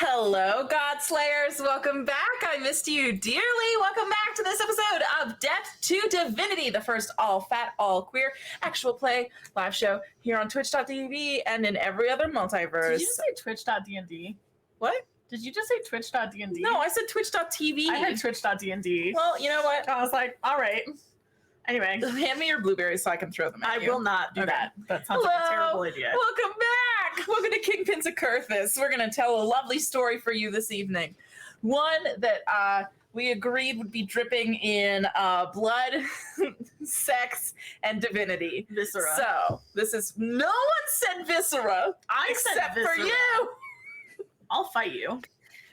Hello, God Slayers. Welcome back. I missed you dearly. Welcome back to this episode of Death2Divinity, the first all-fat, all-queer actual play live show here on Twitch.tv and in every other multiverse. Did you just say Twitch.dnd? What? Did you just say Twitch.dnd? No, I said Twitch.tv. I heard Twitch.dnd. Well, you know what? I was like, all right. Anyway. Hand me your blueberries so I can throw them at you. I will not do that. That sounds Hello. like a terrible idea. Welcome back. Welcome to Kingpins of Kyrthys. We're going to tell a lovely story for you this evening. One that we agreed would be dripping in blood, sex, and divinity. Viscera. So this is, no one said viscera except said for viscera. you. I'll fight you.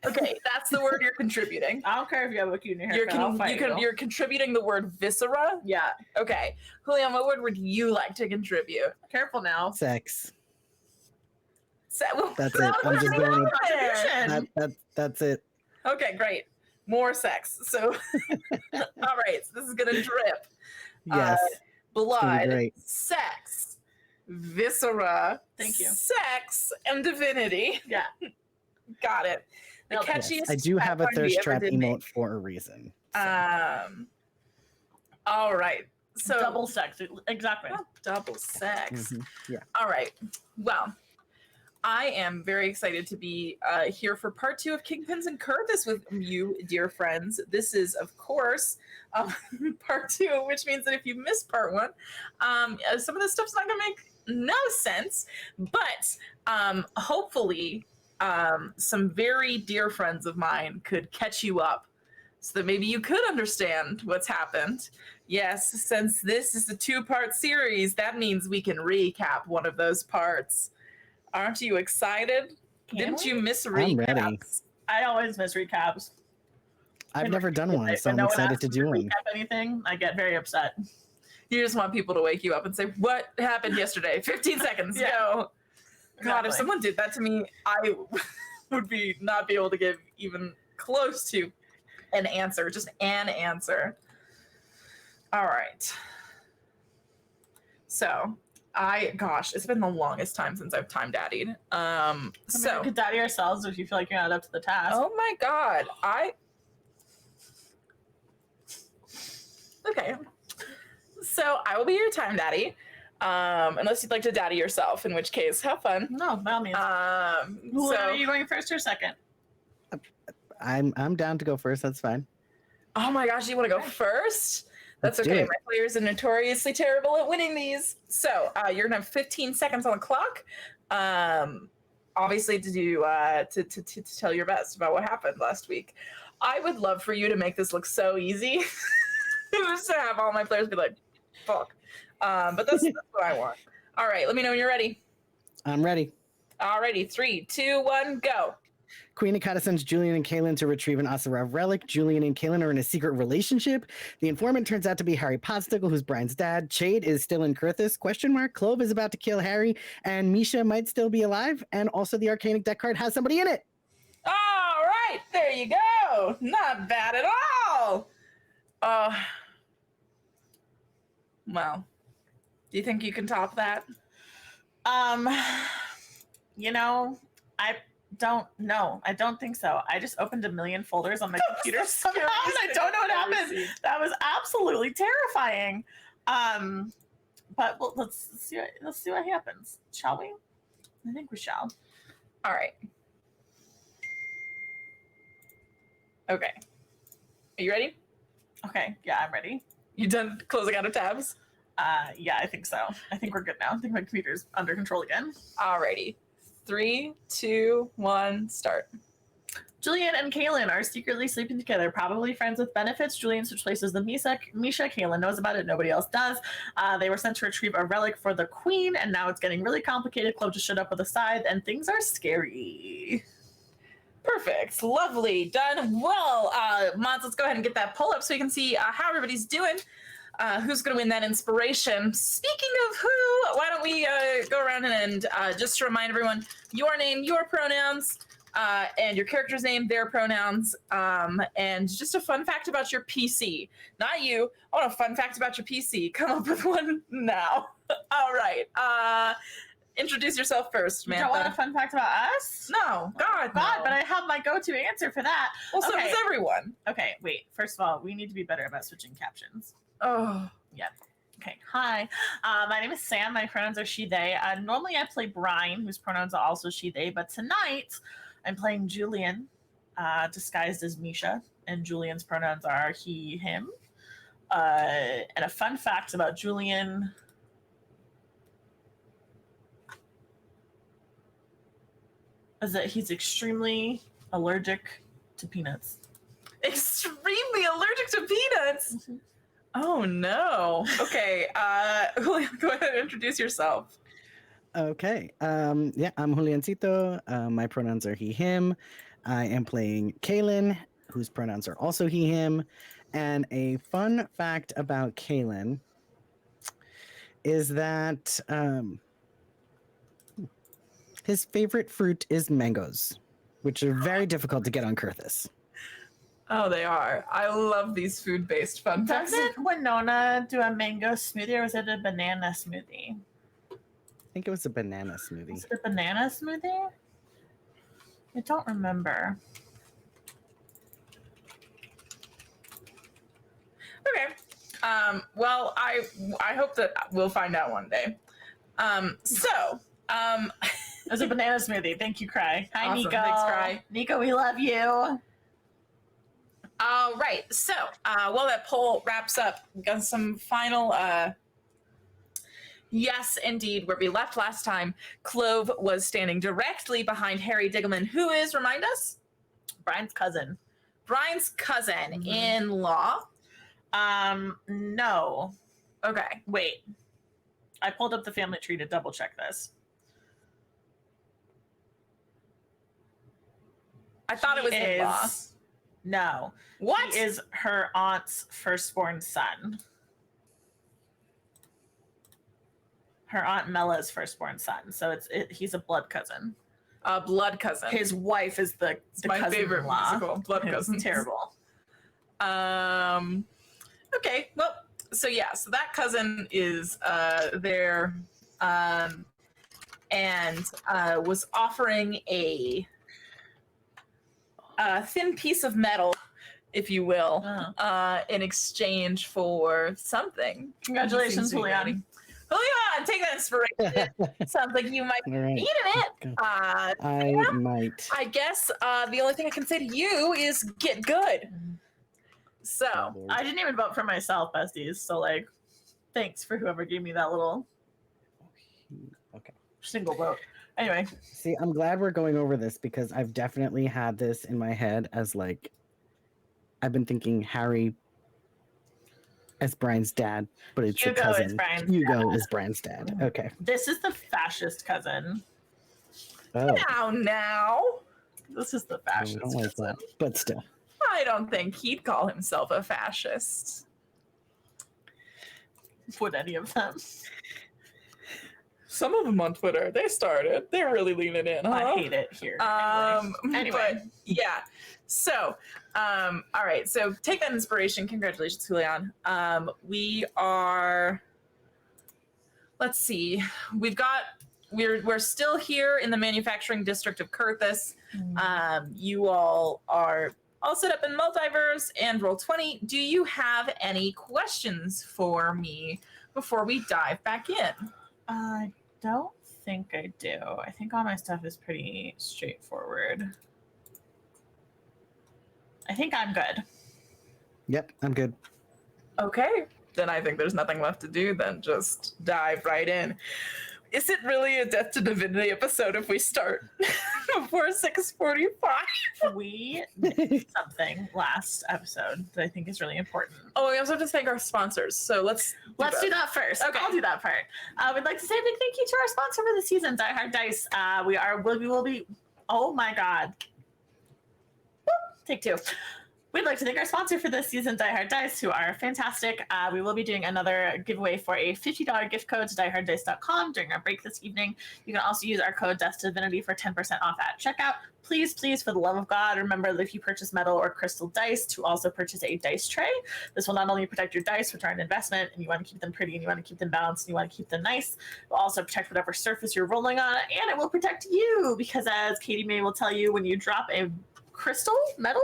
Okay, that's the word you're contributing. I don't care if you have a cute in your haircut. I'll fight you. You're contributing the word viscera? Yeah. Okay. Julian, what word would you like to contribute? Careful now. Sex. Well, That's it. I'm just going. Contribution. That's it. Okay, great. More sex. So, all right. So this is gonna drip. Yes. Blood, great. sex, viscera. Thank you. Sex and divinity. Yeah. Got it. The Nailed it. catchiest. Yes, I do have a pun we thirst ever trap did emote make. for a reason. All right. So Double sex. Exactly. oh, double sex. Mhm, yeah. All right. Well, I am very excited to be here for part 2 of Kingpins and Kyrthys with you, dear friends. This is, of course, part 2, which means that if you missed part 1, some of this stuff's not going to make no sense. But hopefully, some very dear friends of mine could catch you up so that maybe you could understand what's happened. Yes, since this is a 2-part series, that means we can recap one of those parts. Aren't you excited? Didn't you miss I'm ready. recaps? I always miss recaps. I've never done one, so When I'm no one excited asks to me do one. recap anything, I get very upset. You just want people to wake you up and say, what happened yesterday? 15 seconds, Yeah. go. God, if Exactly. someone did that to me, I would not be able to give even close to an answer, just an answer. All right. So, gosh, it's been the longest time since I've time daddied. We could daddy ourselves if you feel like you're not up to the task. Oh my God, okay. So I will be your time daddy, unless you'd like to daddy yourself, in which case, have fun. No, by all means. So Are you going first or second? I'm down to go first. That's fine. oh my gosh, you want to go first? That's Let's do okay. it. My players are notoriously terrible at winning these. So you're gonna have 15 seconds on the clock. Obviously to do to tell your best about what happened last week. I would love for you to make this look so easy. Just to have all my players be like, fuck. But that's what I want. All right, let me know when you're ready. I'm ready. Alrighty, 3, 2, 1, go. Queen Akata sends Julian and Kaylin to retrieve an Asarav relic. Julian and Kaylin are in a secret relationship. The informant turns out to be Harry Podstickle, who's Brian's dad. Chade is still in Kyrthys, ? Clove is about to kill Harry, and Misha might still be alive, and also the Arcanic deck card has somebody in it. All right, there you go. Not bad at all. Well, do you think you can top that? You know, I don't know. I don't think so. I just opened a million folders on my computer somehow, and I don't know what happened. That was absolutely terrifying. But let's see what happens, shall we? I think we shall. All right. Okay. Are you ready? Okay, yeah, I'm ready. You done closing out of tabs? Yeah, I think so. I think we're good now. I think my computer's under control again. Alrighty. 3, 2, 1, start. Julian and Kaylin are secretly sleeping together, probably friends with benefits. Julian switch places with Misha. Kaylin knows about it. Nobody else does. They were sent to retrieve a relic for the queen, and now it's getting really complicated. Clove just showed up with a scythe, and things are scary. Perfect. Lovely. Done. Well, mods, let's go ahead and get that pull up so you can see how everybody's doing. Who's going to win that inspiration? Speaking of who, why don't we go around and just to remind everyone, your name, your pronouns, and your character's name, their pronouns, and just a fun fact about your PC. Not you. I want a fun fact about your PC. Come up with one now. All right. introduce yourself first, You man. don't want a fun fact about us? No, God, God, no. but I have my go-to answer for that. Well, so Okay. does everyone. Okay, wait. First of all, we need to be better about switching captions. Oh, Okay, hi. My name is Sam. My pronouns are she, they. Normally I play Brian, whose pronouns are also she, they, but tonight I'm playing Julian, disguised as Misha, and Julian's pronouns are he, him. And a fun fact about Julian. Is that he's extremely allergic to peanuts. extremely allergic to peanuts. Mm-hmm. Oh no. Okay. Julian, go ahead and introduce yourself. Okay. Yeah, I'm Juliancito. My pronouns are he, him. I am playing Kaylin, whose pronouns are also he, him. And a fun fact about Kaylin is that his favorite fruit is mangoes, which are very difficult to get on Kyrthys. Oh, they are. I love these food-based fun facts. Doesn't Winona do a mango smoothie, or was it a banana smoothie? I think it was a banana smoothie. Was it a banana smoothie? I don't remember. Okay. Well, I hope that we'll find out one day. It was a banana smoothie. Thank you, Cry. Hi, Awesome. Nico. Thanks, Cry. Nico, we love you. All right. So, while that poll wraps up, we got some final. Yes, indeed. Where we left last time, Clove was standing directly behind Harry Diggleman, who is, remind us, Brian's cousin. Brian's cousin-in-law. No. Okay. Wait. I pulled up the family tree to double check this. I thought it was in-law. No. What? He is her aunt's firstborn son. Her aunt Mella's firstborn son. So he's a blood cousin. A blood cousin. His wife is the my favorite cousin-in-law. musical, Blood It's Cousins. terrible. Okay, well, so yeah, so that cousin is there and was offering a thin piece of metal, if you will, in exchange for something. Congratulations, Julian. Julian, take that inspiration. Sounds like you might All be right. needing it. I might. I guess the only thing I can say to you is get good. So, Lord. I didn't even vote for myself, besties. So, like, thanks for whoever gave me that little Okay. single vote. Anyway, See, I'm glad we're going over this because I've definitely had this in my head as like I've been thinking Harry as Brian's dad, but it's Hugo a is cousin. Brian's Hugo is Brian's dad. Okay. this is the fascist cousin. Oh, now. This is the I fascist don't like cousin. that. But still. I don't think he'd call himself a fascist. Would any of them? Some of them on Twitter, they started. They're really leaning in, huh? I hate it here. Anyway. But yeah. So, all right. So take that inspiration. Congratulations, Julian. We are. Let's see. We're still here in the manufacturing district of Kyrthys. You all are all set up in Multiverse and Roll20. Do you have any questions for me before we dive back in? I don't think I do. I think all my stuff is pretty straightforward. I think I'm good. Yep, I'm good. Okay, then I think there's nothing left to do than just dive right in. Is it really a Death to Divinity episode if we start before 6:45? We did something last episode that I think is really important. Oh, we also have to thank our sponsors. So let's do that first. Okay. I'll do that part. We'd like to say a big thank you to our sponsor for the season, Die Hard Dice. We will be. Oh my God. Boop, take two. we'd like to thank our sponsor for this season, Die Hard Dice, who are fantastic. We will be doing another giveaway for a $50 gift code to dieharddice.com during our break this evening. You can also use our code Death2Divinity for 10% off at checkout. Please, please, for the love of God, remember that if you purchase metal or crystal dice, to also purchase a dice tray. This will not only protect your dice, which are an investment, and you want to keep them pretty, and you want to keep them balanced, and you want to keep them nice. It will also protect whatever surface you're rolling on, and it will protect you, because as Katie May will tell you, when you drop a crystal metal,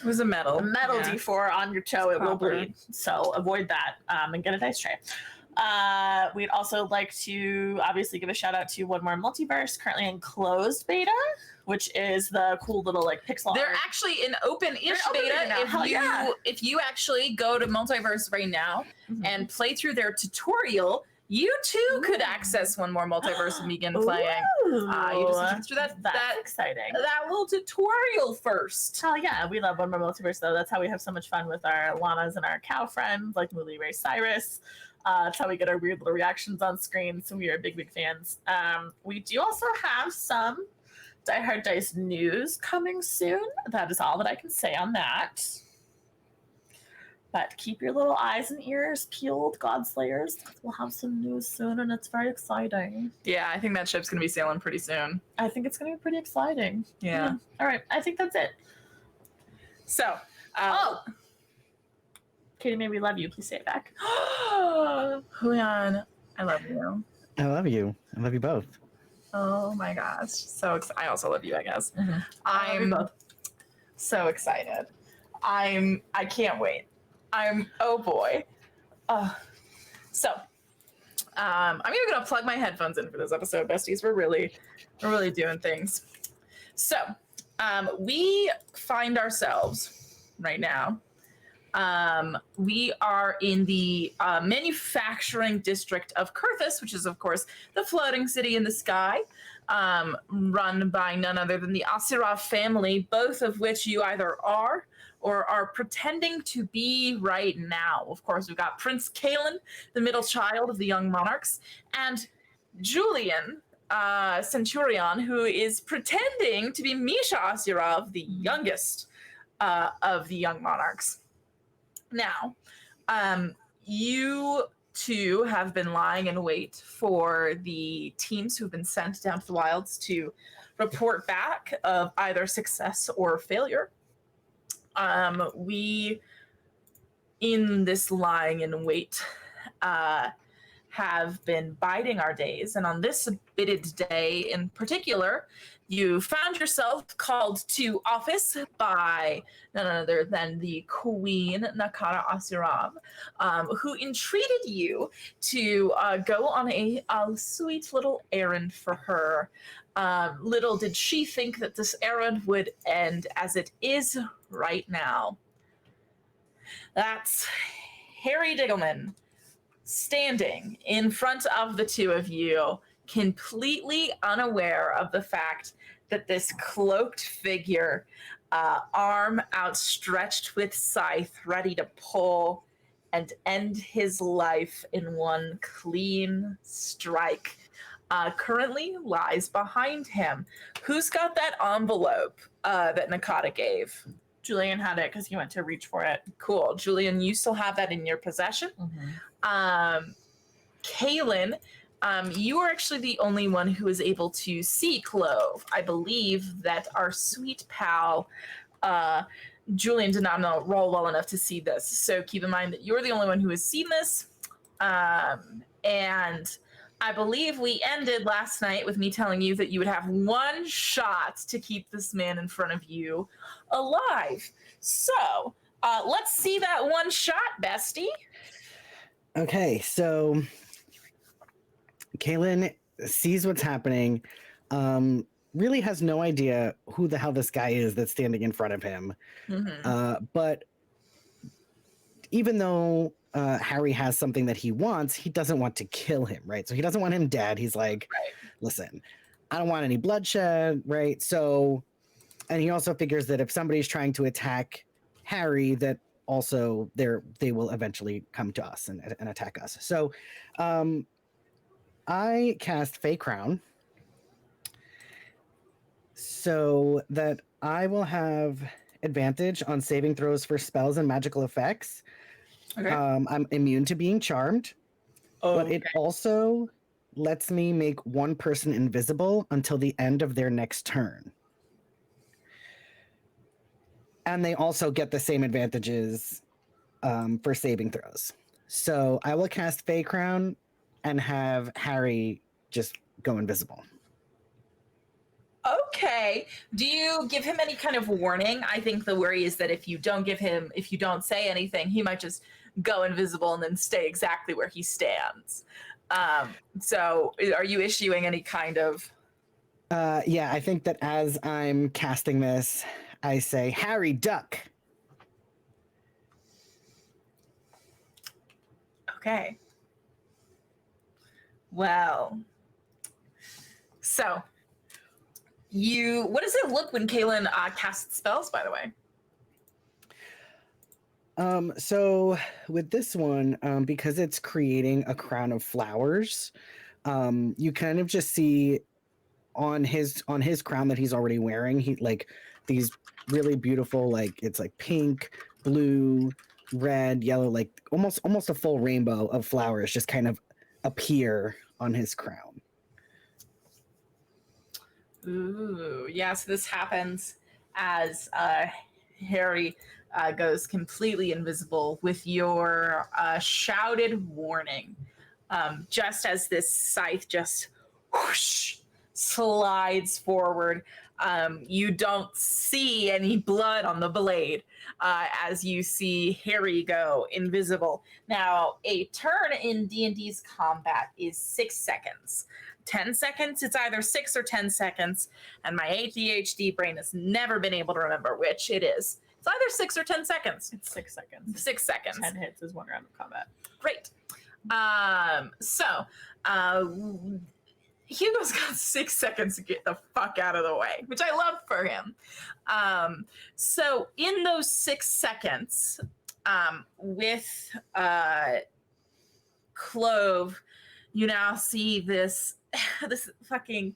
It was a metal. D4 on your toe, it will bleed. So avoid that and get a dice tray. We'd also like to obviously give a shout out to One More Multiverse, currently in closed beta, which is the cool little like pixel They're art. actually in open-ish beta. If you actually go to Multiverse right now and play through their tutorial, you too could access One More Multiverse and begin playing. You just have to get through that's exciting. That little tutorial first. Hell yeah, we love One More Multiverse though. That's how we have so much fun with our llamas and our cow friends, like Mooly Ray Cyrus. That's how we get our weird little reactions on screen. So we are big, big fans. We do also have some Die Hard Dice news coming soon. That is all that I can say on that. But keep your little eyes and ears peeled, Godslayers, because we'll have some news soon, and it's very exciting. Yeah, I think that ship's going to be sailing pretty soon. I think it's going to be pretty exciting. Yeah. All right, I think that's it. So, Katie, May, we love you. Please say it back. Julian, I love you. I love you. I love you both. Oh my gosh. So I also love you, I guess. Mm-hmm. I'm so excited. I can't wait. Oh boy. So I'm even gonna plug my headphones in for this episode, besties. We're really doing things. So we find ourselves right now. We are in the manufacturing district of Kyrthys, which is, of course, the floating city in the sky, run by none other than the Asirov family, both of which you either are or are pretending to be right now. Of course, we've got Prince Kalen, the middle child of the young monarchs, and Julian, Centurion, who is pretending to be Misha Asirov, the youngest of the young monarchs. Now, you two have been lying in wait for the teams who've been sent down to the wilds to report back of either success or failure. We, in this lying in wait, have been biding our days, and on this bidded day in particular, you found yourself called to office by none other than the Queen Nakata Asirov, who entreated you to go on a sweet little errand for her. Little did she think that this errand would end as it is right now. That's Harry Diggleman standing in front of the two of you, completely unaware of the fact that this cloaked figure, arm outstretched with scythe, ready to pull and end his life in one clean strike, currently lies behind him. Who's got that envelope that Nakata gave? Julian had it because he went to reach for it. Cool. Julian, you still have that in your possession. Mm-hmm. Kaylin, you are actually the only one who is able to see Clove. I believe that our sweet pal, Julian, did not roll well enough to see this. So keep in mind that you're the only one who has seen this. And I believe we ended last night with me telling you that you would have one shot to keep this man in front of you alive. So let's see that one shot, bestie. Okay, so Kaylin sees what's happening, really has no idea who the hell this guy is that's standing in front of him. Mm-hmm. But even though Harry has something that he wants, he doesn't want to kill him, right? So he doesn't want him dead. He's like, listen, I don't want any bloodshed, right? So, and he also figures that if somebody's trying to attack Harry, that also they will eventually come to us and attack us. So I cast Fey Crown so that I will have advantage on saving throws for spells and magical effects. Okay. I'm immune to being charmed, but it also lets me make one person invisible until the end of their next turn. And they also get the same advantages for saving throws. So I will cast Fey Crown and have Harry just go invisible. Okay. Do you give him any kind of warning? I think the worry is that if you don't say anything, he might just go invisible and then stay exactly where he stands. So are you issuing any kind of... Yeah, I think that as I'm casting this, I say, Harry, duck. Okay. Well, so what does it look when Kaylin casts spells, by the way? So with this one, because it's creating a crown of flowers, you kind of just see on his crown that he's already wearing, he like these really beautiful, like it's like pink, blue, red, yellow, like almost a full rainbow of flowers just kind of appear on his crown. Ooh, yeah. So this happens as Harry goes completely invisible with your shouted warning. Just as this scythe just whoosh, slides forward, you don't see any blood on the blade as you see Harry go invisible. Now, a turn in D&D's combat is 6 seconds. 10 seconds, it's either 6 or 10 seconds, and my ADHD brain has never been able to remember which it is. It's either 6 or 10 seconds. It's 6 seconds. 6 seconds. 10 hits is 1 round of combat. Great. Hugo's got 6 seconds to get the fuck out of the way, which I love for him. So in those 6 seconds, with Clove, you now see this fucking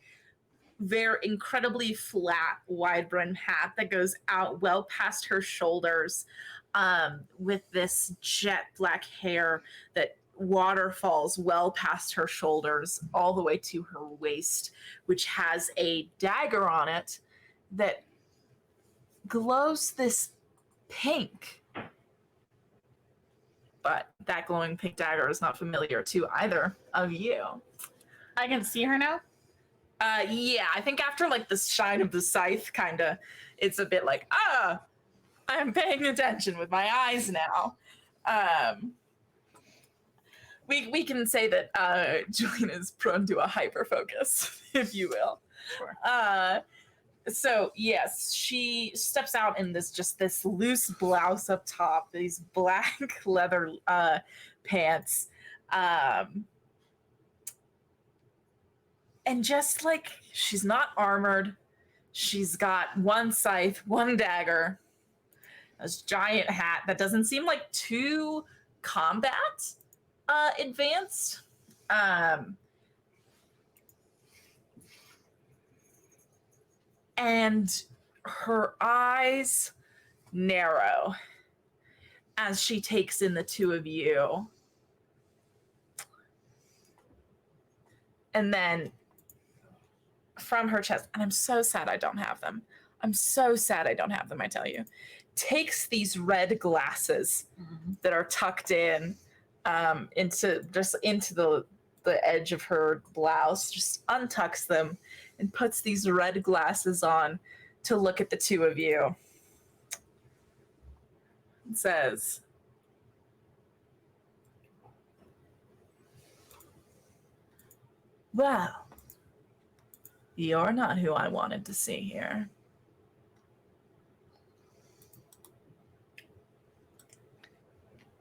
very incredibly flat, wide-brimmed hat that goes out well past her shoulders, with this jet black hair that waterfalls well past her shoulders all the way to her waist, which has a dagger on it that glows this pink. But that glowing pink dagger is not familiar to either of you. I can see her now? Yeah, I think after like the shine of the scythe, kind of, it's a bit like, I'm paying attention with my eyes now. We can say that Julian is prone to a hyper focus, if you will. Sure. So yes, she steps out in this loose blouse up top, these black leather pants, and just like she's not armored, she's got one scythe, one dagger, this giant hat that doesn't seem like too combat advanced. And her eyes narrow as she takes in the two of you. And then from her chest, and I'm so sad I don't have them. I'm so sad I don't have them, I tell you. Takes these red glasses that are tucked in into the edge of her blouse, just untucks them and puts these red glasses on to look at the two of you. It says, well, you're not who I wanted to see here.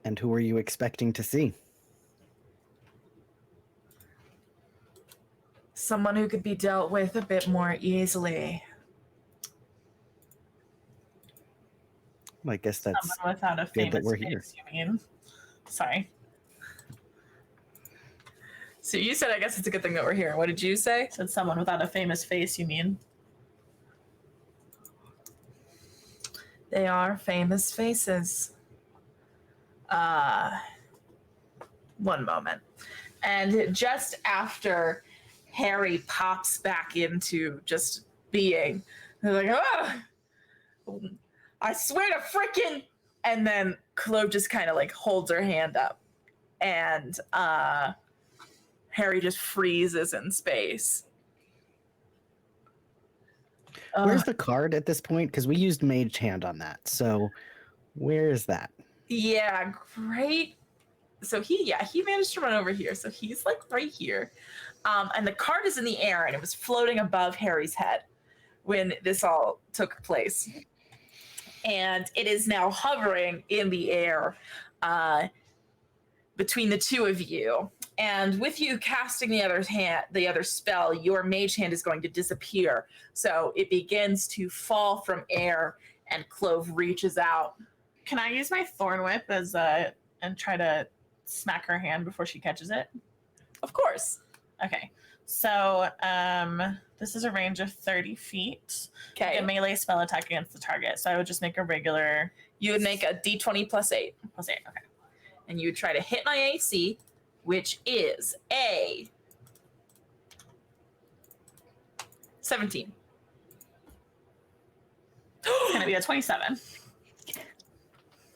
And who were you expecting to see? Someone who could be dealt with a bit more easily. Well, I guess that's Someone without a good famous that we're face, here. you mean? Sorry. So you said, I guess it's a good thing that we're here. What did you say? Said someone without a famous face, you mean? They are famous faces. One moment. And just after Harry pops back into just being, they're like, oh, I swear to frickin'. And then Clove just kind of like holds her hand up. And Harry just freezes in space. Where's the card at this point? Because we used Mage Hand on that. So where is that? Yeah, great. So he managed to run over here. So he's like right here. And the card is in the air and it was floating above Harry's head when this all took place. And it is now hovering in the air between the two of you. And with you casting the other spell, your mage hand is going to disappear. So it begins to fall from air, and Clove reaches out. Can I use my Thorn Whip and try to smack her hand before she catches it? Of course. Okay. So this is a range of 30 feet. Okay. A melee spell attack against the target. So I would just make a regular. You would make a d20 plus 8. Plus 8. Okay. And you would try to hit my AC, which is a 17. It's gonna be a 27.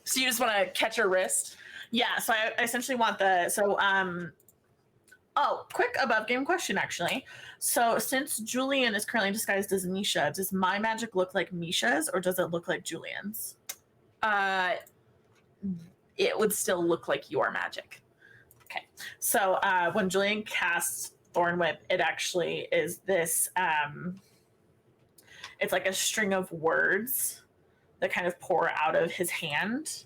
So you just want to catch her wrist? Yeah. So I essentially want quick above game question, actually. So since Julian is currently disguised as Misha, does my magic look like Misha's or does it look like Julian's? It would still look like your magic. Okay. So when Julian casts Thorn Whip, it actually is this, it's like a string of words that kind of pour out of his hand,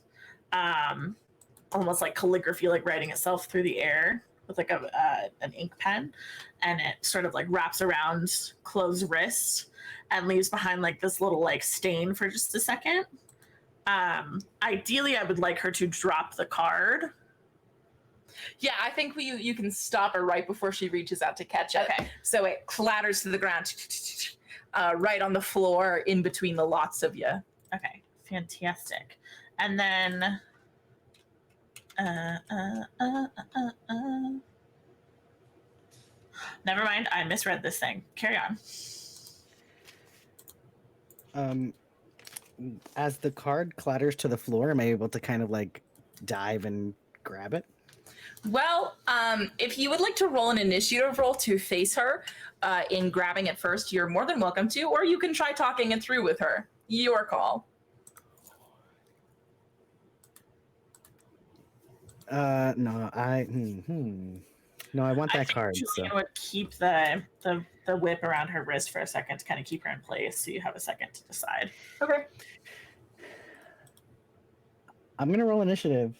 almost like calligraphy, like writing itself through the air with like an ink pen, and it sort of like wraps around Clove's wrist and leaves behind like this little like stain for just a second. Ideally, I would like her to drop the card. Yeah, I think you can stop her right before she reaches out to catch it. Okay. So it clatters to the ground, right on the floor in between the lots of you. Okay, fantastic. And then never mind, I misread this thing. Carry on. As the card clatters to the floor, am I able to kind of like dive and grab it? Well, if you would like to roll an initiative roll to face her in grabbing it first, you're more than welcome to, or you can try talking it through with her. Your call. No, No, I want that card. Julian would keep the whip around her wrist for a second to kind of keep her in place, so you have a second to decide. Okay. I'm gonna roll initiative.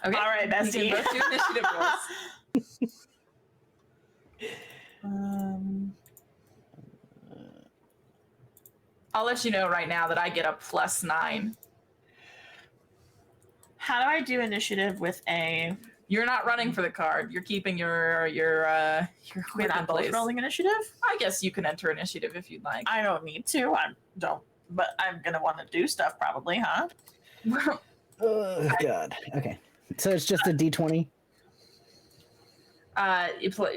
Okay. All right, bestie. You can both do initiative rolls. I'll let you know right now that I get a +9. How do I do initiative with a? You're not running for the card. You're keeping your We're whip in not both place. rolling initiative. I guess you can enter initiative if you'd like. I don't need to. I don't. But I'm gonna want to do stuff probably, huh? Oh God. Okay. So it's just a D20.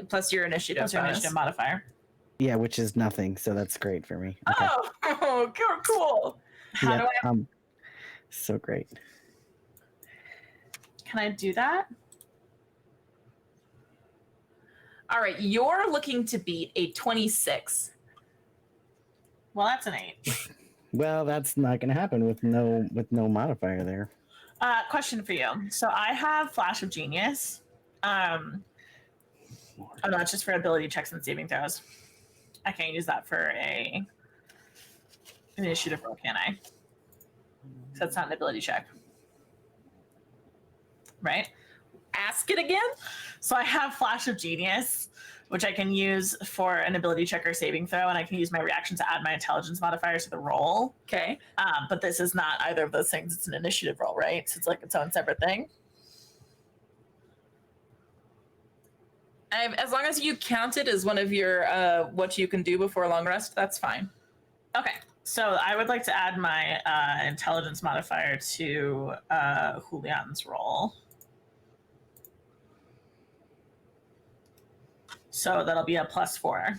Plus your initiative. Plus your bonus. initiative modifier. Yeah, which is nothing. So that's great for me. Okay. Oh, cool. How do I? So great. Can I do that? All right, you're looking to beat a 26. Well, that's an 8. Well, that's not gonna happen with no modifier there. Question for you. So I have Flash of Genius. Oh no, it's just for ability checks and saving throws. I can't use that for a initiative roll, can I? So that's not an ability check. Right? Ask it again? So I have Flash of Genius, which I can use for an ability check or saving throw, and I can use my reaction to add my intelligence modifiers to the roll. Okay. But this is not either of those things. It's an initiative roll, right? So it's like its own separate thing. As long as you count it as one of your what you can do before a long rest, that's fine. Okay, so I would like to add my intelligence modifier to Julian's roll. So that'll be a +4.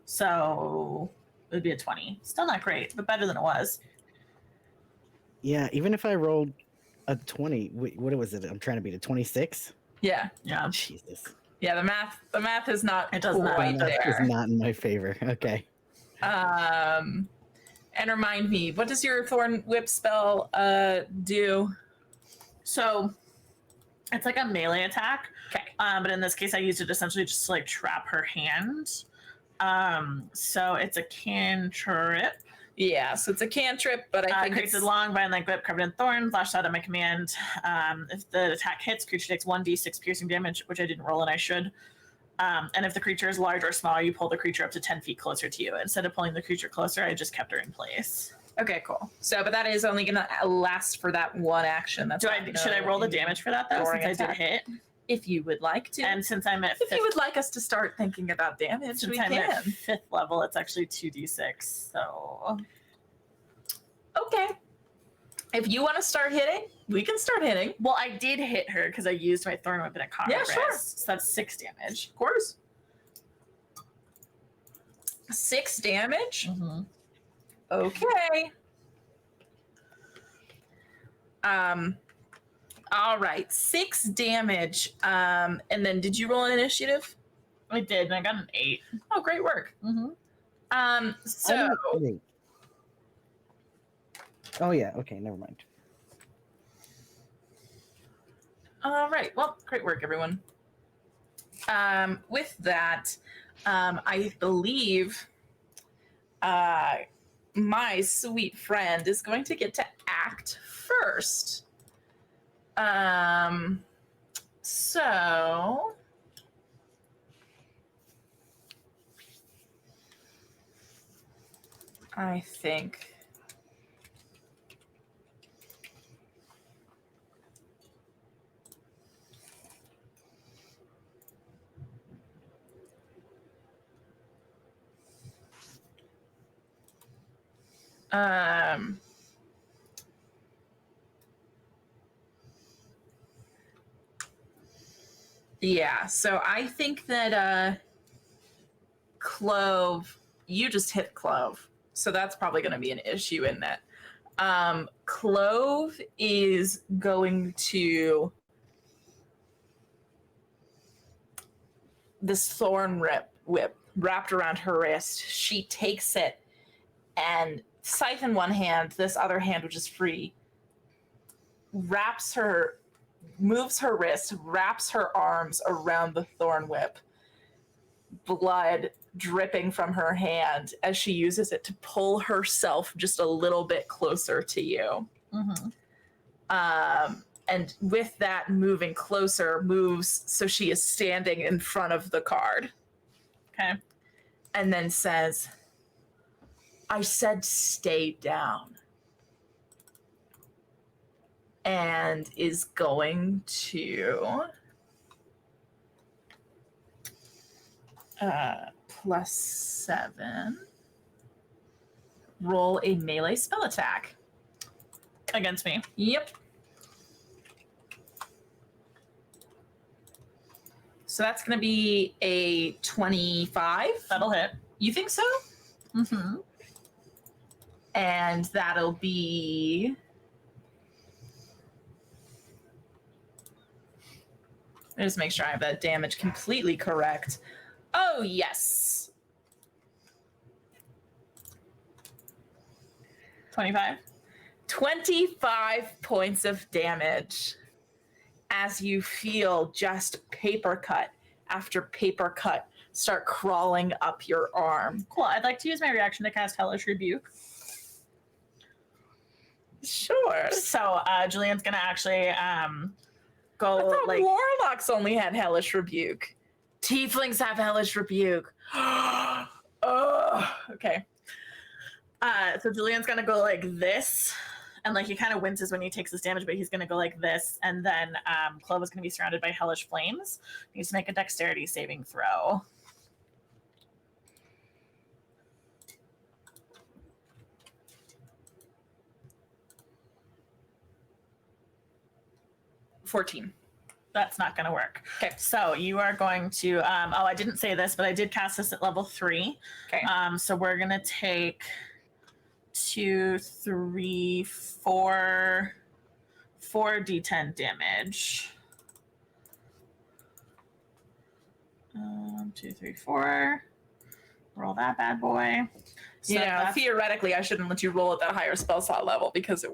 So it would be a 20. Still not great, but better than it was. Yeah, even if I rolled a 20, wait, what was it? I'm trying to beat a 26. Yeah. Yeah. Jesus. Yeah, the math is not It does not quite That is there. not in my favor. Okay. And remind me, what does your Thorn Whip spell do? So it's like a melee attack. Okay. But in this case, I used it essentially just to like trap her hand. So it's a cantrip. Yeah, so it's a cantrip, but I think Creates it's a long vine-like whip covered in thorns, lashed out at my command. If the attack hits, creature takes 1d6 piercing damage, which I didn't roll and I should. And if the creature is large or small, you pull the creature up to 10 feet closer to you. Instead of pulling the creature closer, I just kept her in place. okay. Cool. So, but that is only gonna last for that one action. That's Should I roll the damage for that though, roaring since I did attack. hit? If you would like to, And since I'm at if fifth, you would like us to start thinking about damage, since we I'm can. at 5th level, it's actually 2d6. So Okay. If you want to start hitting, we can start hitting. well, I did hit her because I used my thorn whip and it caught her Yeah, sure. wrist. So that's 6 damage. Of course. 6 damage. Mm-hmm. Okay. All right, 6 damage. And then did you roll an initiative? I did, and I got an 8. Oh, great work. Mm-hmm. So Wait. Oh yeah. Okay. Never mind. all right. Well, great work, everyone. With that, I believe my sweet friend is going to get to act first. So I think yeah, so I think that Clove, you just hit Clove. So that's probably going to be an issue in that. Clove is going to this thorn whip wrapped around her wrist. She takes it and scythe in one hand, this other hand, which is free, moves her wrist, wraps her arms around the thorn whip, blood dripping from her hand as she uses it to pull herself just a little bit closer to you. Mm-hmm. And with that moving closer, moves so she is standing in front of the card. Okay. And then says, I said stay down. And is going to +7 roll a melee spell attack. Against me. Yep. So that's going to be a 25. That'll hit. You think so? Mm-hmm. And that'll be... Let me just make sure I have that damage completely correct. Oh, yes. 25. 25 points of damage as you feel just paper cut after paper cut start crawling up your arm. Cool. I'd like to use my reaction to cast Hellish Rebuke. Sure. So Julian's gonna actually I go thought like warlocks only had Hellish Rebuke. Tieflings have Hellish Rebuke. Oh, okay. So Julian's gonna go like this, and like he kind of winces when he takes this damage, but he's gonna go like this, and then Clove is gonna be surrounded by hellish flames. He needs to make a dexterity saving throw. 14. That's not going to work. Okay. So you are going to, I didn't say this, but I did cast this at level 3. Okay. So we're going to take 2, 3, 4 d10 damage. 2, 3, 4. Roll that bad boy. So theoretically, I shouldn't let you roll at that higher spell slot level because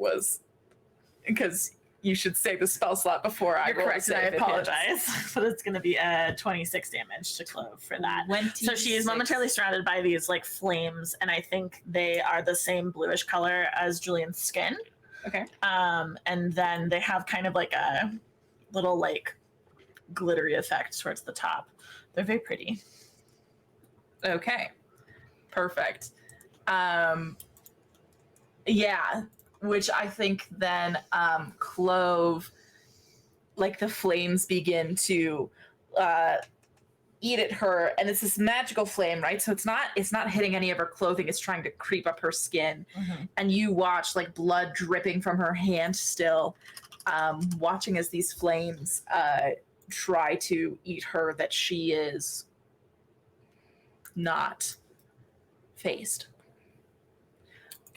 you should save the spell slot before I roll. You're correct, and I apologize. So it's going to be a 26 damage to Clove for that. 26. So she is momentarily surrounded by these like flames, and I think they are the same bluish color as Julian's skin. Okay. And then they have kind of like a little like glittery effect towards the top. They're very pretty. Okay. Perfect. Yeah. Which I think then Clove, like the flames begin to eat at her, and it's this magical flame, right? So it's not hitting any of her clothing, it's trying to creep up her skin. Mm-hmm. And you watch like blood dripping from her hand still, watching as these flames try to eat her that she is not phased.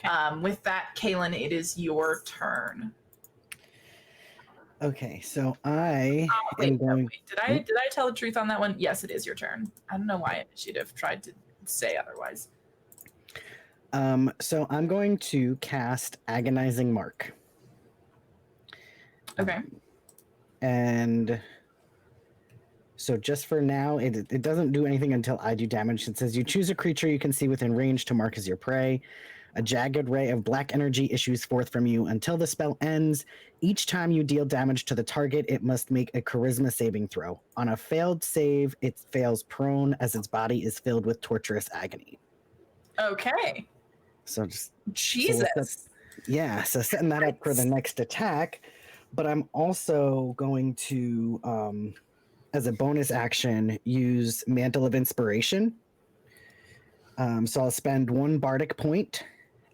Okay. With that, Kaylin, it is your turn. Okay, so I am going. Did I tell the truth on that one? Yes, it is your turn. I don't know why she'd have tried to say otherwise. So I'm going to cast Agonizing Mark. Okay. And so just for now, it doesn't do anything until I do damage. It says you choose a creature you can see within range to mark as your prey. A jagged ray of black energy issues forth from you until the spell ends. Each time you deal damage to the target, it must make a charisma saving throw. On a failed save, it fails prone as its body is filled with torturous agony. Okay. So just Jesus. So setting that up for the next attack. But I'm also going to, as a bonus action, use Mantle of Inspiration. So I'll spend 1 bardic point,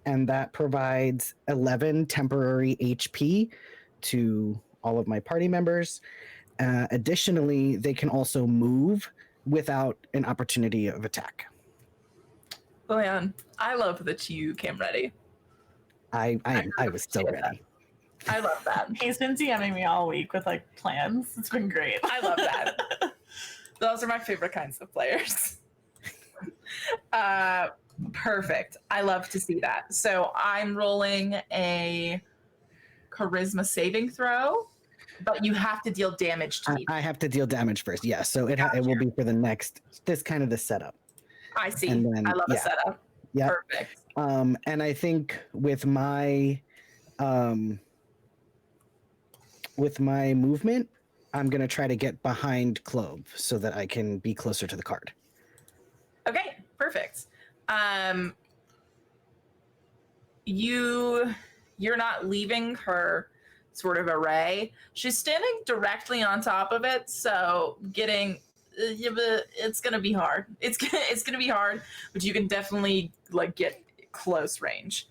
and that provides 11 temporary HP to all of my party members. Additionally, they can also move without an opportunity of attack. Oh man, I love that you came ready. I was so ready. I love that. He's been DMing me all week with like plans. It's been great. I love that. Those are my favorite kinds of players. Perfect. I love to see that. So I'm rolling a charisma saving throw, but you have to deal damage to me. I have to deal damage first. Yeah, so it will be for the next the setup. I see. And then, I love a setup. Yeah. Perfect. And I think with my movement, I'm gonna try to get behind Clove so that I can be closer to the card. Okay, perfect. You're not leaving her sort of array. She's standing directly on top of it, so it's gonna be hard. It's gonna be hard, but you can definitely like get close range.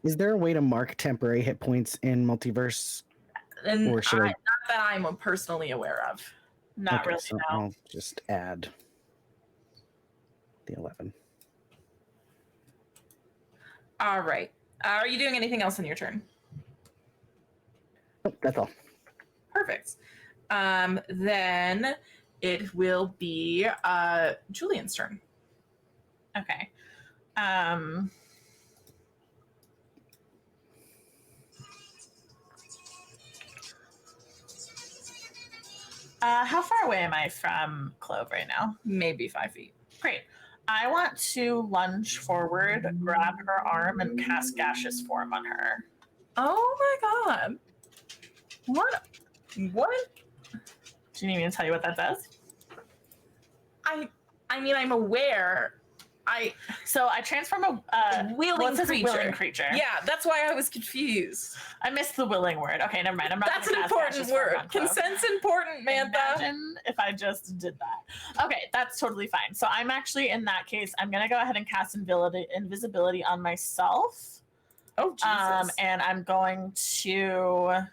Is there a way to mark temporary hit points in Multiverse? And or should not that I'm personally aware of. Not really, so no. I'll just add the 11. All right. Are you doing anything else in your turn? Oh, that's all. Perfect. Then it will be Julian's turn. Okay. How far away am I from Clove right now? Maybe 5 feet. Great. I want to lunge forward, grab her arm, and cast Gaseous Form on her. Oh my god. What? Do you need me to tell you what that does? I mean, I'm aware. So I transform a willing creature. Yeah, that's why I was confused. I missed the willing word. Okay, never mind. I'm not. That's an important word. Consent's important, Mantha. Imagine if I just did that. Okay, that's totally fine. So I'm actually, in that case, I'm gonna go ahead and cast invisibility on myself. Oh Jesus! And I'm going to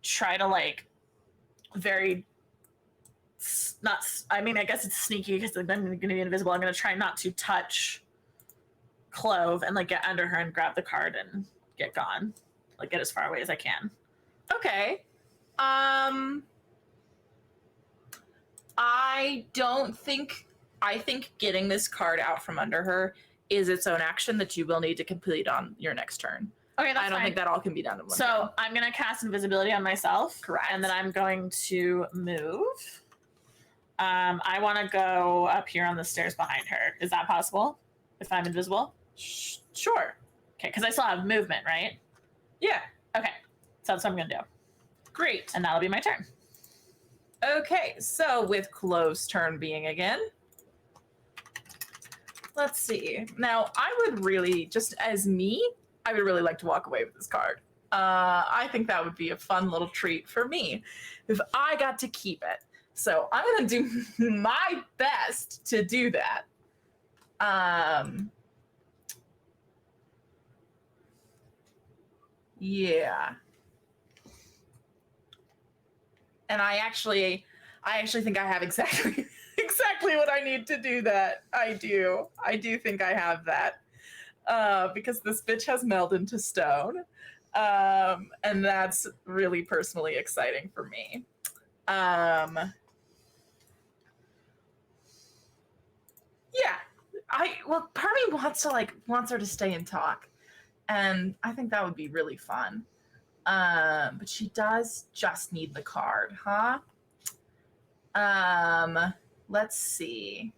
try to like I guess it's sneaky because I'm going to be invisible. I'm going to try not to touch Clove and like get under her and grab the card and get gone, like get as far away as I can. Okay. I think getting this card out from under her is its own action that you will need to complete on your next turn. Okay, that's I don't fine. think that all can be done in one So turn. I'm going to cast invisibility on myself. Correct. And then I'm going to move. I want to go up here on the stairs behind her. Is that possible? If I'm invisible? Sure. Okay, because I still have movement, right? Yeah. Okay, so that's what I'm going to do. Great. And that'll be my turn. Okay, so with Clove's turn being again, let's see. Now, I would really, just as me, I would really like to walk away with this card. I think that would be a fun little treat for me if I got to keep it. So I'm going to do my best to do that. Yeah. And I actually think I have exactly what I need to do that. I do think I have that. Because this bitch has melded into stone. And that's really personally exciting for me. Yeah. Part of me wants her to stay and talk. And I think that would be really fun. But she does just need the card, huh? Let's see.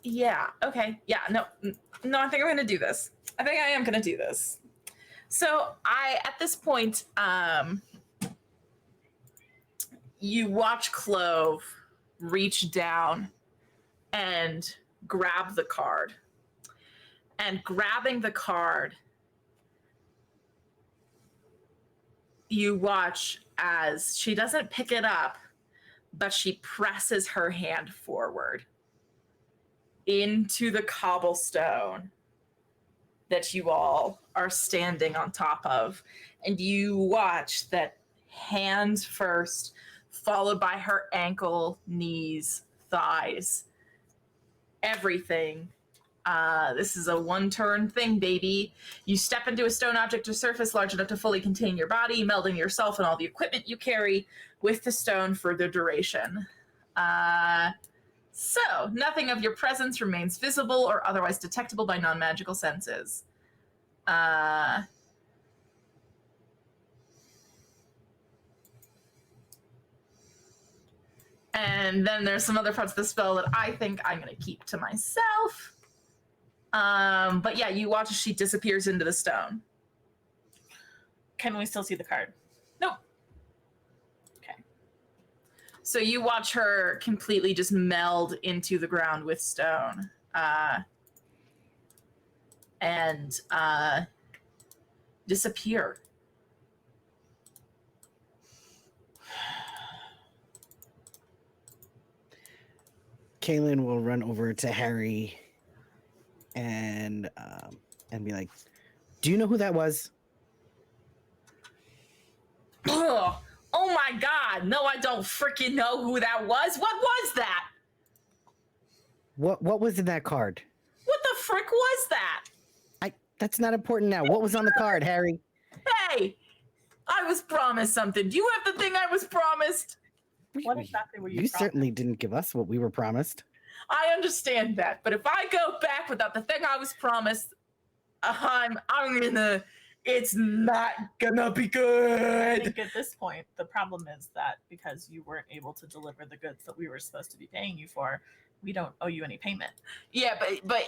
Yeah, okay. Yeah, no, I think I'm going to do this. I think I am going to do this. So at this point, you watch Clove reach down and grab the card. And grabbing the card, you watch as she doesn't pick it up, but she presses her hand forward into the cobblestone that you all are standing on top of. And you watch that hand first, followed by her ankle, knees, thighs, everything. This is a one-turn thing, baby. You step into a stone object or surface large enough to fully contain your body, melding yourself and all the equipment you carry with the stone for the duration. So, nothing of your presence remains visible or otherwise detectable by non-magical senses. And then there's some other parts of the spell that I think I'm going to keep to myself. But yeah, you watch as she disappears into the stone. Can we still see the card? Nope. Okay. So you watch her completely just meld into the ground with stone. And disappear. Kaylin will run over to Harry and be like, "Do you know who that was?" Ugh. Oh my god! No, I don't freaking know who that was. What was that? What was in that card? What the frick was that? That's not important now. What was on the card, Harry? Hey, I was promised something. Do you have the thing I was promised? What exactly were you You promised? certainly didn't give us what we were promised. I understand that, but if I go back without the thing I was promised, it's not gonna be I good. think at this point, the problem is that because you weren't able to deliver the goods that we were supposed to be paying you for, we don't owe you any payment. Yeah, but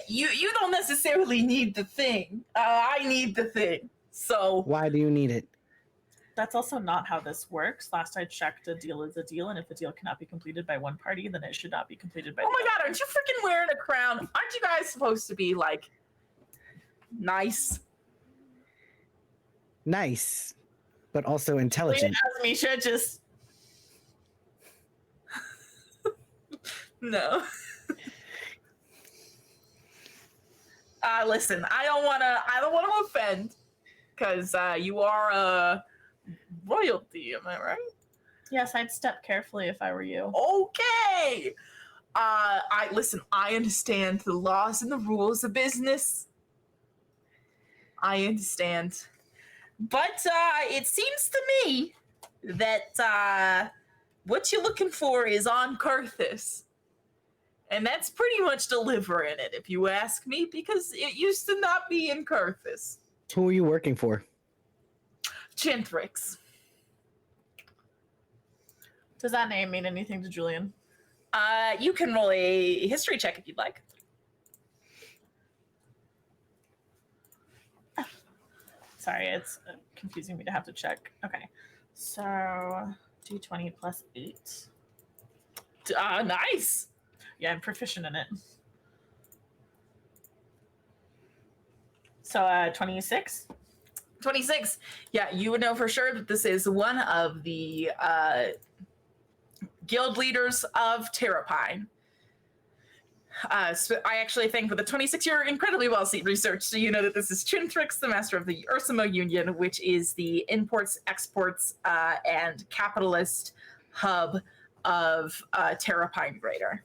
you don't necessarily need the thing. I need the thing. So Why do you need it? That's also not how this works. Last I checked, a deal is a deal, and if a deal cannot be completed by one party, then it should not be completed by oh the my other. god, aren't you freaking wearing a crown? Aren't you guys supposed to be like nice? Nice, but also intelligent. As Misha just No. Listen, I don't wanna offend, because you are royalty, am I right? Yes, I'd step carefully if I were you. Okay. I understand the laws and the rules of business. I understand. But it seems to me that what you're looking for is on Kyrthys. And that's pretty much delivering it, if you ask me, because it used to not be in Kyrthys. Who are you working for? Chintrix. Does that name mean anything to Julian? You can roll a history check if you'd like. Sorry, it's confusing me to have to check. Okay, so D20 plus 8. Nice. Yeah, I'm proficient in it. So 26. 26. Yeah, you would know for sure that this is one of the guild leaders of Terrapine. So I actually think with the 26, you're incredibly well researched. So you know that this is Chintrix, the master of the Ursimo Union, which is the imports, exports, and capitalist hub of Terrapine Greater.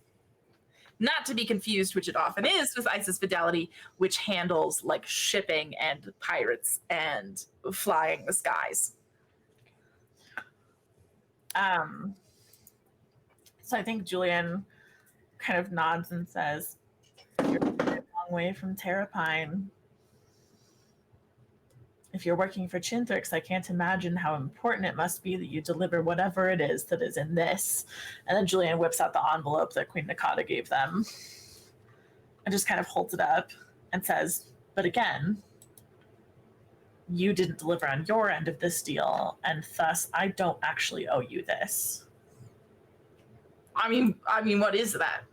Not to be confused, which it often is, with Isis Fidelity, which handles like shipping and pirates and flying the skies. So I think Julian kind of nods and says, "You're a long way from Terrapine. If you're working for Chintrix, I can't imagine how important it must be that you deliver whatever it is that is in this." And then Julian whips out the envelope that Queen Nakata gave them and just kind of holds it up and says, "But again, you didn't deliver on your end of this deal, and thus I don't actually owe you this." I mean, what is that?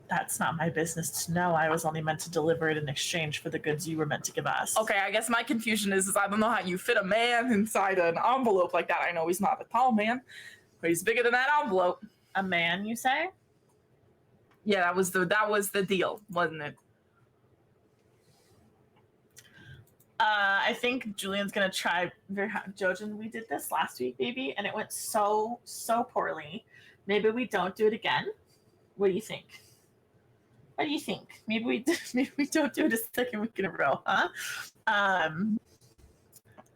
That's not my business to know. I was only meant to deliver it in exchange for the goods you were meant to give us. Okay, I guess my confusion is I don't know how you fit a man inside an envelope like that. I know he's not a tall man, but he's bigger than that envelope. A man, you say? Yeah, that was the deal, wasn't it? I think Julian's gonna try very hard. Jojen, we did this last week, baby, and it went so poorly. Maybe we don't do it again. What do you think? What do you think? Maybe we don't do it a second week in a row, huh?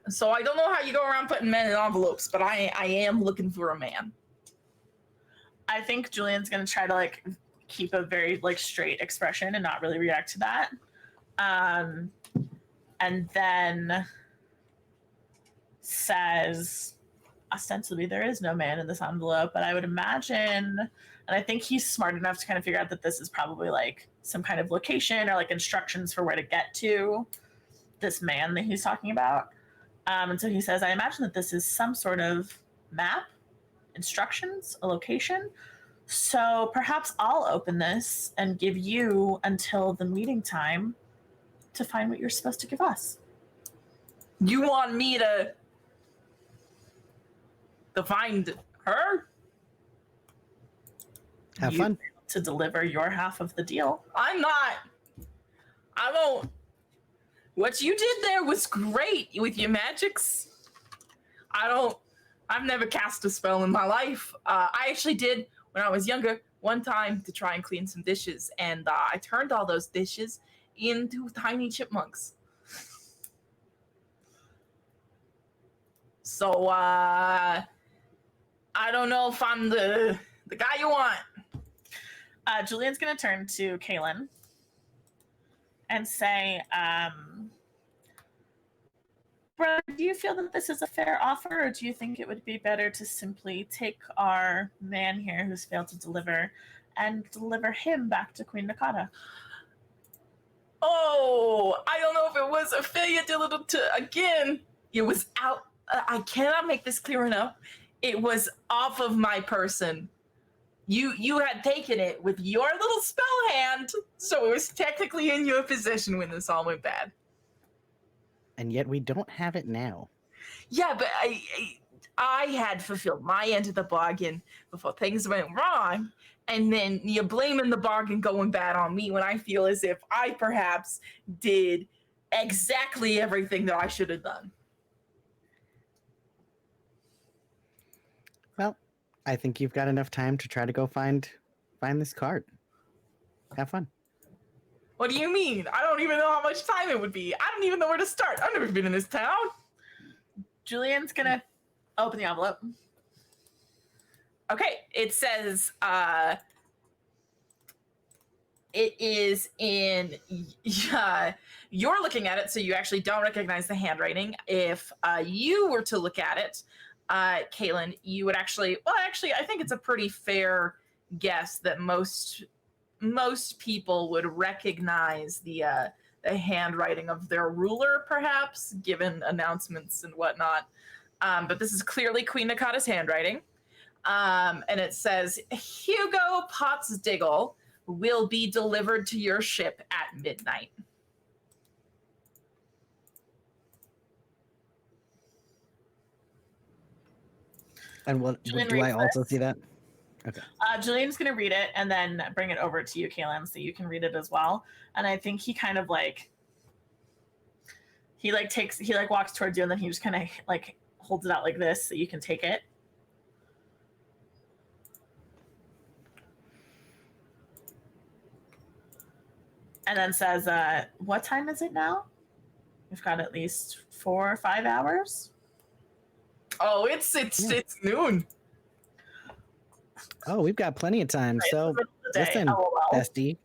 So I don't know how you go around putting men in envelopes, but I am looking for a man. I think Julian's gonna try to like keep a very like straight expression and not really react to that. And then says, ostensibly, there is no man in this envelope, but I would imagine, and I think he's smart enough to kind of figure out that this is probably like some kind of location or like instructions for where to get to this man that he's talking about. And so he says, I imagine that this is some sort of map, instructions, a location. So perhaps I'll open this and give you until the meeting time to find what you're supposed to give us. You want me to find her? Have fun. To deliver your half of the deal. I won't. What you did there was great with your magics. I've never cast a spell in my life. I actually did when I was younger one time to try and clean some dishes, and I turned all those dishes into tiny chipmunks. So I don't know if I'm the guy you want. Julian's gonna turn to Kaylin and say, brother, do you feel that this is a fair offer, or do you think it would be better to simply take our man here who's failed to deliver and deliver him back to Queen Nakata? Oh, I don't know if it was a failure again. It was out. I cannot make this clear enough. It was off of my person. You had taken it with your little spell hand, so it was technically in your possession when this all went bad. And yet we don't have it now. Yeah, but I had fulfilled my end of the bargain before things went wrong, and then you're blaming the bargain going bad on me when I feel as if I perhaps did exactly everything that I should have done. Well, I think you've got enough time to try to go find this card. Have fun. What do you mean? I don't even know how much time it would be. I don't even know where to start. I've never been in this town. Julian's gonna open the envelope. Okay, it says it is in you're looking at it, so you actually don't recognize the handwriting. If you were to look at it, Kaylin, you would actually I think it's a pretty fair guess that most people would recognize the handwriting of their ruler, perhaps, given announcements and whatnot. But this is clearly Queen Nakata's handwriting. And it says, Hugo Pottsdiggle will be delivered to your ship at midnight. And do I also see that? Okay. Julian's gonna read it and then bring it over to you, Kaylin, so you can read it as well. And I think he kind of he walks towards you, and then he just kind of holds it out like this so you can take it. And then says, what time is it now? We've got at least 4 or 5 hours. Oh, it's noon. Oh, we've got plenty of time. Right, so listen, bestie,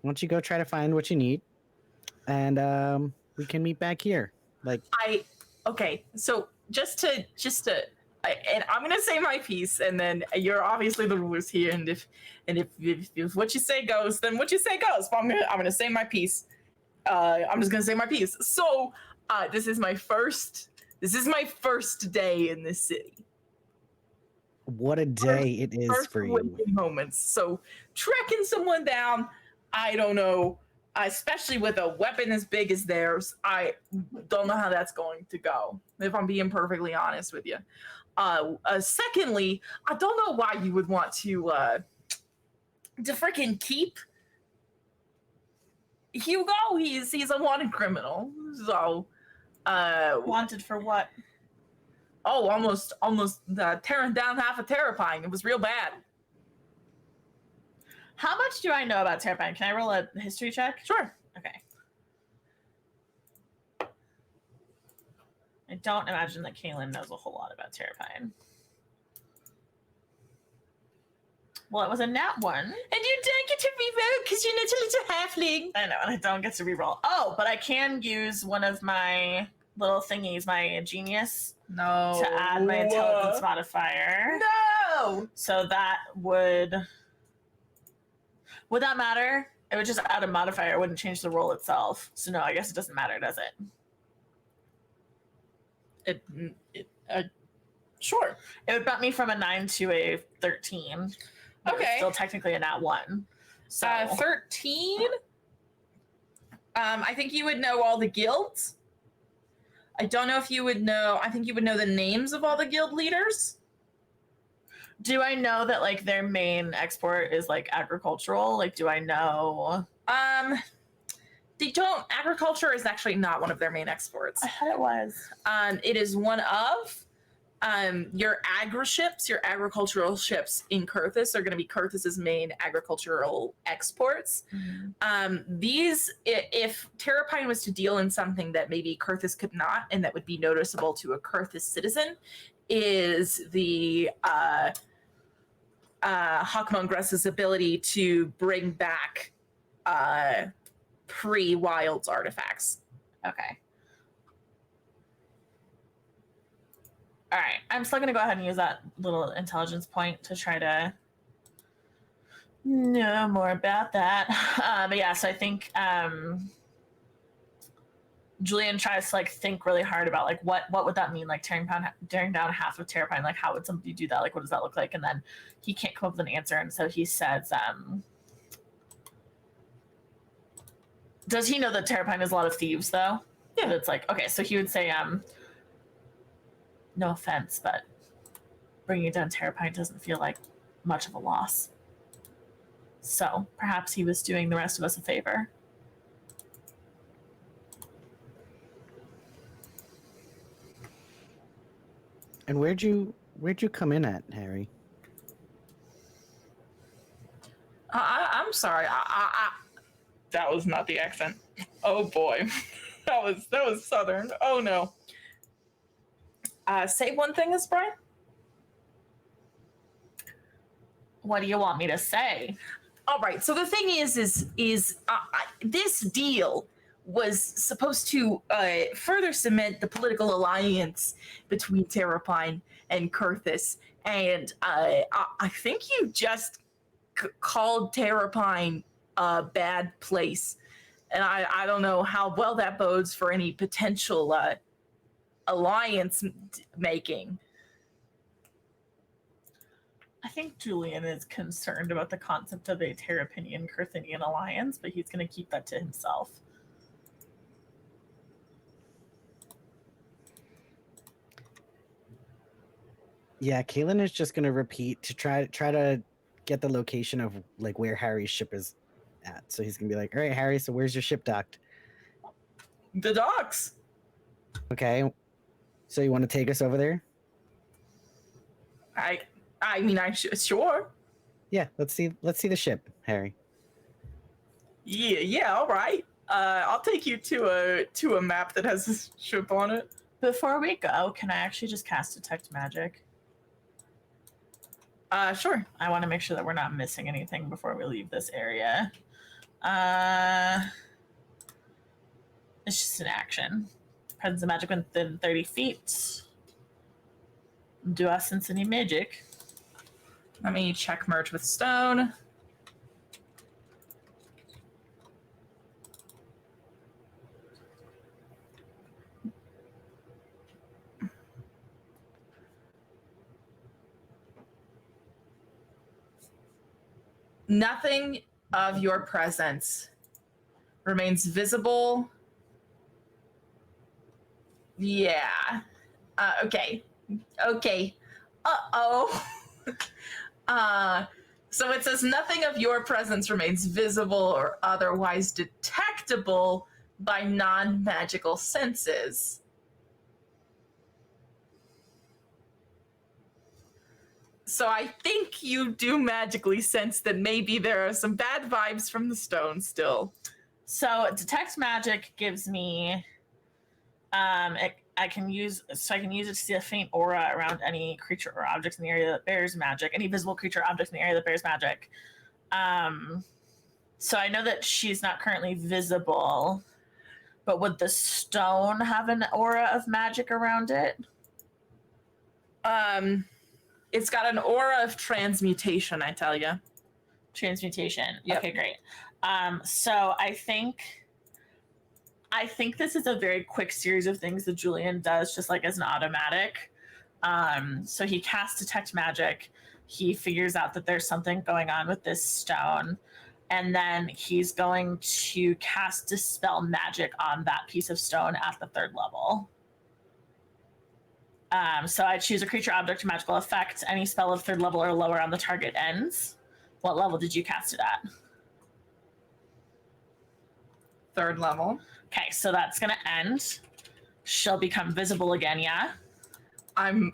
why don't you go try to find what you need, and we can meet back here. Okay, so just to and I'm gonna say my piece, and then you're obviously the rulers here, and if what you say goes, then what you say goes. But I'm gonna say my piece. I'm just gonna say my piece. So this is my first day in this city. What a day it is for you. Moments. So tracking someone down, I don't know, especially with a weapon as big as theirs, I don't know how that's going to go, if I'm being perfectly honest with you. Secondly, I don't know why you would want to freaking keep Hugo. He's a wanted criminal. So wanted for what? Oh, almost tearing down half of Terrapine. It was real bad. How much do I know about Terrapine? Can I roll a history check? Sure. Okay. I don't imagine that Kaylin knows a whole lot about Terrapine. Well, it was a nat 1. And you don't get to reroll because you're not a little halfling. I know, and I don't get to reroll. Oh, but I can use one of my little thingies, my genius, to add my intelligence modifier. No! So that would that matter? It would just add a modifier. It wouldn't change the roll itself. So no, I guess it doesn't matter, does it? Sure. It would bump me from a 9 to a 13. Okay. It's still technically a nat 1. So 13. I think you would know all the guilds. I don't know if you would know. I think you would know the names of all the guild leaders. Do I know that their main export is agricultural? Do I know? They don't. Agriculture is actually not one of their main exports. I thought it was. It is one of your agri-ships, your agricultural ships in Kyrthys are going to be Kyrthys's main agricultural exports. Mm-hmm. These, if Terrapine was to deal in something that maybe Kyrthys could not, and that would be noticeable to a Kyrthys citizen, is the Hawkmongress's ability to bring back pre-Wilds artifacts. Okay. All right. I'm still going to go ahead and use that little intelligence point to try to know more about that. But yeah, so I think Julian tries to think really hard about what would that mean? Tearing down half of Terrapine. How would somebody do that? What does that look like? And then he can't come up with an answer. And so he says, does he know that Terrapine has a lot of thieves though? Yeah. It's okay. So he would say, no offense, but bringing down Terrapine doesn't feel like much of a loss. So perhaps he was doing the rest of us a favor. And where'd you come in at, Harry? I'm sorry. That was not the accent. Oh boy, that was Southern. Oh no. Say one thing, is Brian. What do you want me to say? All right. So the thing is this deal was supposed to further cement the political alliance between Terrapine and Kyrthys, and I think you just called Terrapine a bad place, and I don't know how well that bodes for any potential alliance making. I think Julian is concerned about the concept of a Terrapinian Kyrthinian alliance, but he's going to keep that to himself. Yeah, Kaylin is just gonna repeat to try to get the location of like where Harry's ship is at. So he's gonna be like, "All right, Harry, so where's your ship docked?" The docks. Okay, so you want to take us over there? I mean, sure. Yeah, let's see the ship, Harry. Yeah, all right. I'll take you to a map that has this ship on it. Before we go, can I actually just cast Detect Magic? Sure. I want to make sure that we're not missing anything before we leave this area. It's just an action. Presence of magic within 30 feet. Do I sense any magic? Let me check merge with stone. Nothing of your presence remains visible. Yeah. Okay. Uh-oh. So it says nothing of your presence remains visible or otherwise detectable by non-magical senses. So I think you do magically sense that maybe there are some bad vibes from the stone still. So Detect Magic gives me I can use it to see a faint aura around any creature or objects in the area that bears magic, any visible creature or objects in the area that bears magic. So I know that she's not currently visible, but would the stone have an aura of magic around it? It's got an aura of transmutation, I tell you. Transmutation. Yep. Okay, great. So I think this is a very quick series of things that Julian does just like as an automatic. So he casts Detect Magic. He figures out that there's something going on with this stone. And then he's going to cast Dispel Magic on that piece of stone at the 3rd level. So I choose a creature, object, or magical effect. Any spell of 3rd level or lower on the target ends. What level did you cast it at? 3rd level. Okay, so that's going to end. She'll become visible again, yeah? I'm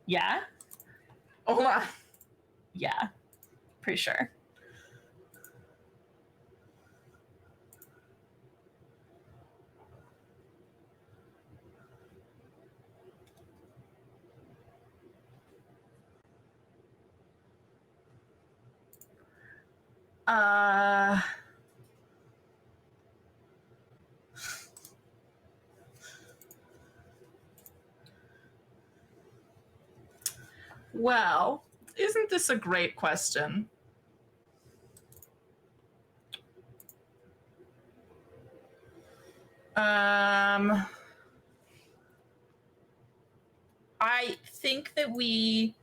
Yeah? hold on. Yeah. Pretty sure. Well, isn't this a great question? I think that we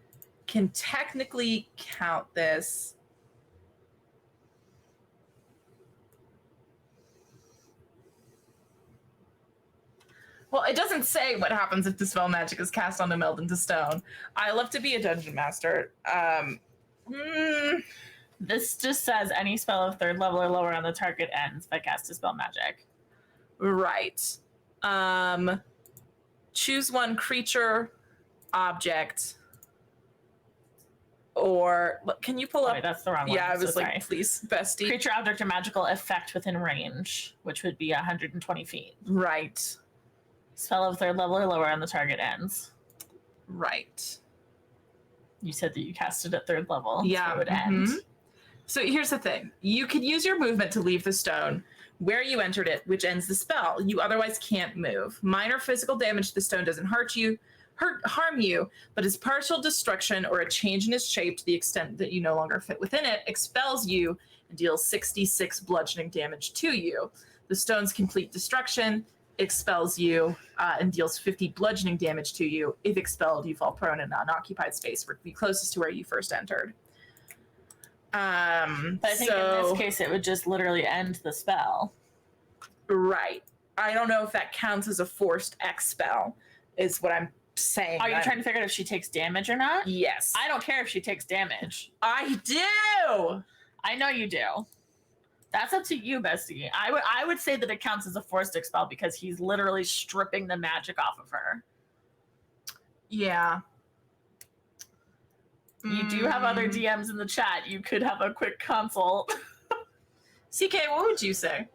can technically count this Well, it doesn't say what happens if dispel magic is cast on the meld into stone. I love to be a dungeon master. This just says any spell of 3rd level or lower on the target ends by cast dispel magic. Right. Choose one creature, object, or can you pull up? Wait, that's the wrong one. Yeah, I was so like, sorry. please, bestie. Creature, object, or magical effect within range, which would be 120 feet. Right. Spell of 3rd level or lower on the target ends. Right. You said that you cast it at 3rd level. Yeah. So it would end. So here's the thing. You could use your movement to leave the stone where you entered it, which ends the spell. You otherwise can't move. Minor physical damage to the stone doesn't harm you, but its partial destruction or a change in its shape to the extent that you no longer fit within it expels you and deals 66 bludgeoning damage to you. The stone's complete destruction expels you and deals 50 bludgeoning damage to you. If expelled, you fall prone in an unoccupied space where it would be closest to where you first entered. But I think in this case, it would just literally end the spell. Right. I don't know if that counts as a forced X spell, is what I'm saying. Are you trying to figure out if she takes damage or not? Yes. I don't care if she takes damage. I do! I know you do. That's up to you, bestie. I would say that it counts as a forced expel because he's literally stripping the magic off of her. Yeah. You do have other DMs in the chat. You could have a quick consult. CK, what would you say?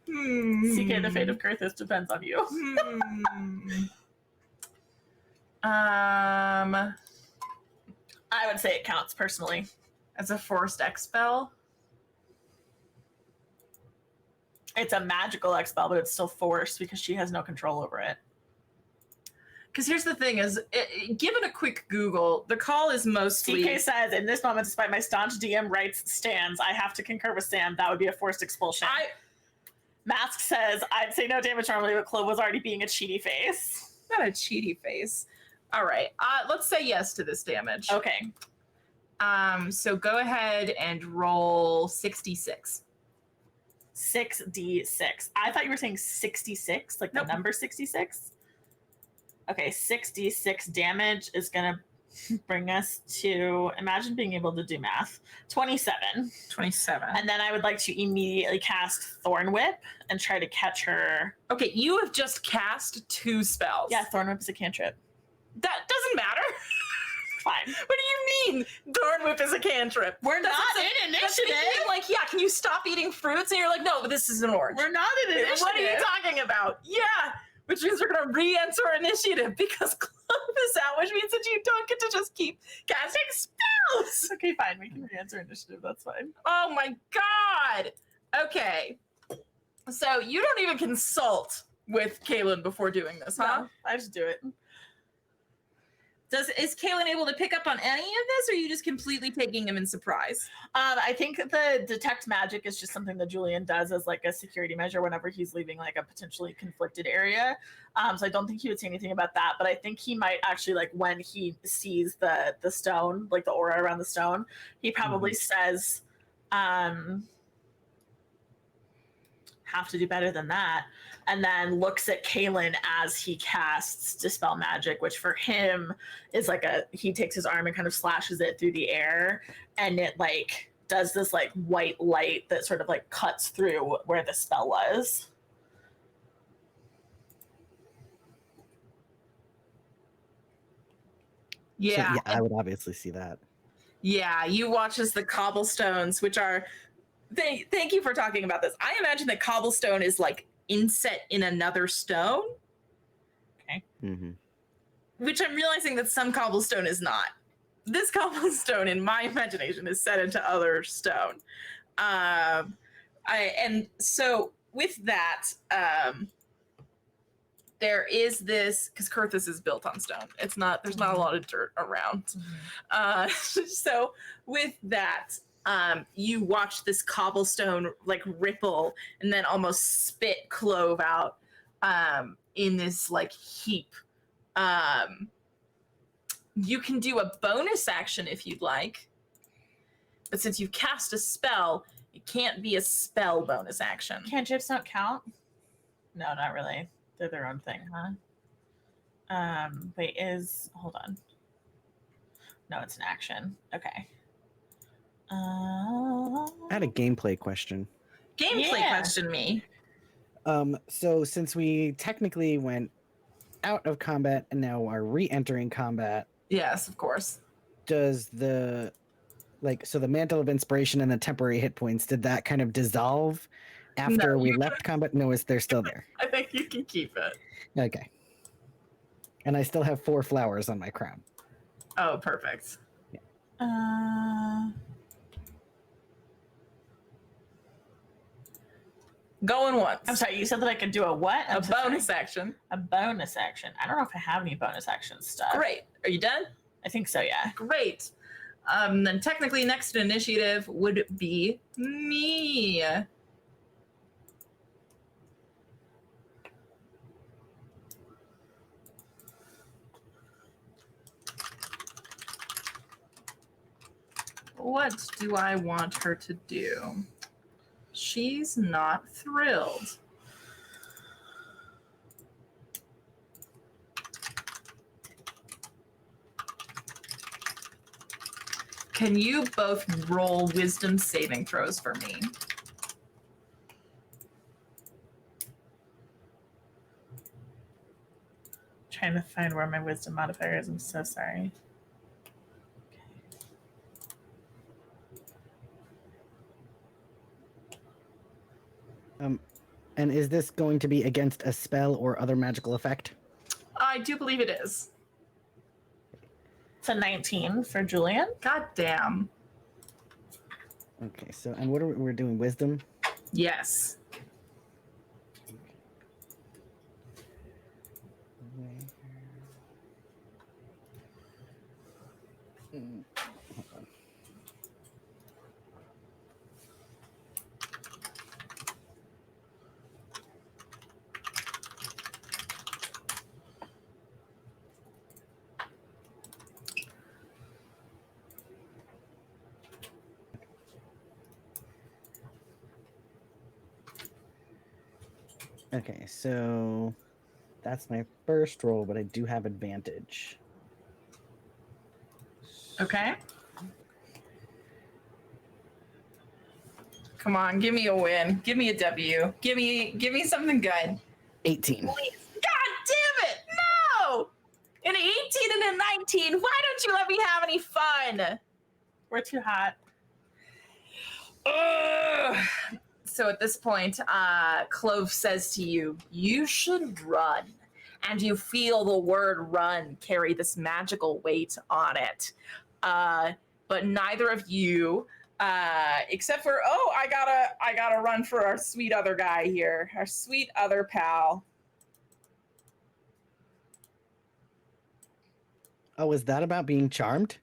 CK, the fate of Kyrthys depends on you. I would say it counts personally. As a forced X spell? It's a magical expel, but it's still forced because she has no control over it. Because here's the thing is, given a quick Google, the call is mostly... TK says, in this moment, despite my staunch DM rights stands, I have to concur with Sam. That would be a forced expulsion. Mask says, I'd say no damage normally, but Clove was already being a cheaty face. Not a cheaty face. All right, let's say yes to this damage. Okay. So go ahead and roll 66. 6d6. I thought you were saying 66, like the number 66. Okay, 6d6 damage is gonna bring us to, imagine being able to do math, 27. 27. And then I would like to immediately cast Thorn Whip and try to catch her. Okay, you have just cast 2 spells. Yeah, Thorn Whip is a cantrip. That doesn't matter. Fine. What do you mean Thorn Whip is a cantrip? We're not in initiative. Like, yeah, can you stop eating fruits? And you're like, no, but this is an orange. We're not in initiative. What are you talking about? Yeah, which means we're going to re-enter initiative because Clove is out, which means that you don't get to just keep casting spells. Okay, fine. We can re-enter initiative. That's fine. Oh my god. Okay. So you don't even consult with Kaylin before doing this, huh? No, I just do it. Is Kaylin able to pick up on any of this, or are you just completely taking him in surprise? I think the detect magic is just something that Julian does as like a security measure whenever he's leaving like a potentially conflicted area. So I don't think he would say anything about that, but I think he might actually, like, when he sees the stone, like the aura around the stone, he probably says, have to do better than that. And then looks at Kaylin as he casts Dispel Magic, which for him is like he takes his arm and kind of slashes it through the air, and it like does this like white light that sort of like cuts through where the spell was. Yeah. So, yeah, I would obviously see that. Yeah, you watch as the cobblestones, which are... Thank you for talking about this. I imagine that cobblestone is like inset in another stone. Okay. Mm-hmm. Which I'm realizing that some cobblestone is not. This cobblestone, in my imagination, is set into other stone. And so with that, there is this, because Kyrthys is built on stone. There's not a lot of dirt around. So with that, you watch this cobblestone like ripple and then almost spit Clove out in this like heap. You can do a bonus action if you'd like, but since you've cast a spell, it can't be a spell bonus action. Cantrips don't count. No, not really. They're their own thing, huh? Wait, hold on. No, it's an action. Okay. I had a gameplay question. Gameplay question me. So since we technically went out of combat and now are re-entering combat, Yes, of course. does the mantle of inspiration and the temporary hit points, did that kind of dissolve after we left combat? No, they're still there. I think you can keep it. Okay. And I still have 4 flowers on my crown. Oh, perfect. Going once. I'm sorry, you said that I could do a what? A bonus action. A bonus action. I don't know if I have any bonus action stuff. Great. Are you done? I think so, yeah. Great. Then technically next in initiative would be me. What do I want her to do? She's not thrilled. Can you both roll wisdom saving throws for me? Trying to find where my wisdom modifier is. I'm so sorry. And is this going to be against a spell or other magical effect? I do believe it is. It's a 19 for Julian. God damn. Okay, so, and what are we're doing? Wisdom? Yes. Okay, so that's my first roll, but I do have advantage. Okay. Come on, give me a win. Give me a W. Give me something good. 18. Please. God damn it! No! An 18 and a 19. Why don't you let me have any fun? We're too hot. Ugh. So at this point, Clove says to you, you should run. And you feel the word run carry this magical weight on it. But neither of you, except for, I gotta run for our sweet other guy here, our sweet other pal. Oh, was that about being charmed?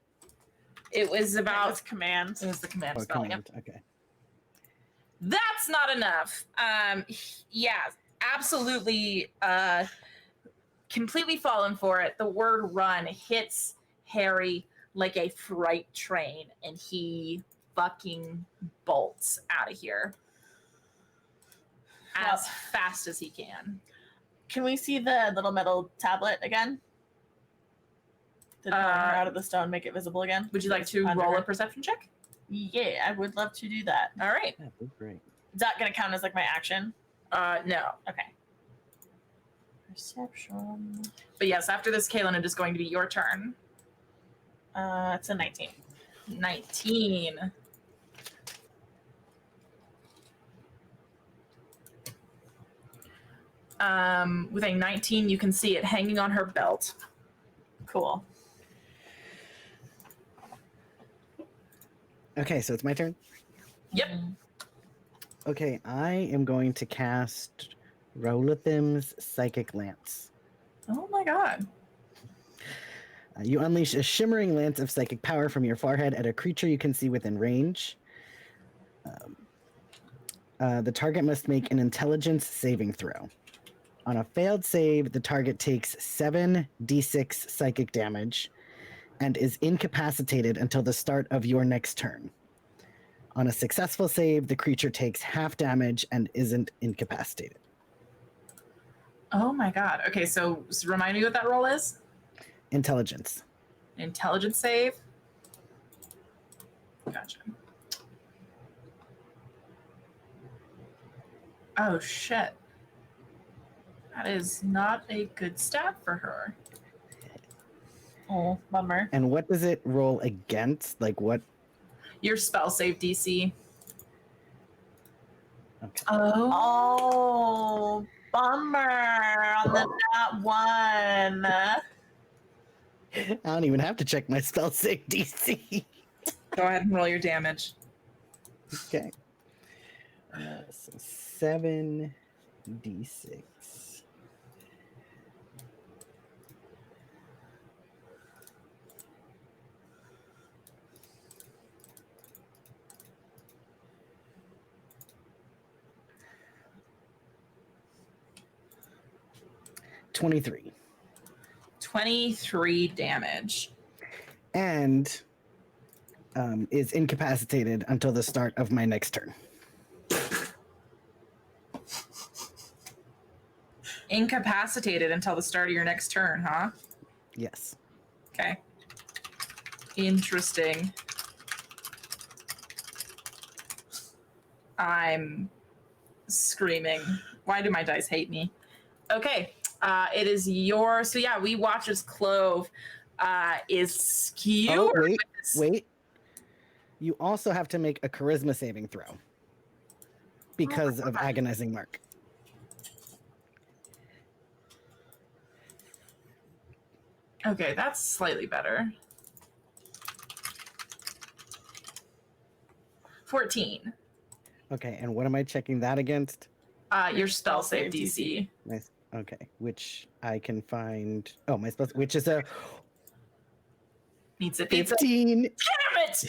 It was about... It was command. It was the command Oh, spell. command. Okay. That's not enough. Yeah, absolutely, completely fallen for it. The word run hits Harry like a freight train, and he fucking bolts out of here as fast as he can. Can we see the little metal tablet again? Did pulling her out of the stone make it visible again? Would you like to roll a perception check? Yeah, I would love to do that. All right. Yeah, that's great. Is that going to count as like my action? No. Okay. Perception. But yes, after this, Kaylin, it is going to be your turn. It's a 19. 19. With a 19, you can see it hanging on her belt. Cool. Okay, so it's my turn? Yep. Okay, I am going to cast Rolathim's Psychic Lance. Oh my god. You unleash a shimmering lance of psychic power from your forehead at a creature you can see within range. The target must make an intelligence saving throw. On a failed save, the target takes 7d6 psychic damage and is incapacitated until the start of your next turn. On a successful save, the creature takes half damage and isn't incapacitated. Oh my god. Okay, so remind me what that roll is. Intelligence. Intelligence save. Gotcha. Oh shit. That is not a good stat for her. Oh, bummer. And what does it roll against? Like what? Your spell save DC. Okay. Oh, bummer on the nat one. I don't even have to check my spell save DC. Go ahead and roll your damage. Okay. So 7d6. $23. 23 damage. And is incapacitated until the start of my next turn. Incapacitated until the start of your next turn, huh? Yes. Okay. Interesting. I'm screaming. Why do my dice hate me? Okay. It is your. So yeah, we watch as Clove is skewered. Oh, wait, with this. wait. You also have to make a charisma saving throw because of agonizing mark. Okay, that's slightly better. 14. Okay, and what am I checking that against? Your spell save DC. Nice. Okay, which I can find. Oh, my spell, which is a Needs a pizza. 15. Damn it!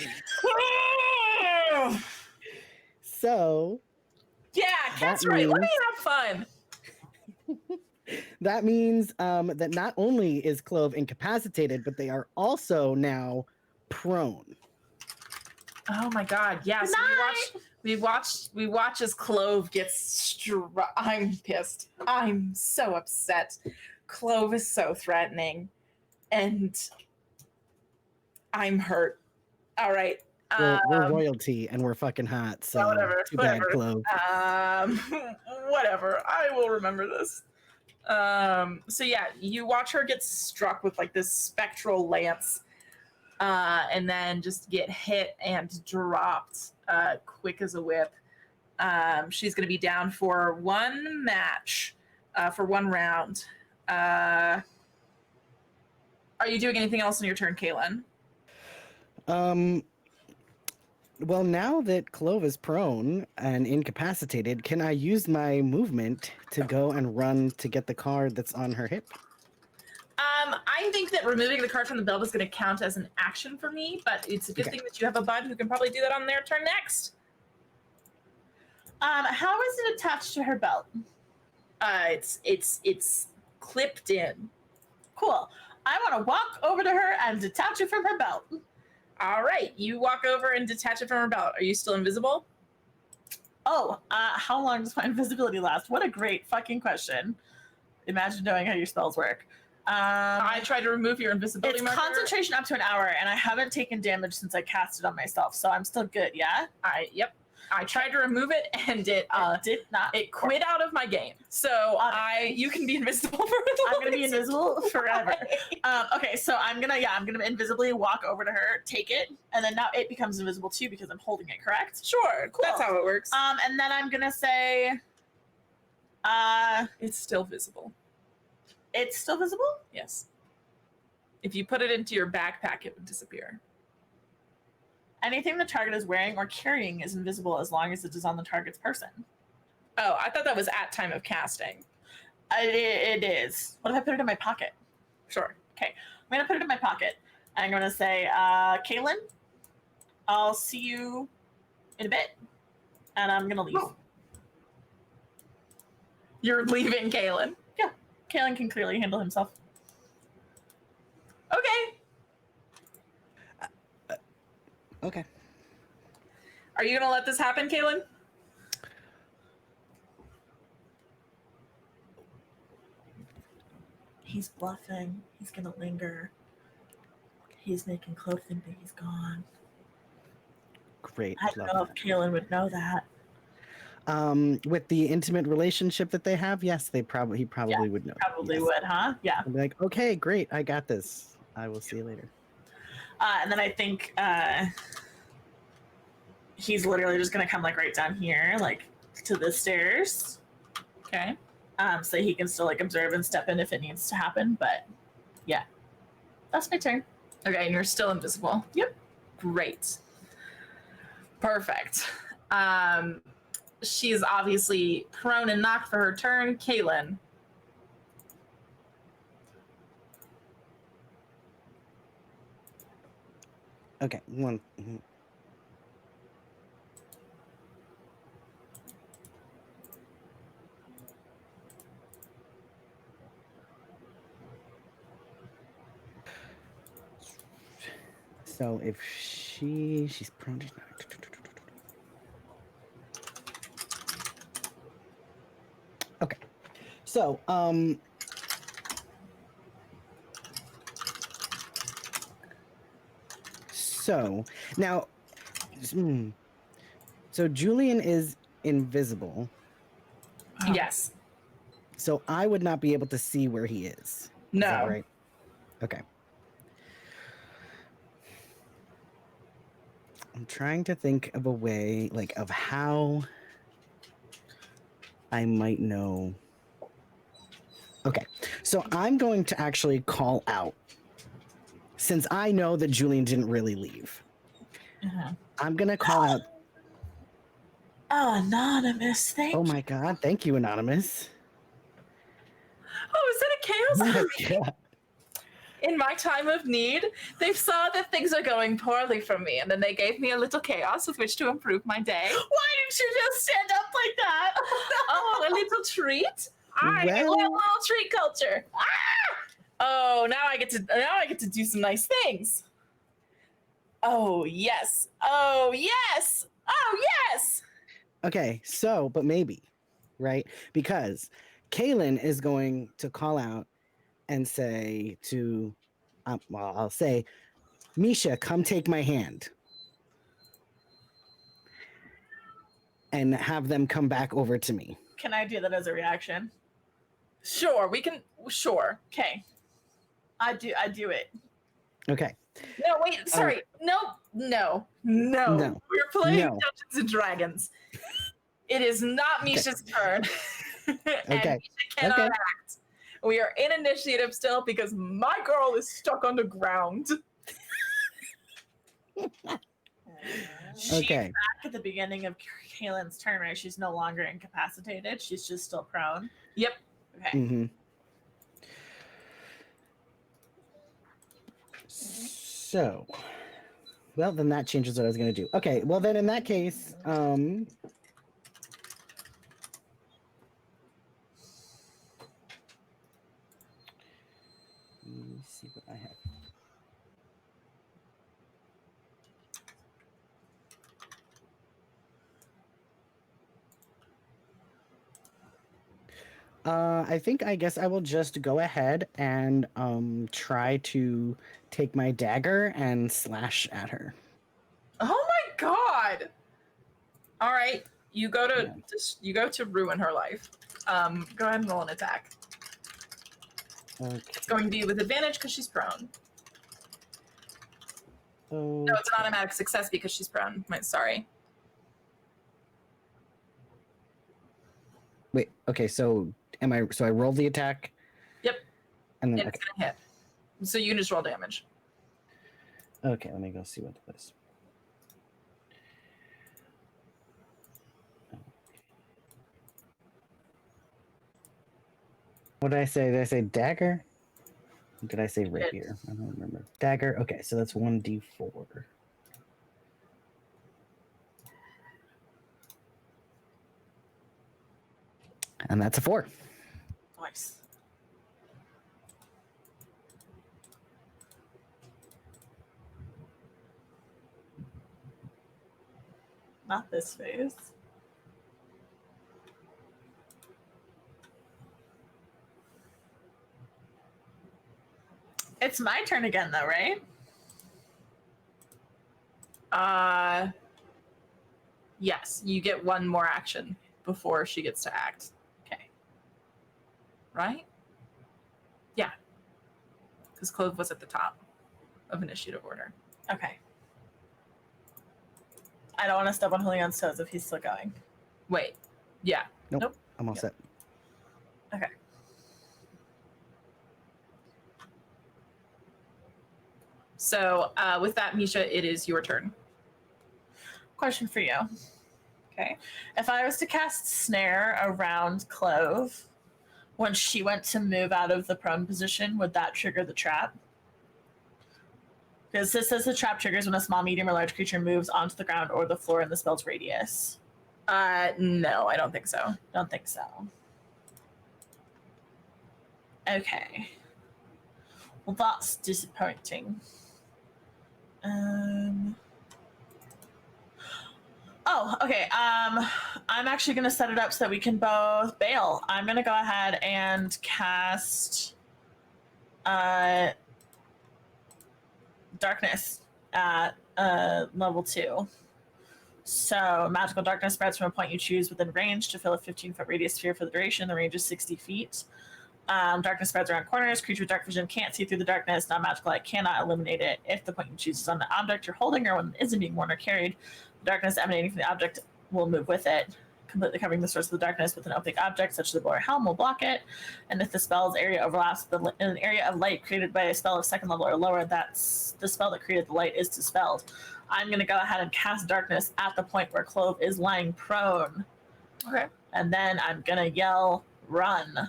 So Yeah, Cat's right. Let me have fun. that means that not only is Clove incapacitated, but they are also now prone. Oh my god! Yeah, so we watch as Clove gets. I'm pissed. I'm so upset. Clove is so threatening, and I'm hurt. All right. We're royalty and we're fucking hot. So whatever. Too bad, Clove. Whatever. I will remember this. So yeah, you watch her get struck with like this spectral lance, and then just get hit and dropped quick as a whip. She's going to be down for one match, for one round. Are you doing anything else in your turn, Kaylin? Well, now that Clove is prone and incapacitated, can I use my movement to go and run to get the card that's on her hip? I think that removing the card from the belt is going to count as an action for me, but it's a good thing that you have a bud who can probably do that on their turn next. How is it attached to her belt? It's clipped in. Cool. I want to walk over to her and detach it from her belt. All right, you walk over and detach it from her belt. Are you still invisible? Oh, how long does my invisibility last? What a great fucking question. Imagine knowing how your spells work. I tried to remove your invisibility It's marker. concentration up to an hour, and I haven't taken damage since I cast it on myself, so I'm still good, yeah? Yep. I tried to remove it, and it did not. It quit out of my game. So you can be invisible for I'm gonna be invisible forever. Okay, so I'm gonna invisibly walk over to her, take it, and then now it becomes invisible too because I'm holding it. Correct? Sure, cool. That's how it works. And then I'm gonna say, it's still visible. It's still visible? Yes. If you put it into your backpack, it would disappear. Anything the target is wearing or carrying is invisible as long as it is on the target's person. Oh, I thought that was at time of casting. It is. What if I put it in my pocket? Sure. Okay. I'm going to put it in my pocket. And I'm going to say, Kaylin, I'll see you in a bit. And I'm going to leave. Oh. You're leaving, Kaylin? Yeah. Kaylin can clearly handle himself. Okay. Okay. Are you going to let this happen, Kaylin? he's bluffing. He's gonna linger. He's making Clove think that he's gone. Great. I don't Love know that. if Kaylin would know that. With the intimate relationship that they have, yes, he probably would know. Probably Yes. would, huh? Yeah. I'd be like, okay, great, I got this. I will see you later. And then I think he's literally just gonna come like right down here, like to the stairs. Okay. So he can still like observe and step in if it needs to happen. But yeah, that's my turn. Okay, and you're still invisible. Yep. Great. Perfect. She's obviously prone and knocked for her turn. Kaylin. Okay, one. Mhm. So if she's prone to knock. Okay. So so now so Julian is invisible. Yes. So I would not be able to see where he is. Is that No. right? Okay. I'm trying to think of a way, like, of how I might know. Okay, so I'm going to actually call out, since I know that Julian didn't really leave. I'm gonna call out. Oh, Anonymous, thank Oh you. my God! Thank you, Anonymous. Oh, is that a chaos? Yes, yeah. In my time of need, they saw that things are going poorly for me, and then they gave me a little chaos with which to improve my day. Why didn't you just stand up like that? Oh, a little treat. I get Well- little treat culture. Ah! Oh, now I get to do some nice things. Oh yes. Oh yes. Oh yes. Okay, so but maybe, right? Because Kaylin is going to call out and say to, well, I'll say, Misha, come take my hand. And have them come back over to me. Can I do that as a reaction? Sure, we can. Sure. Okay. I do it. Okay. No, wait. Sorry. No. No. We're playing No. Dungeons and Dragons. It is not Misha's turn. And Okay. Misha cannot act. We are in initiative still because my girl is stuck on the ground. She's Okay. back at the beginning of Kaylin's turn, right? She's no longer incapacitated. She's just still prone. Yep. Okay. Mm-hmm. So, well, then that changes what I was going to do. Okay, well, then in that case, let me see what I have. I guess I will just go ahead and try to take my dagger and slash at her. Oh my god. All right. You go to ruin her life. Go ahead and roll an attack. Okay. It's going to be with advantage because she's prone. No, it's an automatic success because she's prone. Sorry. Wait. Okay. So So I roll the attack. Yep. And then And it's gonna hit. So you can just roll damage. Okay. Let me go see what that is. What did I say? Did I say dagger? Did I say rapier? I don't remember. Dagger. Okay, so that's 1d4. And that's a 4. Nice. Not this phase. It's my turn again, though, right? Yes, you get one more action before she gets to act. Okay. Right? Yeah. Because Clove was at the top of initiative order. Okay. I don't want to step on Julian's toes if he's still going. Wait. Yeah. Nope. I'm all set. Okay. So with that, Misha, it is your turn. Question for you. Okay. If I was to cast Snare around Clove, when she went to move out of the prone position, would that trigger the trap? Because this says the trap triggers when a small, medium, or large creature moves onto the ground or the floor in the spell's radius. No, I don't think so. Don't think so. Okay. Well, that's disappointing. Oh, okay. I'm actually going to set it up so that we can both bail. I'm going to go ahead and cast Darkness at level 2. So magical darkness spreads from a point you choose within range to fill a 15-foot radius sphere for the duration. The range is 60 feet. Darkness spreads around corners. Creature with dark vision can't see through the darkness. Non-magical light cannot illuminate it. If the point you choose is on the object you're holding or one that isn't being worn or carried, the darkness emanating from the object will move with it, completely covering the source of the darkness with an opaque object, such as a bow or helm, will block it. And if the spell's area overlaps with an area of light created by a spell of second level or lower, that's the spell that created the light is dispelled. I'm going to go ahead and cast Darkness at the point where Clove is lying prone. Okay. And then I'm going to yell, run.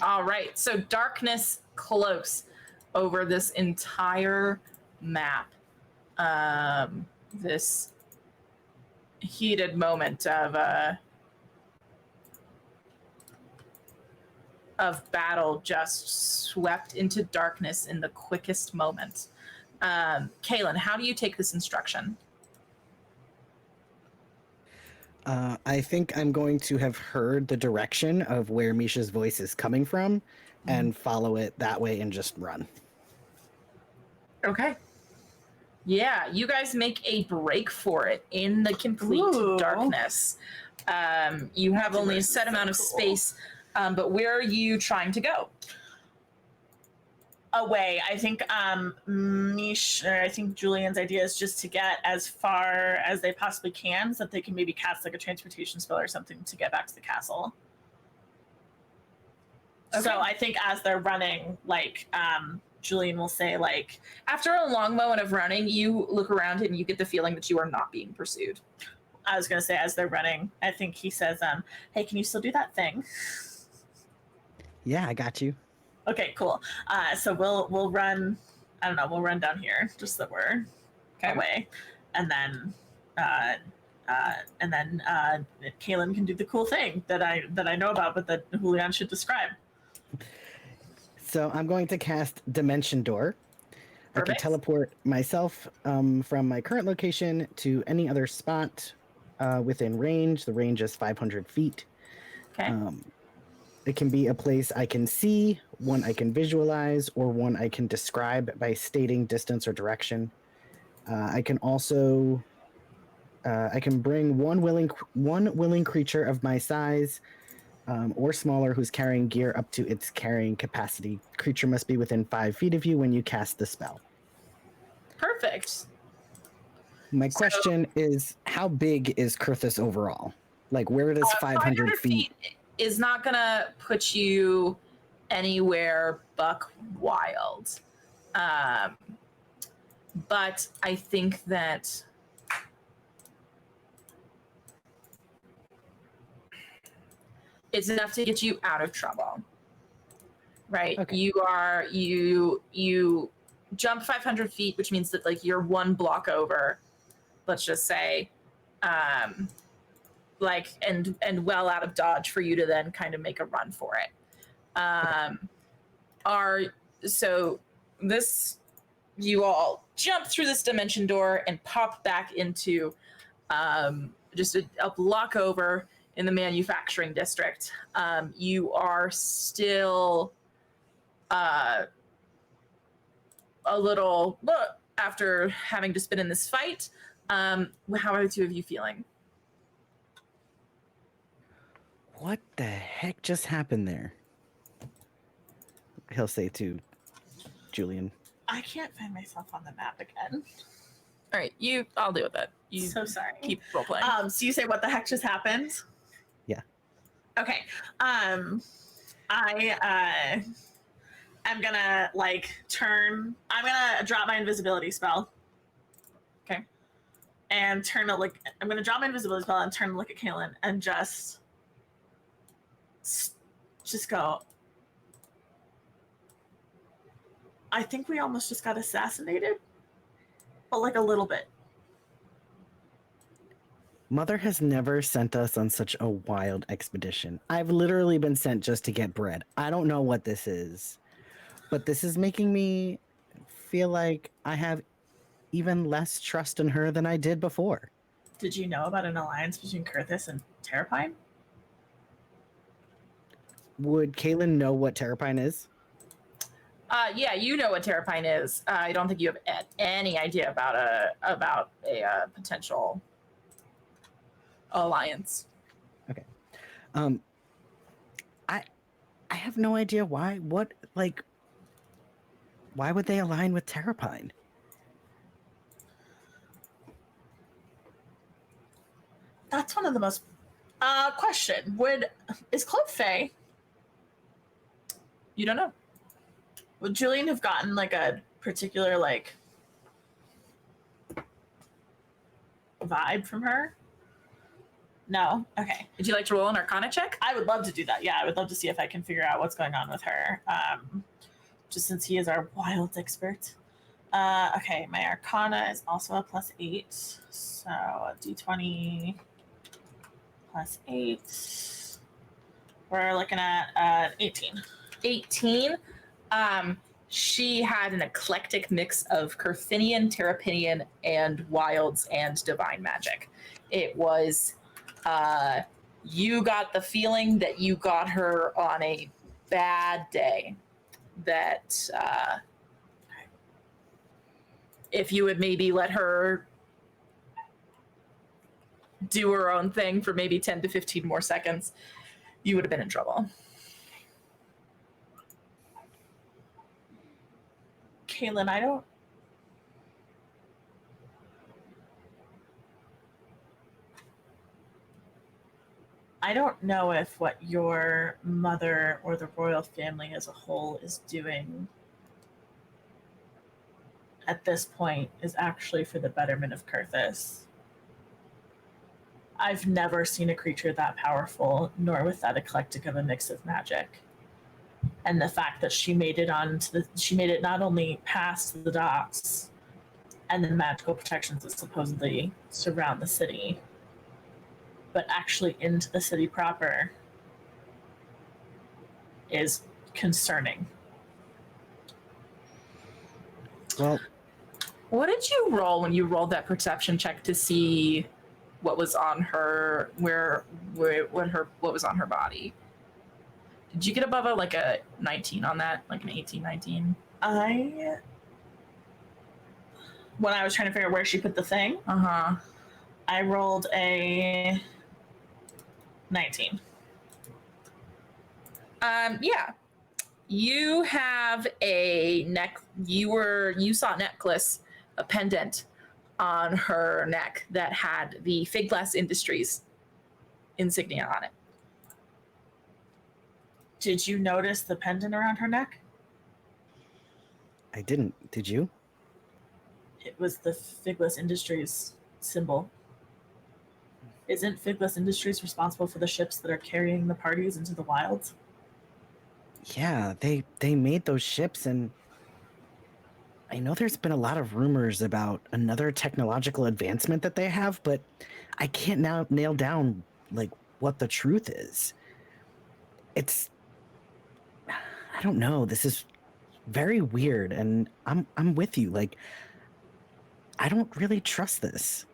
All right. So darkness close over this entire map. This heated moment of battle just swept into darkness in the quickest moment. Kaylin, how do you take this instruction? I think I'm going to have heard the direction of where Misha's voice is coming from and follow it that way and just run. Okay. Yeah, you guys make a break for it in the complete darkness. You have only a set amount of space, but where are you trying to go? Away. I think I think Julian's idea is just to get as far as they possibly can so that they can maybe cast like a transportation spell or something to get back to the castle. Okay. So I think as they're running, like Julian will say, like, after a long moment of running, you look around and you get the feeling that you are not being pursued. I was gonna say as they're running, I think he says, hey, can you still do that thing? Yeah, I got you. Okay, cool. So we'll run. I don't know. We'll run down here just so that we're away, and then Kaylin can do the cool thing that I know about, but that Julian should describe. So I'm going to cast Dimension Door. Perfect. I can teleport myself from my current location to any other spot within range. The range is 500 feet. Okay. It can be a place I can see, one I can visualize, or one I can describe by stating distance or direction. I can also I can bring one willing creature of my size or smaller who's carrying gear up to its carrying capacity. Creature must be within 5 feet of you when you cast the spell. Perfect. My question is, how big is Kyrthys overall? Like, where does 500 feet is not gonna put you anywhere buck wild. But I think that it's enough to get you out of trouble. Right? Okay. You jump 500 feet, which means that like you're one block over, let's just say, like and well out of dodge for you to then kind of make a run for it. So this, you all jump through this dimension door and pop back into just a block over, in the manufacturing district. You are still a little after having just been in this fight. How are the two of you feeling? What the heck just happened there? He'll say to Julian. I can't find myself on the map again. All right, I'll deal with that. You So sorry. keep role playing. So you say what the heck just happened? Yeah. Okay. I'm gonna I'm gonna drop my invisibility spell. Okay. And I'm gonna drop my invisibility spell and turn and look at Kaylin and just go. I think we almost just got assassinated, but like a little bit. Mother has never sent us on such a wild expedition. I've literally been sent just to get bread. I don't know what this is, but this is making me feel like I have even less trust in her than I did before. Did you know about an alliance between Kyrthys and Terrapine? Would Kaylin know what Terrapine is? Yeah, you know what Terrapine is. I don't think you have any idea about a potential alliance. Okay. I have no idea why. Why would they align with Terrapine? That's one of the most. Question: is Clove Fae? You don't know. Would Julian have gotten like a particular vibe from her? No. Okay. Would you like to roll an Arcana check? I would love to do that. Yeah, I would love to see if I can figure out what's going on with her. Just since he is our wild expert. Okay, my Arcana is also a +8, so a D20 +8. We're looking at 18. 18. She had an eclectic mix of Kyrthinian, Terrapinian, and wilds and divine magic. It was, you got the feeling that you got her on a bad day. That if you would maybe let her do her own thing for maybe 10 to 15 more seconds, you would have been in trouble. Kaylin, I don't know if what your mother or the royal family as a whole is doing at this point is actually for the betterment of Kyrthys. I've never seen a creature that powerful, nor with that eclectic of a mix of magic. And the fact that she made it not only past the docks and the magical protections that supposedly surround the city, but actually into the city proper is concerning. Well, what did you roll when you rolled that perception check to see what was on her, what was on her body? Did you get above a 19 on that, like an 18, 19? When I was trying to figure out where she put the thing, I rolled a 19. Yeah. You have a you saw a necklace, a pendant on her neck that had the Fig Glass Industries insignia on it. Did you notice the pendant around her neck? I didn't. Did you? It was the Fig Glass Industries symbol. Isn't Fig Glass Industries responsible for the ships that are carrying the parties into the wilds? Yeah, they made those ships, and I know there's been a lot of rumors about another technological advancement that they have, but I can't now nail down what the truth is. I don't know. This is very weird, and I'm with you. I don't really trust this.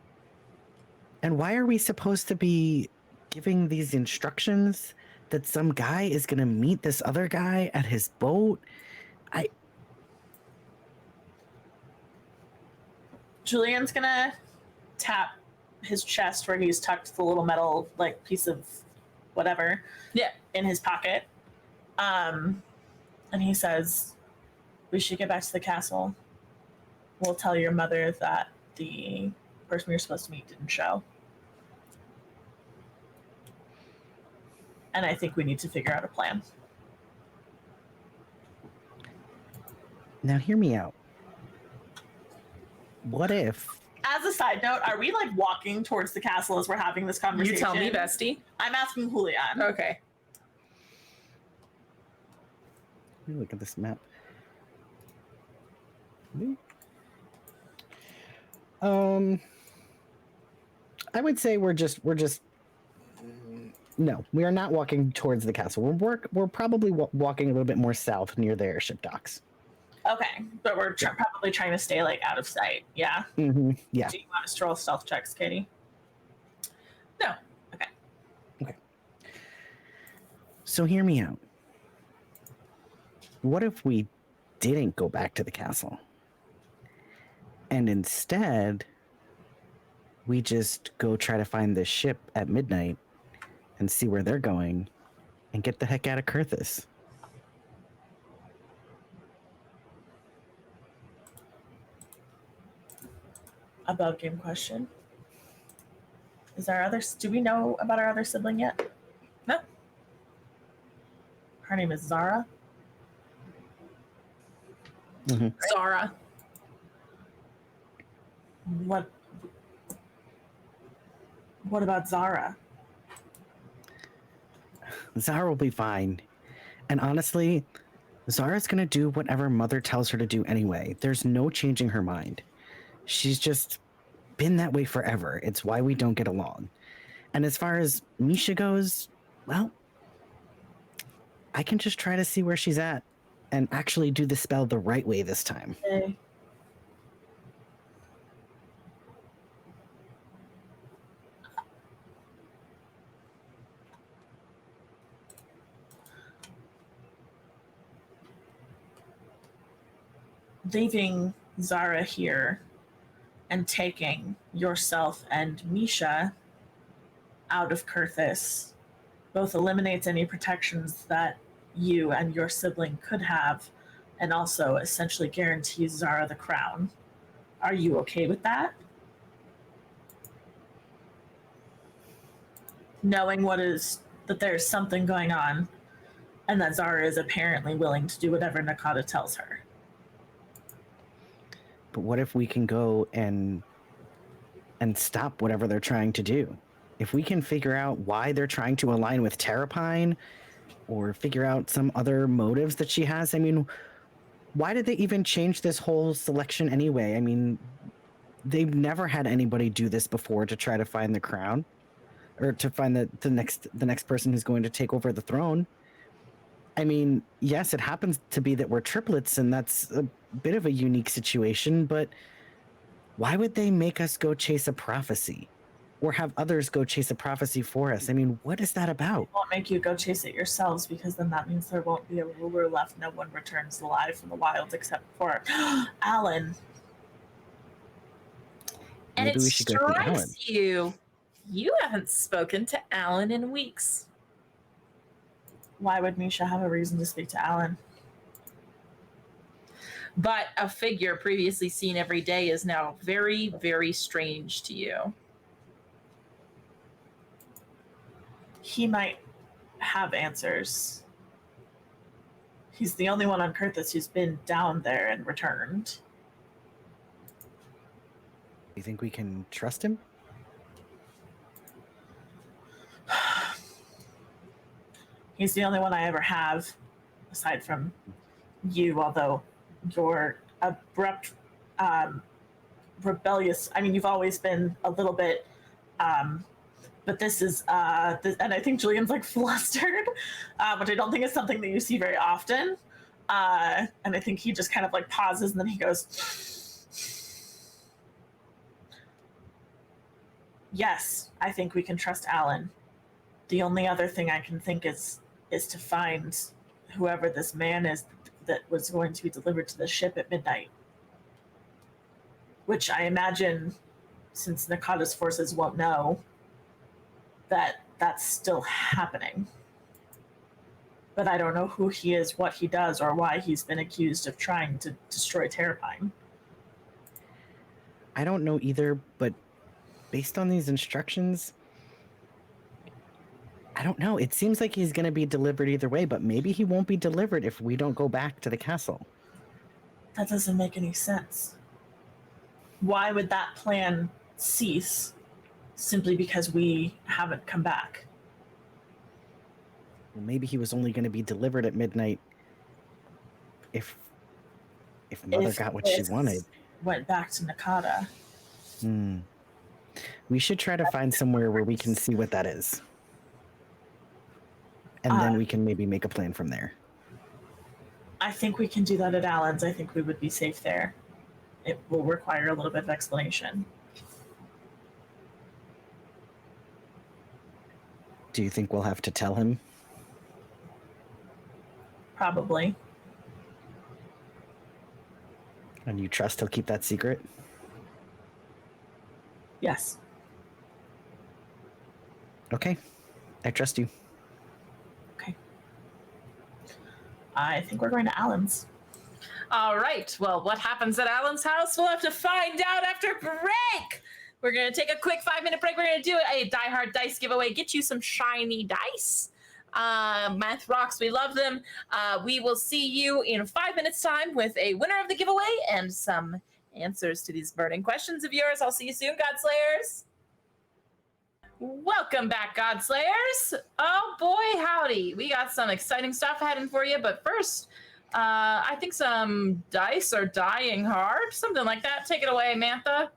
And why are we supposed to be giving these instructions that some guy is going to meet this other guy at his boat. Julian's gonna tap his chest where he's tucked the little metal like piece of whatever in his pocket. And he says, we should get back to the castle. We'll tell your mother that the person we were supposed to meet didn't show. And I think we need to figure out a plan. Now hear me out. What if... As a side note, are we like walking towards the castle as we're having this conversation? You tell me, bestie. I'm asking Julian. Okay. Let me look at this map. I would say we're just no, we are not walking towards the castle. We're probably walking a little bit more south near the airship docks. Okay, but we're probably trying to stay like out of sight. Yeah. Mm-hmm. Yeah. Do you want us to roll stealth checks, Katie? No. Okay. So hear me out. What if we didn't go back to the castle? And instead, we just go try to find this ship at midnight and see where they're going and get the heck out of Kyrthys. Above game question. Do we know about our other sibling yet? No. Her name is Zara. Mm-hmm. Zara. What about Zara? Zara will be fine. And honestly, Zara's gonna do whatever Mother tells her to do anyway. There's no changing her mind. She's just been that way forever. It's why we don't get along. And as far as Misha goes, well, I can just try to see where she's at and actually do the spell the right way this time. Okay. Leaving Zara here and taking yourself and Misha out of Kyrthys both eliminates any protections that you and your sibling could have and also essentially guarantees Zara the crown. Are you okay with that? Knowing that there's something going on and that Zara is apparently willing to do whatever Nakata tells her. But what if we can go and stop whatever they're trying to do? If we can figure out why they're trying to align with Terrapine or figure out some other motives that she has, I mean, why did they even change this whole selection anyway? I mean, they've never had anybody do this before to try to find the crown or to find the next person who's going to take over the throne. I mean, yes, it happens to be that we're triplets, and that's a bit of a unique situation, but why would they make us go chase a prophecy or have others go chase a prophecy for us? I mean, what is that about? Won't make you go chase it yourselves because then that means there won't be a ruler left. No one returns alive from the wilds except for Alan. And Maybe it we should go see Alan. strikes you haven't spoken to Alan in weeks. Why would Misha have a reason to speak to Alan? But a figure previously seen every day is now very, very strange to you. He might have answers. He's the only one on Kyrthys who's been down there and returned. You think we can trust him? He's the only one I ever have, aside from you, although you're abrupt, rebellious. I mean, you've always been a little bit, but this is, and I think Julian's like flustered, which I don't think is something that you see very often. And I think he just kind of like pauses and then he goes, yes, I think we can trust Alan. The only other thing I can think is to find whoever this man is that was going to be delivered to the ship at midnight. Which I imagine, since Nakata's forces won't know, that that's still happening. But I don't know who he is, what he does, or why he's been accused of trying to destroy Terrapine. I don't know either, but based on these instructions, I don't know. It seems like he's going to be delivered either way, but maybe he won't be delivered if we don't go back to the castle. That doesn't make any sense. Why would that plan cease simply because we haven't come back? Well, maybe he was only going to be delivered at midnight if Mother got what she wanted. Went back to Nakata. We should try to find somewhere where we can see what that is. And then we can maybe make a plan from there. I think we can do that at Allen's. I think we would be safe there. It will require a little bit of explanation. Do you think we'll have to tell him? Probably. And you trust he'll keep that secret? Yes. Okay. I trust you. Okay. I think we're going to Allen's. All right. Well, what happens at Alan's house? We'll have to find out after break. We're going to take a quick 5-minute break. We're going to do a Die Hard Dice giveaway. Get you some shiny dice. Math rocks. We love them. We will see you in 5 minutes time with a winner of the giveaway and some answers to these burning questions of yours. I'll see you soon, Godslayers. Welcome back, Godslayers. Oh boy, howdy. We got some exciting stuff heading for you, but first, I think some dice are dying hard. Something like that. Take it away, Mantha.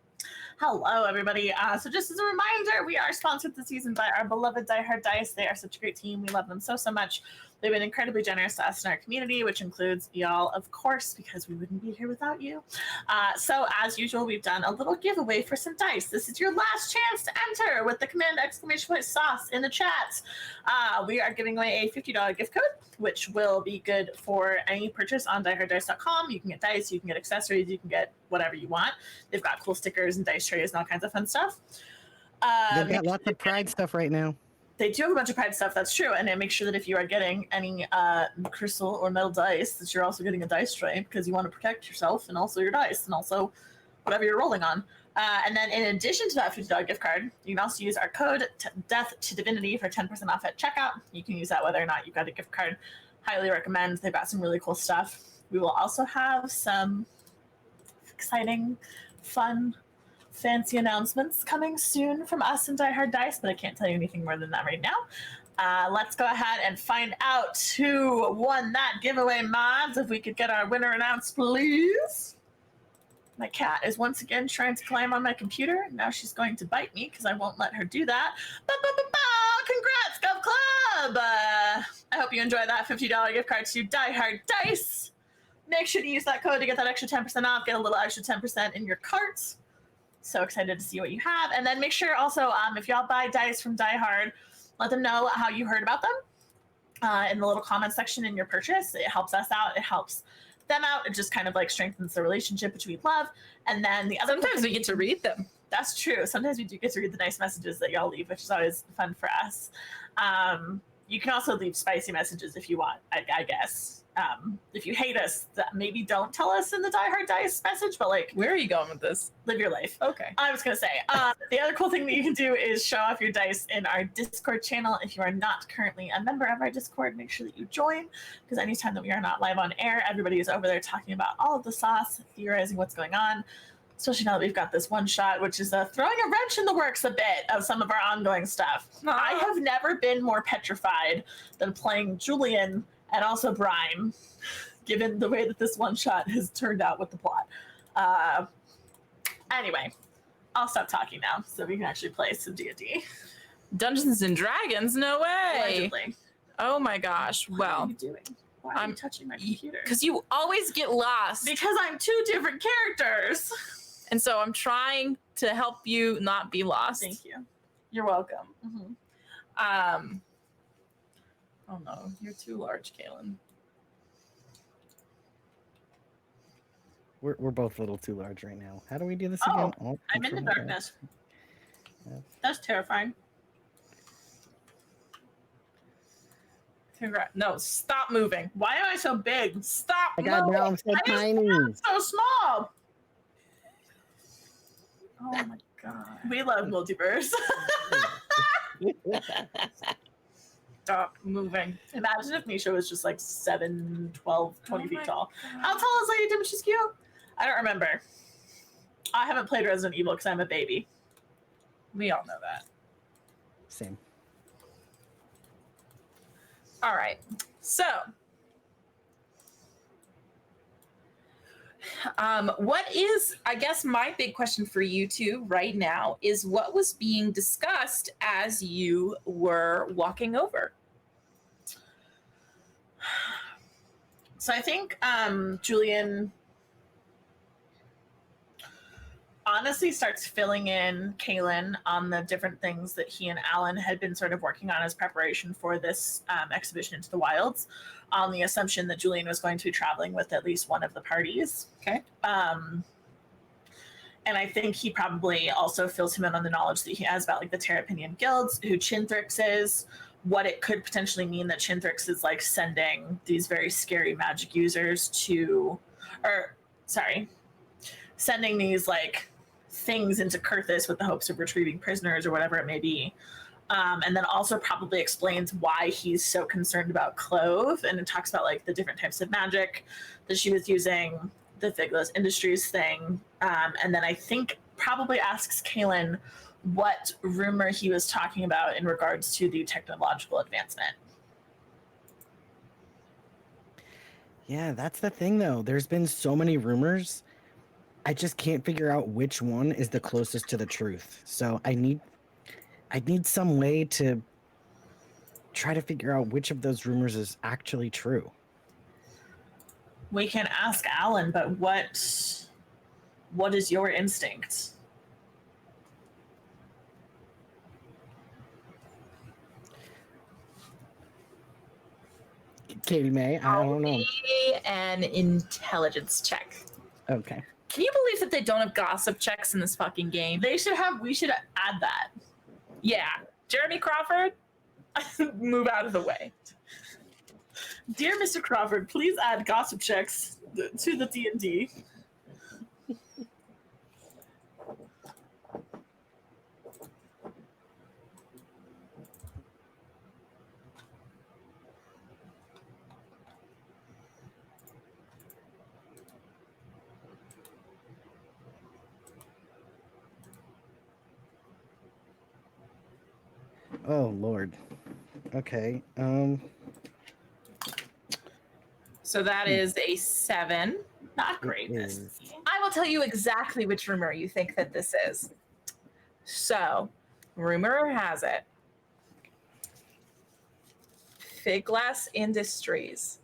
Hello, everybody. So just as a reminder, we are sponsored this season by our beloved Die Hard Dice. They are such a great team. We love them so, so much. They've been incredibly generous to us in our community, which includes y'all, of course, because we wouldn't be here without you. So as usual, we've done a little giveaway for some dice. This is your last chance to enter with the command ! sauce in the chat. We are giving away a $50 gift code, which will be good for any purchase on dieharddice.com. You can get dice, you can get accessories, you can get whatever you want. They've got cool stickers and dice trays and all kinds of fun stuff. They've got lots of Pride stuff right now. They do have a bunch of Pride stuff, that's true. And then make sure that if you are getting any crystal or metal dice, that you're also getting a dice tray because you want to protect yourself and also your dice and also whatever you're rolling on. And then in addition to that $50 gift card, you can also use our code Death2Divinity for 10% off at checkout. You can use that whether or not you've got a gift card. Highly recommend. They've got some really cool stuff. We will also have some exciting, fun, fancy announcements coming soon from us and Die Hard Dice, but I can't tell you anything more than that right now. Let's go ahead and find out who won that giveaway, mods. If we could get our winner announced, please. My cat is once again trying to climb on my computer. Now she's going to bite me because I won't let her do that. Congrats, Gov Club! I hope you enjoy that $50 gift card to Die Hard Dice. Make sure to use that code to get that extra 10% off. Get a little extra 10% in your cart. So excited to see what you have. And then make sure also, if y'all buy dice from Die Hard, let them know how you heard about them in the little comment section in your purchase. It helps us out. It helps them out. It just kind of like strengthens the relationship between love. And then the other sometimes we get to read them. That's true. Sometimes we do get to read the nice messages that y'all leave, which is always fun for us. You can also leave spicy messages if you want, I guess. If you hate us, maybe don't tell us in the Die Hard Dice message, but like, where are you going with this? Live your life. Okay. I was going to say, the other cool thing that you can do is show off your dice in our Discord channel. If you are not currently a member of our Discord, make sure that you join, because anytime that we are not live on air, everybody is over there talking about all of the sauce, theorizing what's going on. Especially now that we've got this one shot, which is throwing a wrench in the works a bit of some of our ongoing stuff. Aww. I have never been more petrified than playing Julian and also Brime, given the way that this one shot has turned out with the plot. Anyway, I'll stop talking now so we can actually play some D2D. Dungeons and Dragons? No way. Allegedly. Oh my gosh. What are you doing? Why are you touching my computer? Because you always get lost. Because I'm two different characters. And so I'm trying to help you not be lost. Thank you. You're welcome. Mm-hmm. Oh no, you're too large, Kaylin. We're both a little too large right now. How do we do this Oh, again? Oh, I'm in the darkness. That's terrifying. Congrats. No, stop moving. Why am I so big? Stop I got moving. now. I'm so tiny. So small. Oh my god. We love multiverse. Stop moving. Imagine if Misha was just like 7, 12, 20 Oh feet my tall. God. How tall is Lady Dimitrescu? I don't remember. I haven't played Resident Evil because I'm a baby. We all know that. Same. All right. So, what is, I guess, my big question for you two right now is what was being discussed as you were walking over? So I think Julian honestly starts filling in Kaylin on the different things that he and Alan had been sort of working on as preparation for this exhibition into the wilds, on the assumption that Julian was going to be traveling with at least one of the parties. Okay. And I think he probably also fills him in on the knowledge that he has about like the Terrapinian guilds, who Kyrthys is, what it could potentially mean that Kyrthys is like sending these very scary magic users to, or sorry, sending these like things into Kyrthys with the hopes of retrieving prisoners or whatever it may be. And then also probably explains why he's so concerned about Clove, and it talks about like the different types of magic that she was using, the Figless Industries thing. And then I think probably asks Kaylin what rumor he was talking about in regards to the technological advancement. Yeah, that's the thing though. There's been so many rumors. I just can't figure out which one is the closest to the truth. So I need some way to try to figure out which of those rumors is actually true. We can ask Alan, but what is your instinct? Katie May, I don't know. An intelligence check. Okay. Can you believe that they don't have gossip checks in this fucking game? We should add that. Yeah. Jeremy Crawford, move out of the way. Dear Mr. Crawford, please add gossip checks to the D&D. Oh Lord. Okay. So that is a 7. Not great. is. I will tell you exactly which rumor you think that this is. So, rumor has it, Figless Industries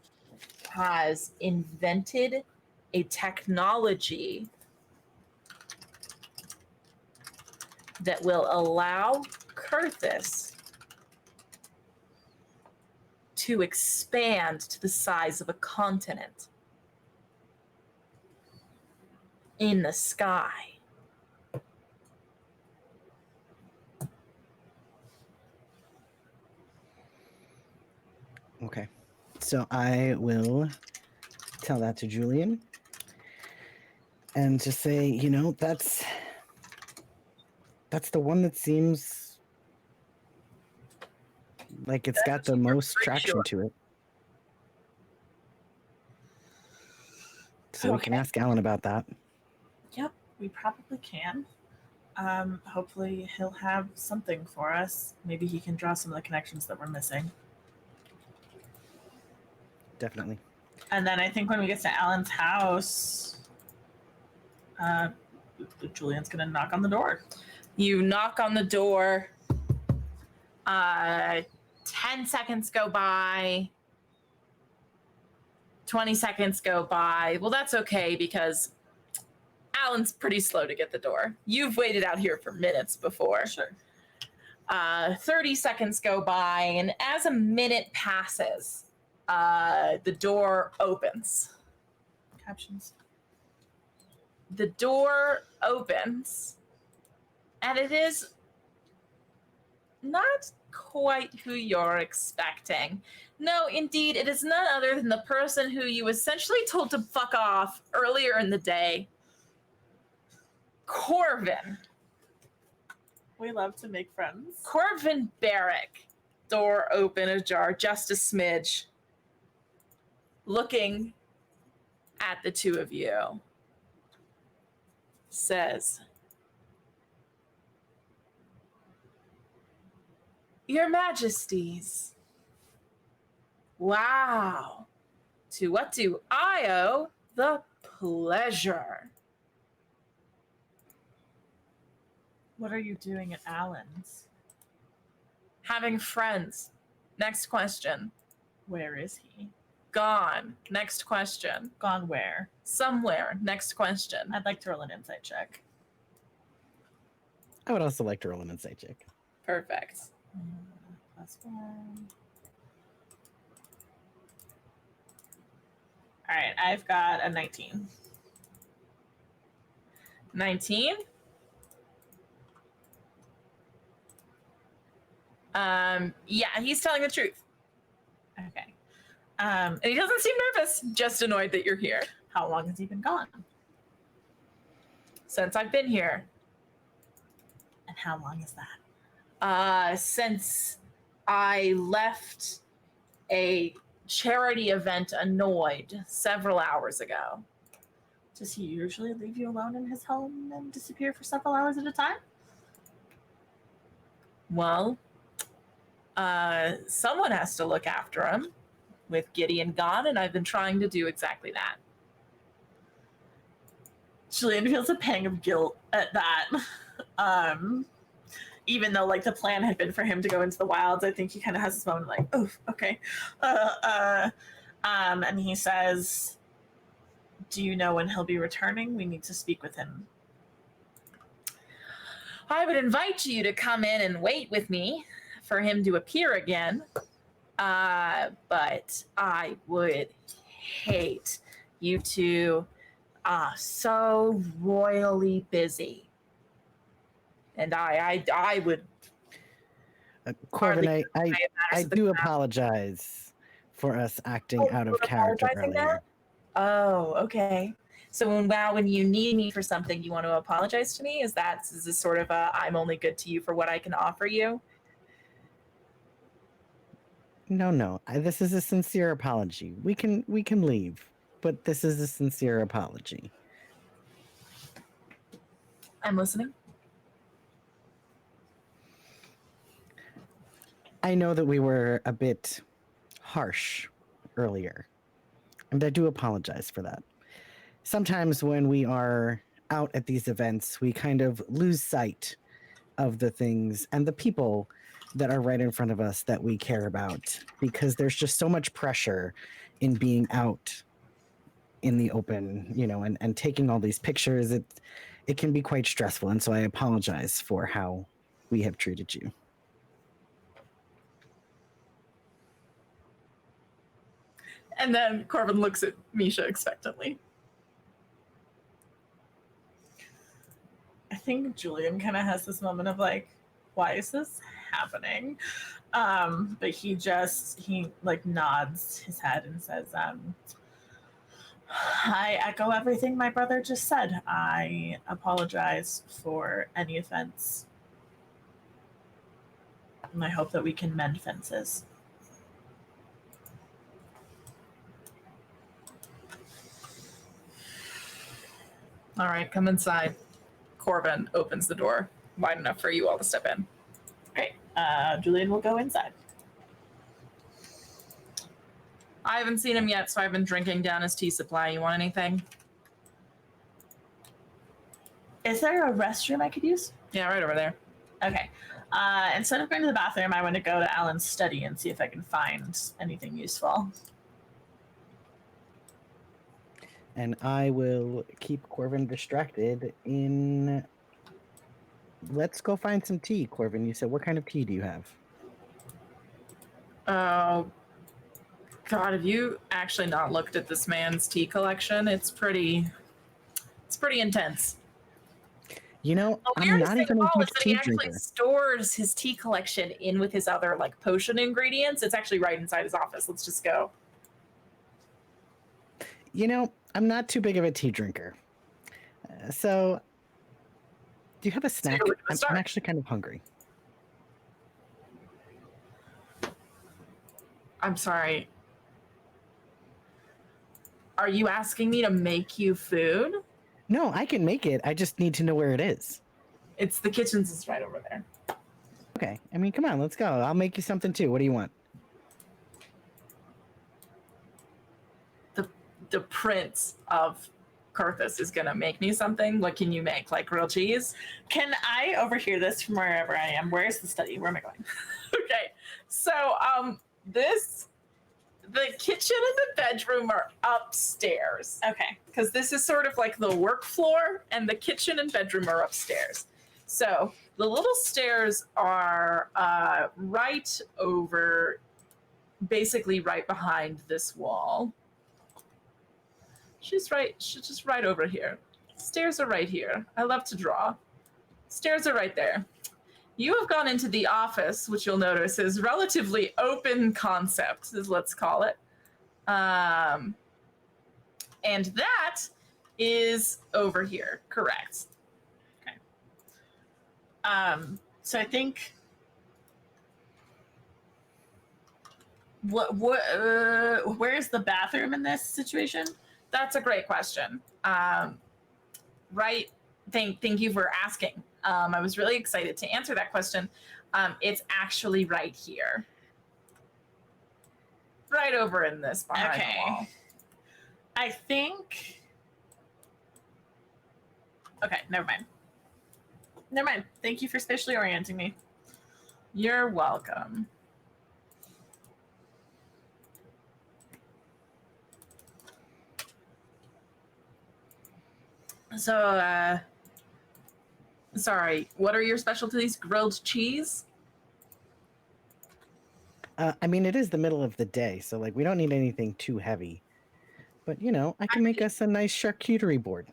has invented a technology that will allow Kyrthys to expand to the size of a continent in the sky. Okay. So I will tell that to Julian and just say, you know, that's the one that seems like it's got the most traction to it. So we can ask Alan about that. Yep, we probably can. Hopefully he'll have something for us. Maybe he can draw some of the connections that we're missing. Definitely. And then I think when we get to Alan's house, Julian's gonna knock on the door. You knock on the door. 10 seconds go by. 20 seconds go by. Well, that's okay because Alan's pretty slow to get the door. You've waited out here for minutes before. Sure. 30 seconds go by, and as a minute passes, the door opens. Captions. The door opens, and it is not quite who you're expecting. No, indeed, it is none other than the person who you essentially told to fuck off earlier in the day, Corvin. We love to make friends. Corvin Barrick. Door open ajar, just a smidge. Looking at the two of you. Says, Your Majesties. Wow. To what do I owe the pleasure? What are you doing at Allen's? Having friends. Next question. Where is he? Gone. Next question. Gone where? Somewhere. Next question. I'd like to roll an insight check. I would also like to roll an insight check. Perfect. +1. All right, I've got a 19. 19. Yeah, he's telling the truth. Okay. And he doesn't seem nervous, just annoyed that you're here. How long has he been gone? Since I've been here. And how long is that? Since I left a charity event annoyed several hours ago. Does he usually leave you alone in his home and disappear for several hours at a time? Well, someone has to look after him. With Gideon gone, and I've been trying to do exactly that. Julian feels a pang of guilt at that. Even though like the plan had been for him to go into the wilds, I think he kind of has this moment like, oh, okay. And he says, do you know when he'll be returning? We need to speak with him. I would invite you to come in and wait with me for him to appear again. But I would hate you two are so royally busy. And I would... Corvin, I do apologize for us acting out of character earlier. Oh, okay. So when you need me for something, you want to apologize to me? Is this sort of a I'm only good to you for what I can offer you? No. This is a sincere apology. We can leave, but this is a sincere apology. I'm listening. I know that we were a bit harsh earlier, and I do apologize for that. Sometimes when we are out at these events, we kind of lose sight of the things and the people that are right in front of us that we care about, because there's just so much pressure in being out in the open, and taking all these pictures. It can be quite stressful, and so I apologize for how we have treated you. And then Corvin looks at Misha expectantly. I think Julian kind of has this moment of like, why is this happening? But he nods his head and says, I echo everything my brother just said. I apologize for any offense. And I hope that we can mend fences. All right, come inside. Corvin opens the door wide enough for you all to step in. Great. Julian will go inside. I haven't seen him yet, so I've been drinking down his tea supply. You want anything? Is there a restroom I could use? Yeah, right over there. Okay. Instead of going to the bathroom, I want to go to Alan's study and see if I can find anything useful. And I will keep Corvin distracted in let's go find some tea, Corbin. You said, what kind of tea do you have? Oh, God, have you actually not looked at this man's tea collection? It's pretty intense. You know, The I'm weirdest not thing even of a all is huge that he tea actually drinker. stores his tea collection in with his other like potion ingredients. It's actually right inside his office. Let's just go. You know, I'm not too big of a tea drinker. So, do you have a So you're snack? looking to I'm start. actually kind of hungry. I'm sorry. Are you asking me to make you food? No, I can make it. I just need to know where it is. It's the kitchen's is right over there. Okay. I mean, come on, let's go. I'll make you something too. What do you want? The prince of Kyrthys is gonna make me something. What can you make? Like grilled cheese? Can I overhear this from wherever I am? Where's the study? Where am I going? Okay. So the kitchen and the bedroom are upstairs. Okay. Because this is sort of like the work floor, and the kitchen and bedroom are upstairs. So the little stairs are right over, basically right behind this wall. She's just right over here. Stairs are right here. I love to draw. Stairs are right there. You have gone into the office, which you'll notice is relatively open concept, let's call it. And that is over here, correct. Okay. So I think where's the bathroom in this situation? That's a great question. Right. Thank you for asking. I was really excited to answer that question. It's actually right here. Right over in this behind the wall. I think. Okay, never mind. Never mind. Thank you for spatially orienting me. You're welcome. So, sorry, what are your specialties? Grilled cheese? I mean, it is the middle of the day, so like we don't need anything too heavy. But you know, I can make us a nice charcuterie board.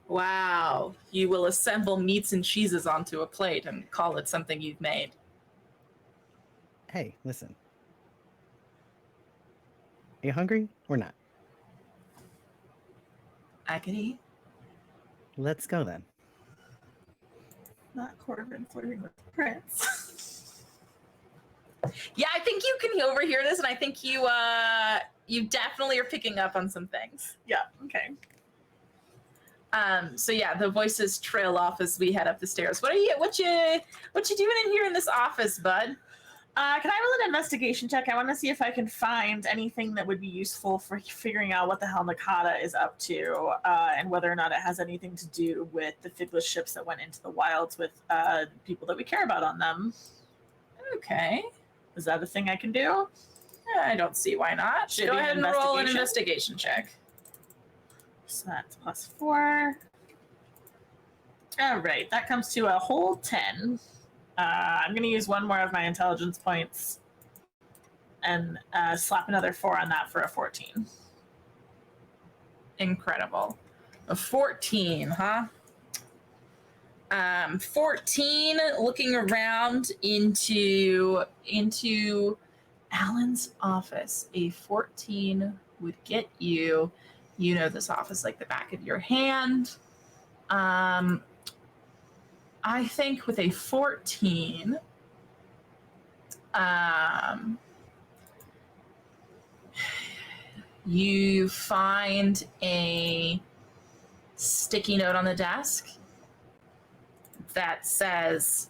Wow. You will assemble meats and cheeses onto a plate and call it something you've made. Hey, listen. Are you hungry or not? I can eat. Let's go then. Not Corbin flirting with Prince. Yeah, I think you can overhear this, and I think you definitely are picking up on some things. Yeah. Okay. So yeah, the voices trail off as we head up the stairs. What you doing in here in this office, bud? Can I roll an investigation check? I want to see if I can find anything that would be useful for figuring out what the hell Nakata is up to, and whether or not it has anything to do with the Figless ships that went into the wilds with people that we care about on them. Okay. Is that a thing I can do? I don't see why not. Should Go be an ahead and roll an investigation? investigation check. So that's +4. All right, that comes to a whole 10. I'm going to use one more of my intelligence points and slap another 4 on that for a 14. Incredible. A 14, huh? 14, looking around into Alan's office. A 14 would get you, you know this office like the back of your hand. I think with a 14, you find a sticky note on the desk that says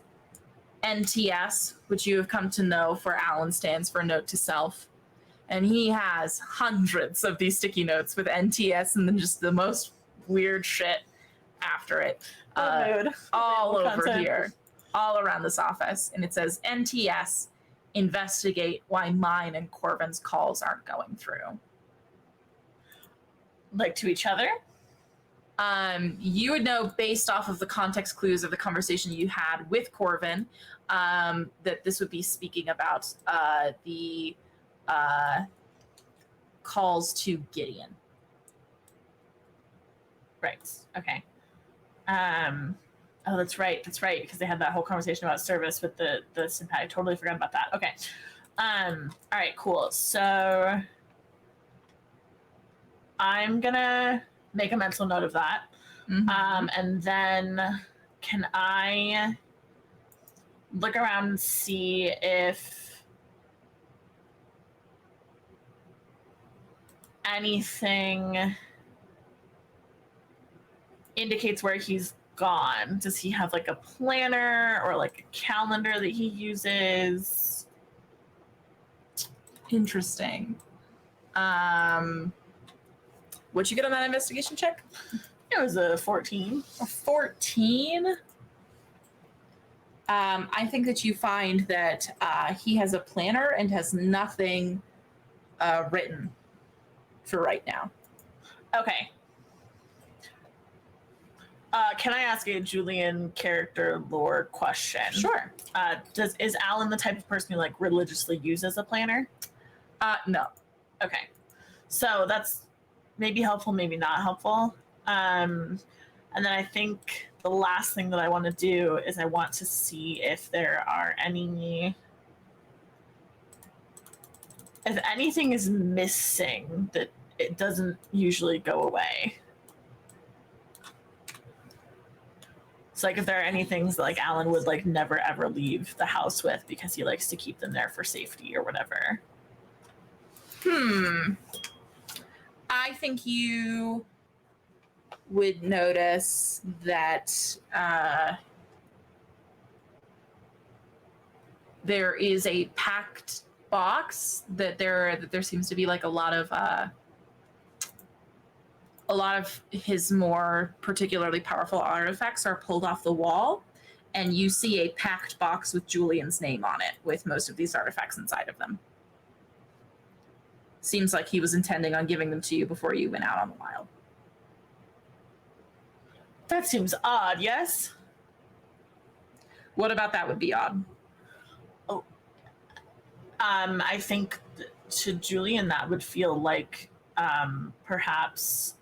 NTS, which you have come to know for Alan stands for Note to Self. And he has hundreds of these sticky notes with NTS and then just the most weird shit after it. All over here, all around this office. And it says NTS, investigate why mine and Corbin's calls aren't going through. Like to each other? You would know based off of the context clues of the conversation you had with Corvin that this would be speaking about the calls to Gideon. Right. Okay. Oh, that's right. That's right. Because they had that whole conversation about service with the synth. I totally forgot about that. Okay. All right. Cool. So I'm gonna make a mental note of that. And then can I look around and see if anything indicates where he's gone? Does he have like a planner or like a calendar that he uses? Interesting. What'd you get on that investigation check? It was a 14. A 14? I think that you find that he has a planner and has nothing written for right now. Okay. Can I ask a Julian character lore question? Sure. Is Alan the type of person who like religiously uses a planner? No. Okay. So that's maybe helpful, maybe not helpful. And then I think the last thing that I want to do is I want to see if there are if anything is missing that it doesn't usually go away. So like if there are any things that, like Alan would like never ever leave the house with because he likes to keep them there for safety or whatever. I think you would notice that there is a packed box that there seems to be like a lot of his more particularly powerful artifacts are pulled off the wall, and you see a packed box with Julian's name on it with most of these artifacts inside of them. Seems like he was intending on giving them to you before you went out on the wild. That seems odd, yes? What about that would be odd? Oh, I think to Julian that would feel like perhaps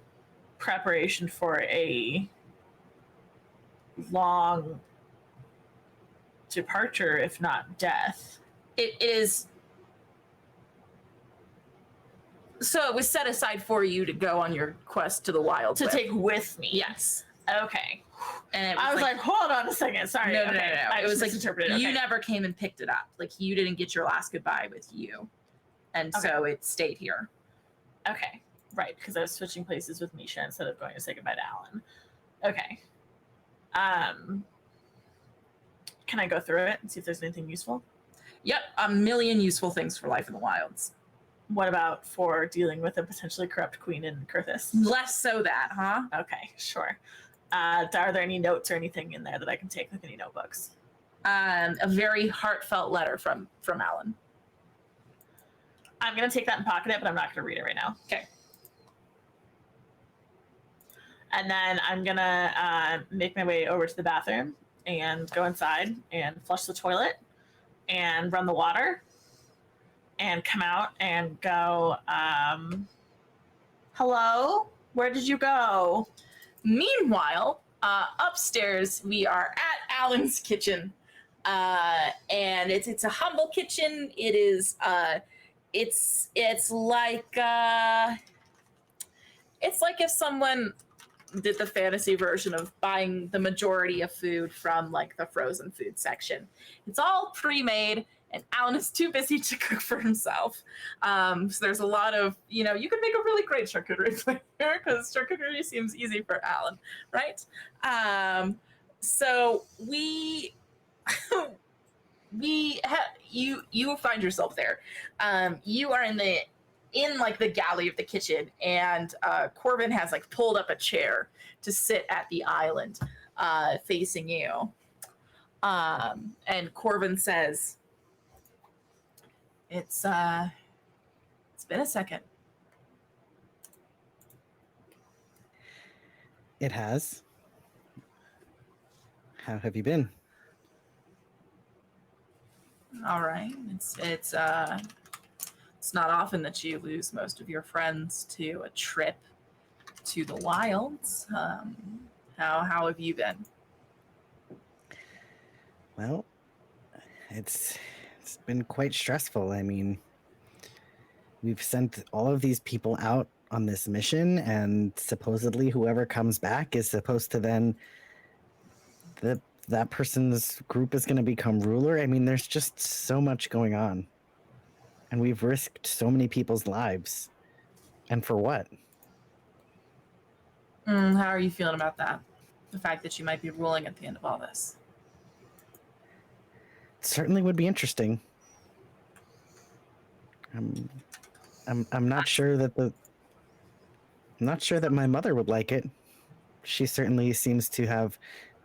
preparation for a long departure, if not death. It is. So it was set aside for you to go on your quest to the wild. To take with me. Yes. Okay. And I was like, hold on a second. Sorry. No. I It was like misinterpreted. you never came and picked it up. Like you didn't get your last goodbye with you, and so it stayed here. Okay. Right, because I was switching places with Misha instead of going to say goodbye to Alan. Okay. Can I go through it and see if there's anything useful? Yep, a million useful things for life in the wilds. What about for dealing with a potentially corrupt queen in Kyrthys? Less so that, huh? Okay, sure. Are there any notes or anything in there that I can take, like any notebooks? A very heartfelt letter from Alan. I'm going to take that and pocket it, but I'm not going to read it right now. Okay. And then I'm going to make my way over to the bathroom and go inside and flush the toilet and run the water and come out and go, hello? Where did you go? Meanwhile, upstairs we are at Alan's kitchen, and it's a humble kitchen. It is it's like if someone did the fantasy version of buying the majority of food from like the frozen food section. It's all pre-made, and Alan is too busy to cook for himself. So there's a lot of, you can make a really great charcuterie player because charcuterie seems easy for Alan, right? So you find yourself there. You are in the galley of the kitchen, and Corbin has like pulled up a chair to sit at the island facing you. And Corbin says, it's been a second. It has. How have you been? All right. It's not often that you lose most of your friends to a trip to the wilds. How have you been? Well, it's been quite stressful. I mean, we've sent all of these people out on this mission, and supposedly whoever comes back is supposed to then that person's group is going to become ruler. I mean, there's just so much going on, and we've risked so many people's lives, and for what? How are you feeling about that? The fact that you might be ruling at the end of all this. It certainly would be interesting. I'm not sure that my mother would like it. She certainly seems to have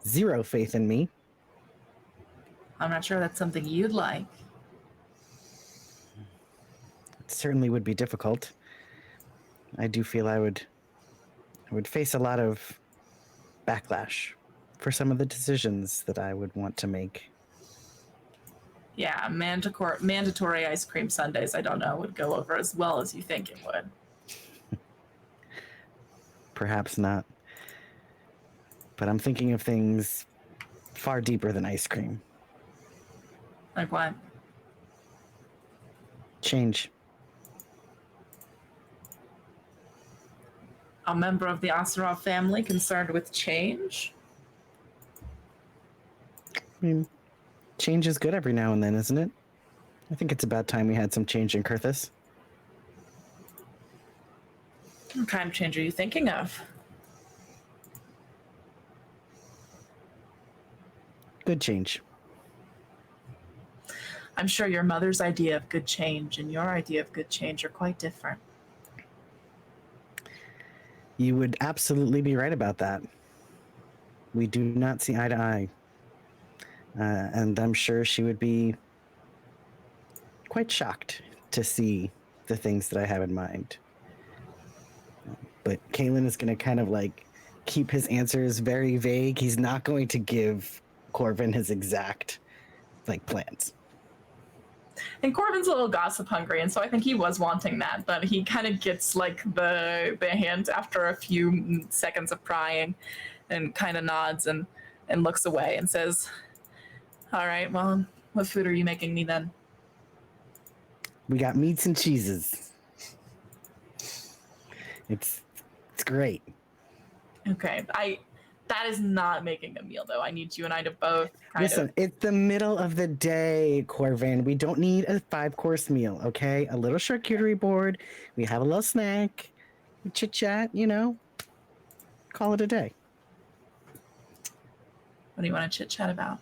zero faith in me. I'm not sure that's something you'd like. It certainly would be difficult. I do feel I would face a lot of backlash for some of the decisions that I would want to make. Yeah, mandatory ice cream sundaes, I don't know, would go over as well as you think it would. Perhaps not. But I'm thinking of things far deeper than ice cream. Like what? Change. A member of the Asarov family concerned with change? I mean, change is good every now and then, isn't it? I think it's about time we had some change in Kyrthys. What kind of change are you thinking of? Good change. I'm sure your mother's idea of good change and your idea of good change are quite different. You would absolutely be right about that. We do not see eye to eye. And I'm sure she would be quite shocked to see the things that I have in mind. But Kalen is going to kind of like keep his answers very vague. He's not going to give Corvin his exact like plans. And Corbin's a little gossip hungry, and so I think he was wanting that, but he kind of gets like the hint after a few seconds of prying and kind of nods and looks away and says, all right, well, what food are you making me then? We got meats and cheeses. It's great. Okay, that is not making a meal though. I need you and I to both Listen, it's the middle of the day, Corvin. We don't need a 5-course meal, okay? A little charcuterie board. We have a little snack. We chit chat, you know. Call it a day. What do you want to chit chat about?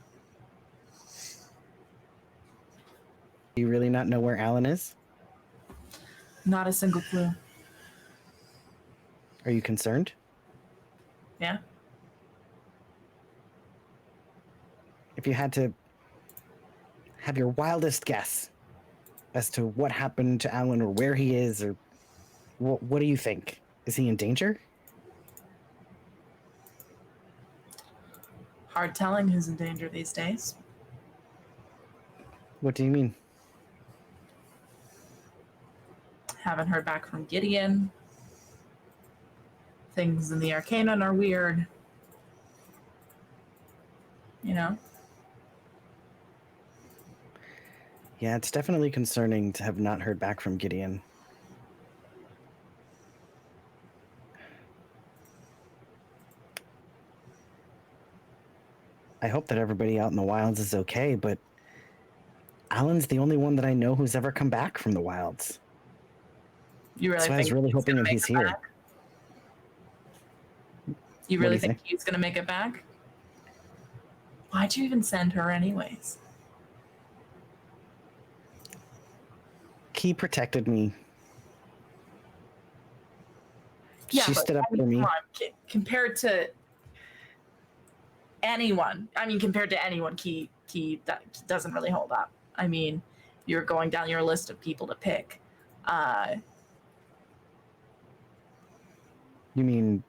Do you really not know where Alan is? Not a single clue. Are you concerned? Yeah. If you had to have your wildest guess as to what happened to Alan or where he is, or what do you think? Is he in danger? Hard telling who's in danger these days. What do you mean? Haven't heard back from Gideon. Things in the Arcanon are weird. You know? Yeah, it's definitely concerning to have not heard back from Gideon. I hope that everybody out in the wilds is okay, but Alan's the only one that I know who's ever come back from the wilds. You really So I think was really hoping that he's here. back? You really think he's going to make it back? Why'd you even send her anyways? He protected me. Yeah, she stood up for me. Compared to anyone, Key doesn't really hold up. I mean, you're going down your list of people to pick. You mean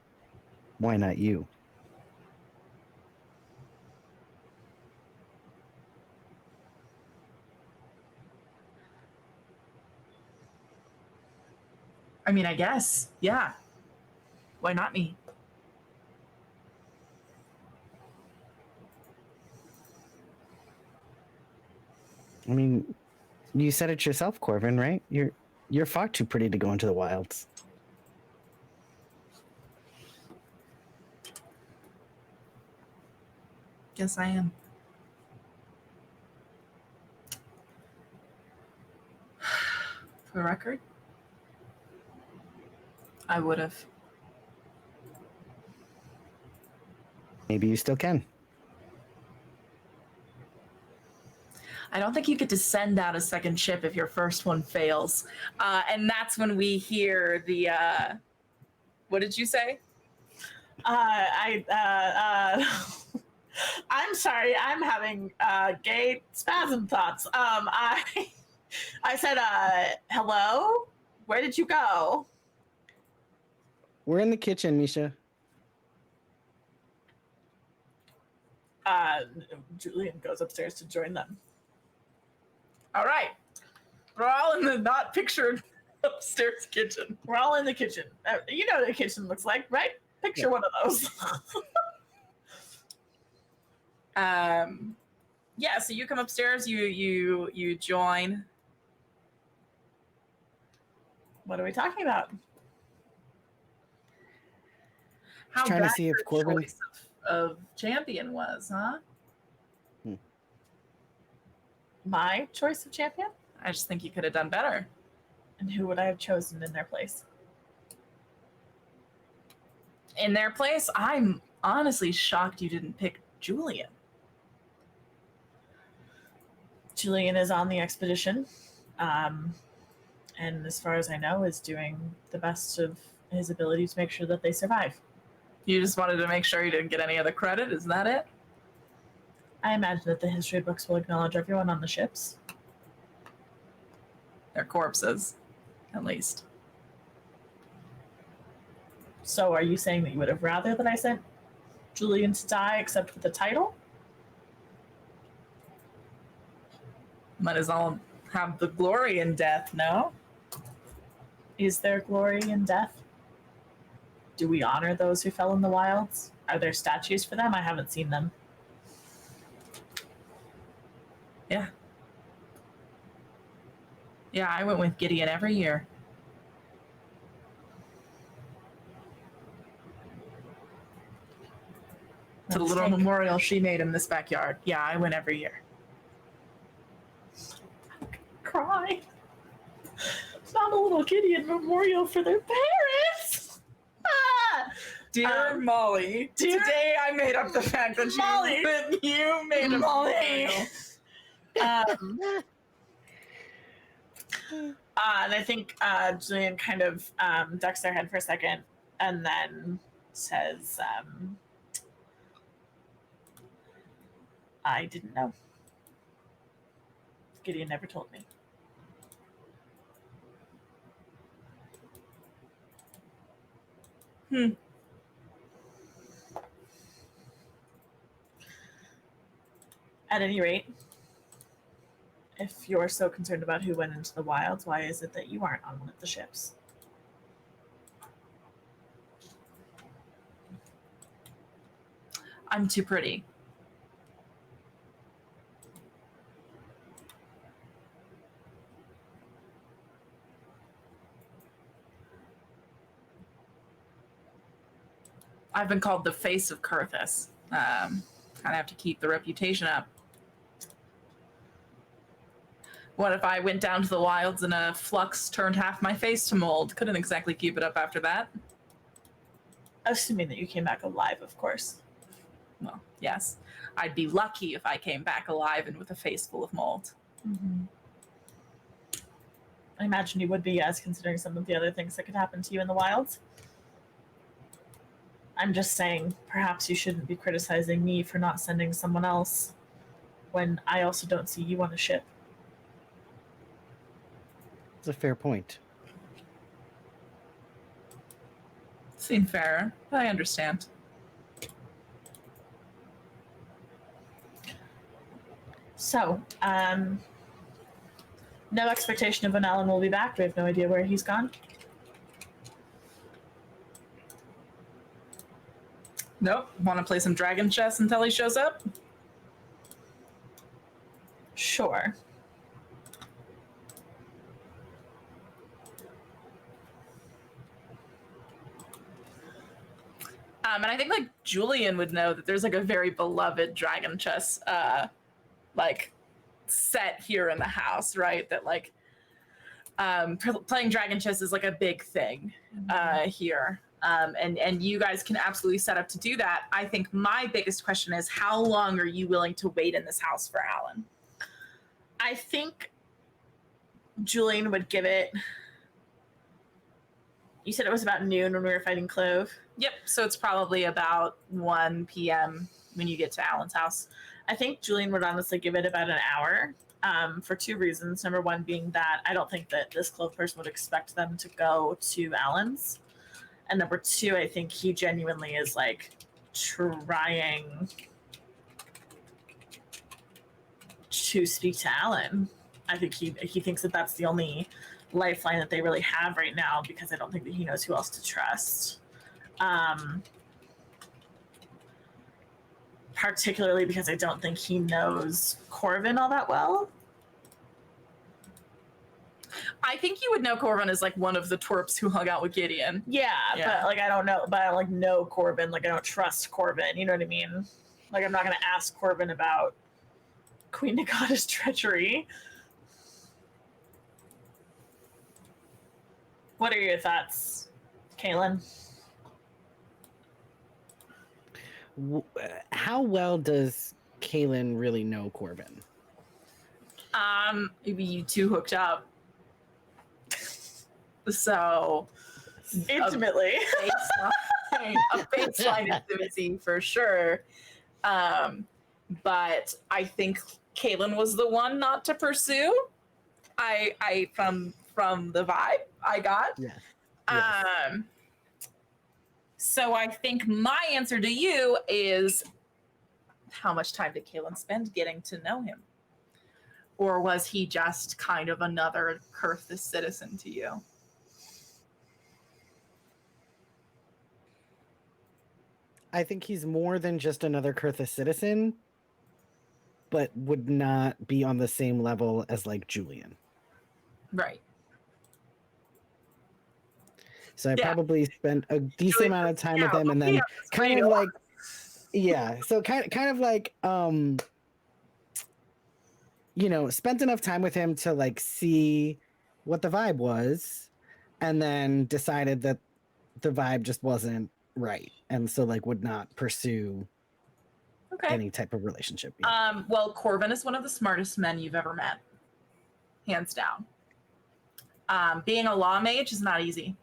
Why not you? I mean, I guess. Yeah. Why not me? I mean, you said it yourself, Corvin, right? You're far too pretty to go into the wilds. Yes, I am. For the record, I would have. Maybe you still can. I don't think you get to send out a second ship if your first one fails. And that's when we hear the, what did you say? I'm sorry. I'm having gay spasm thoughts. I said, hello? Where did you go? We're in the kitchen, Misha. Julian goes upstairs to join them. All right. We're all in the not pictured upstairs kitchen. We're all in the kitchen. You know what a kitchen looks like, right? Picture one of those. Yeah, so you come upstairs, you join. What are we talking about? How trying to bad see if your Corbin choice of champion was, huh? My choice of champion? I just think you could have done better. And who would I have chosen in their place? In their place, I'm honestly shocked you didn't pick Julian. Julian is on the expedition, and as far as I know, is doing the best of his ability to make sure that they survive. You just wanted to make sure you didn't get any of the credit, is that it? I imagine that the history books will acknowledge everyone on the ships. Their corpses, at least. So are you saying that you would have rather that I sent Julian to die except with the title? Might as well have the glory in death, no? Is there glory in death? Do we honor those who fell in the wilds? Are there statues for them? I haven't seen them. Yeah. Yeah, I went with Gideon every year. To the little memorial she made in this backyard. Yeah, I went every year. Cry. It's not a little Gideon memorial for their parents. Dear Molly, today I made up the fact that you made a Molly. memorial. And I think Julian kind of ducks their head for a second and then says, I didn't know. Gideon never told me. At any rate, if you're so concerned about who went into the wilds, why is it that you aren't on one of the ships? I'm too pretty. I've been called the face of Kyrthys. Kind of have to keep the reputation up. What if I went down to the wilds and a flux turned half my face to mold? Couldn't exactly keep it up after that. Assuming that you came back alive, of course. Well, yes. I'd be lucky if I came back alive and with a face full of mold. Mm-hmm. I imagine you would be, as considering some of the other things that could happen to you in the wilds. I'm just saying, perhaps you shouldn't be criticizing me for not sending someone else when I also don't see you on a ship. It's a fair point. Seem fair. I understand. So, no expectation of when Alan will be back. We have no idea where he's gone. Nope. Want to play some dragon chess until he shows up? Sure. And I think like Julian would know that there's like a very beloved dragon chess like set here in the house, right? That like playing dragon chess is like a big thing here. And you guys can absolutely set up to do that. I think my biggest question is, how long are you willing to wait in this house for Alan? I think Julian would give it. You said it was about noon when we were fighting Clove. Yep. So it's probably about 1 p.m. when you get to Alan's house. I think Julian would honestly give it about an hour for two reasons. Number one being that I don't think that this Clove person would expect them to go to Alan's. And number two, I think he genuinely is like trying to speak to Alan. I think he thinks that that's the only lifeline that they really have right now, because I don't think that he knows who else to trust. Particularly because I don't think he knows Corvin all that well. I think you would know Corvin is like one of the twerps who hung out with Gideon. Yeah, but like I don't know, but I don't like know Corvin. Like I don't trust Corvin. You know what I mean? Like I'm not gonna ask Corvin about Queen Nagata's treachery. What are your thoughts, Kaylin? How well does Kaylin really know Corbin? Maybe you two hooked up. So Intimately. a baseline intimacy for sure. But I think Kaylin was the one not to pursue. I from the vibe I got. Yeah. Yes. So I think my answer to you is, how much time did Kaylin spend getting to know him? Or was he just kind of another Kyrthys citizen to you? I think he's more than just another Kyrthys citizen, but would not be on the same level as like Julian. Right. So I probably spent a decent amount of time with him, and then kind of like, so kind of like, you know, spent enough time with him to like see what the vibe was, and then decided that the vibe just wasn't right, and so like would not pursue any type of relationship. Well, Corvin is one of the smartest men you've ever met, hands down. Being a law mage is not easy.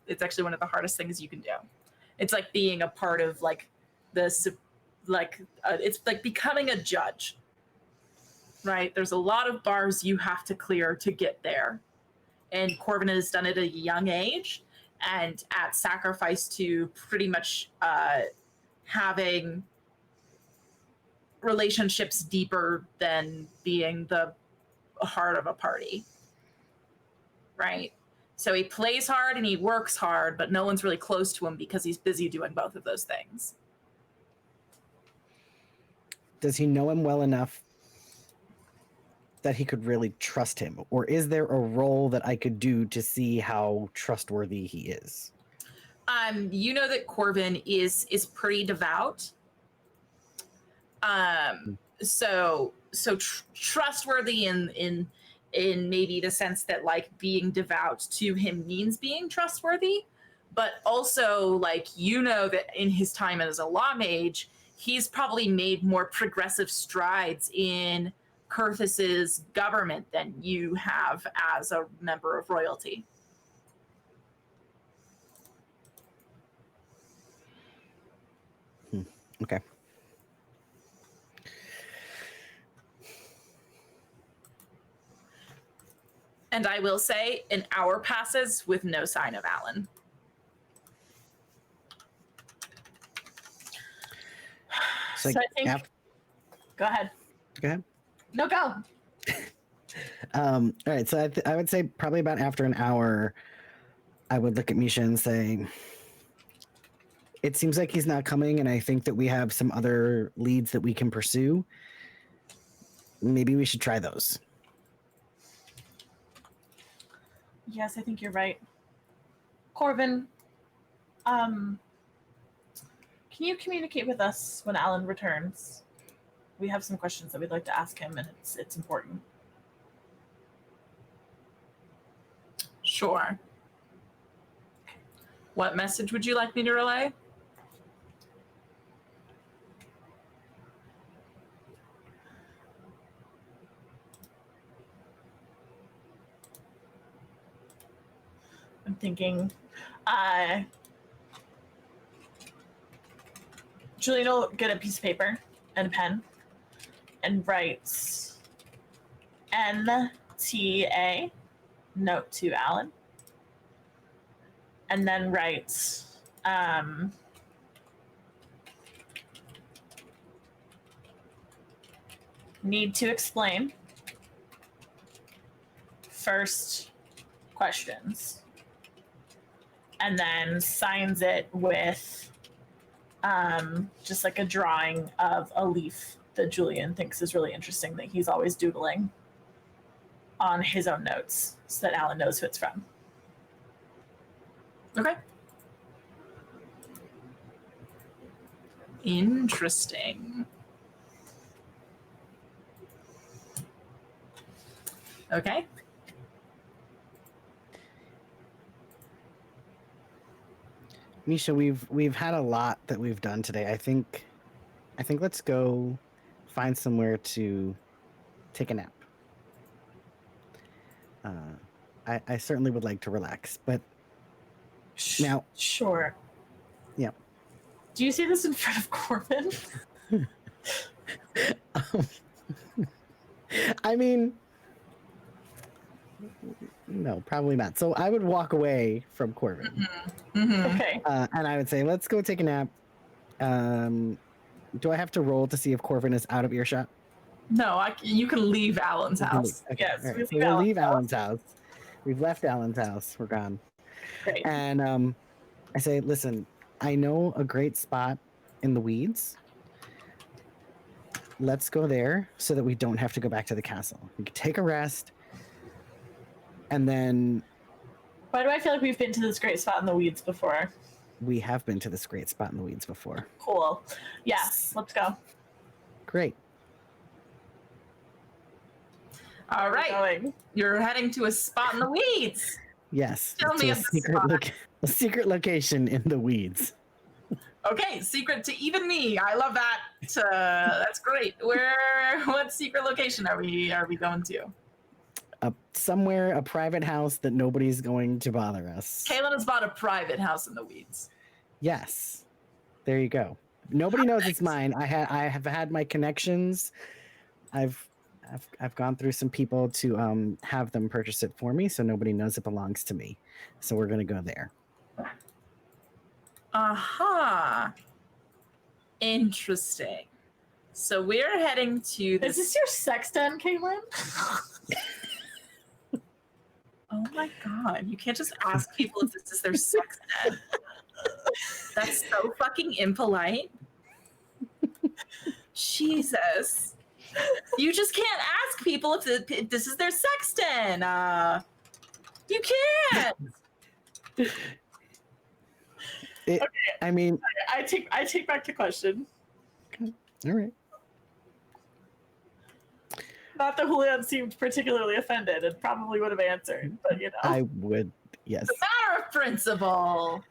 It's actually one of the hardest things you can do. It's like being a part of like this, it's like becoming a judge, right? There's a lot of bars you have to clear to get there. And Corvin has done it at a young age and at sacrifice to pretty much having relationships deeper than being the heart of a party, right? So he plays hard and he works hard, but no one's really close to him because he's busy doing both of those things. Does he know him well enough that he could really trust him? Or is there a role that I could do to see how trustworthy he is? You know that Corvin is pretty devout. So trustworthy in maybe the sense that like being devout to him means being trustworthy, but also like, you know, that in his time as a law mage, he's probably made more progressive strides in Kyrthys's government than you have as a member of royalty. Okay. And I will say, an hour passes with no sign of Alan. So I think. Go ahead. Go ahead. No, go. All right. So I would say probably about after an hour, I would look at Misha and say, it seems like he's not coming, and I think that we have some other leads that we can pursue. Maybe we should try those. Yes, I think you're right. Corvin, can you communicate with us when Alan returns? We have some questions that we'd like to ask him, and it's important. Sure. What message would you like me to relay? I'm thinking, Julian will get a piece of paper and a pen and writes NTA, note to Alan, and then writes need to explain first questions, and then signs it with just like a drawing of a leaf that Julian thinks is really interesting that he's always doodling on his own notes so that Alan knows who it's from. Okay. Interesting. Okay. Misha, we've had a lot that we've done today. I think let's go find somewhere to take a nap. I certainly would like to relax, but now Sure. Yeah. Do you see this in front of Corbin? I mean, no, probably not. So I would walk away from Corbin. Mm-hmm. Mm-hmm. Okay. And I would say, let's go take a nap. Do I have to roll to see if Corbin is out of earshot? No, you can leave Alan's You can house. leave. Okay, Yes, all right. we So leave we'll leave Alan's Alan's house. We've left Alan's house. We're gone. Great. And I say, listen, I know a great spot in the weeds. Let's go there so that we don't have to go back to the castle. We can take a rest. And then Why do I feel like we've been to this great spot in the weeds before? we have been to this great spot in the weeds before. Cool. Yes, let's go. Great. All Where are we right. going? You're heading to a spot in the weeds. Yes. Tell it's me a of the secret, spot. a secret location in the weeds. Okay, secret to even me. I love that. That's great. What secret location are we going to? Somewhere, a private house that nobody's going to bother us. Kaylin has bought a private house in the weeds. Yes. There you go. Nobody knows it's mine. I have had my connections. I've gone through some people to have them purchase it for me, so nobody knows it belongs to me. So we're gonna go there. Aha. Interesting. So we're heading to this. Is this your sex den, Caitlin? Oh my god! You can't just ask people if this is their sex ed. That's so fucking impolite. Jesus. You just can't ask people if this is their sexton. You can't. Okay. I mean, I take back the question. all right. Not that Julian seemed particularly offended and probably would have answered, but you know. I would, yes. It's a matter of principle.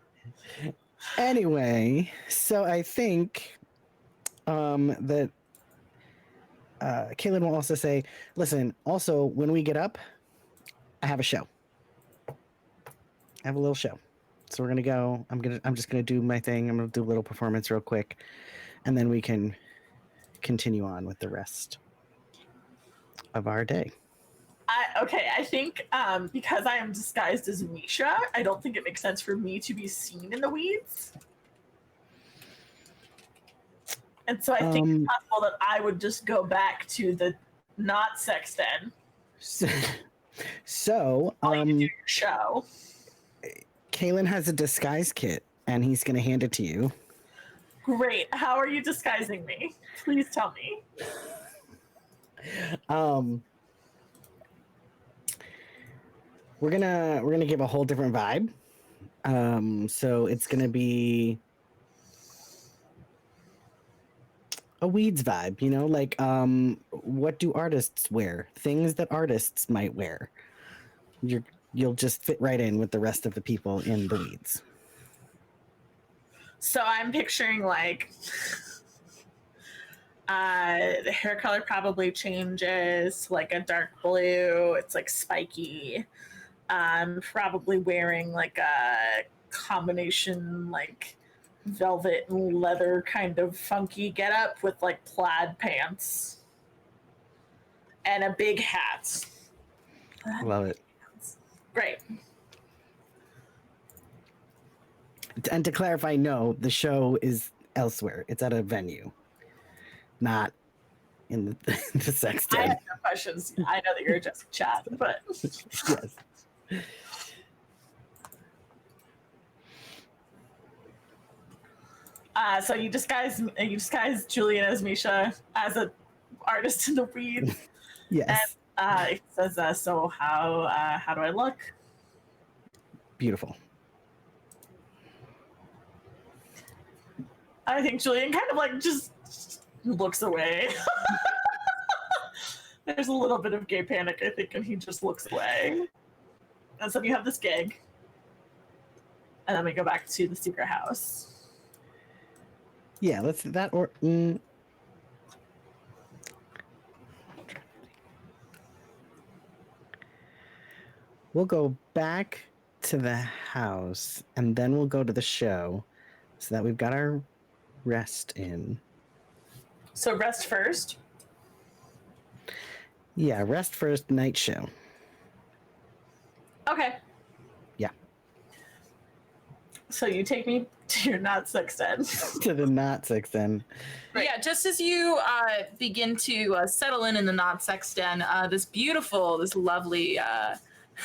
Anyway, so I think that Kaylin will also say, listen, also, when we get up, I have a show. I have a little show. So we're gonna go. I'm just gonna do my thing. I'm gonna do a little performance real quick, and then we can continue on with the rest of our day. I think because I am disguised as Misha, I don't think it makes sense for me to be seen in the weeds. And so I think it's possible that I would just go back to the not sex den. So while you do your show. Kaylin has a disguise kit, and he's going to hand it to you. Great. How are you disguising me? Please tell me. We're gonna give a whole different vibe. So it's gonna be a weeds vibe, you know, like what do artists wear? Things that artists might wear. You'll just fit right in with the rest of the people in the weeds. So I'm picturing like the hair color probably changes to like a dark blue. It's like spiky. Probably wearing like a combination like velvet and leather kind of funky getup with like plaid pants and a big hat. Love it. Great. And to clarify, no, the show is elsewhere. It's at a venue, not in the sex den. I have no questions. I know that you're just chat, but Yes. So you disguise Julian as Misha as an artist in the weeds. Yes. And it says, so how do I look? Beautiful. I think Julian kind of like just looks away. There's a little bit of gay panic, I think, and he just looks away. And so you have this gig. And then we go back to the secret house. Yeah, let's that or we'll go back to the house and then we'll go to the show so that we've got our rest in. So rest first. Yeah, rest first, night show. Okay. Yeah. So you take me to your not sex den. To the not sex den. Right. Yeah, just as you begin to settle in the not sex den, this lovely,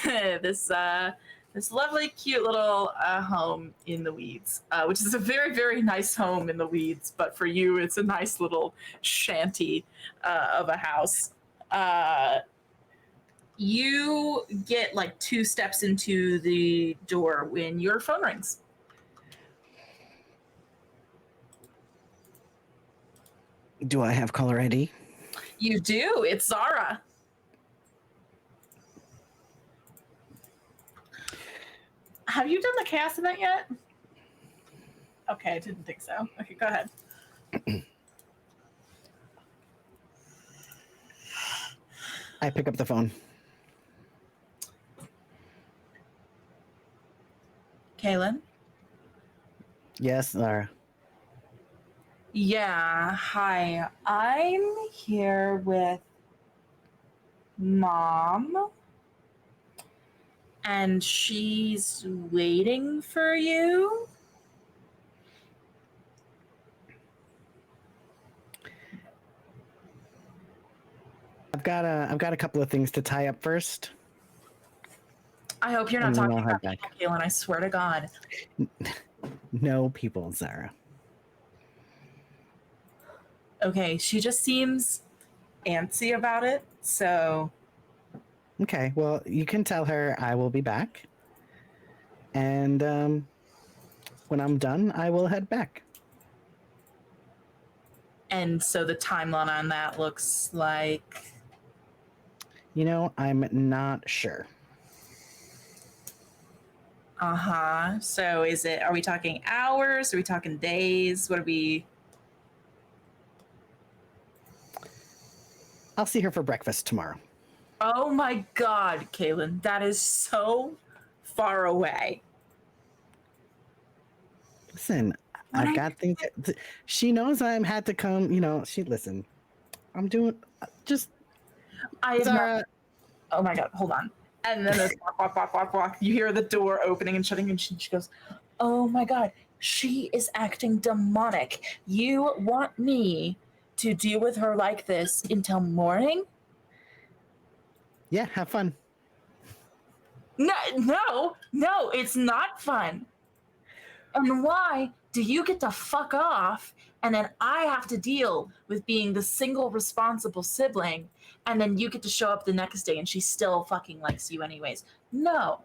this lovely, cute little home in the weeds, which is a very, very nice home in the weeds. But for you, it's a nice little shanty of a house. You get like 2 steps into the door when your phone rings. Do I have caller ID? You do. It's Zara. Have you done the chaos event yet? Okay, I didn't think so. Okay, go ahead. I pick up the phone. Kaylin? Yes, Lara. Yeah, hi. I'm here with Mom, and she's waiting for you. I've got a couple of things to tie up first. I hope you're not And then talking I'll head about back. people, Kaylin. I swear to God. No people, Zara. Okay, she just seems antsy about it, so... Okay, well, you can tell her I will be back. And when I'm done, I will head back. And so the timeline on that looks like... You know, I'm not sure. Uh-huh. So are we talking hours? Are we talking days? What are we... I'll see her for breakfast tomorrow. Oh my God, Kaylin, that is so far away. Listen, I've got things. She knows I had to come. You know, listen. I'm doing just. I have Zara. not, oh my God, hold on. And then there's walk. You hear the door opening and shutting, and she goes, "Oh my God, She is acting demonic. You want me to deal with her like this until morning? Yeah, have fun. No, it's not fun. And why do you get to fuck off and then I have to deal with being the single responsible sibling and then you get to show up the next day and she still fucking likes you anyways? No.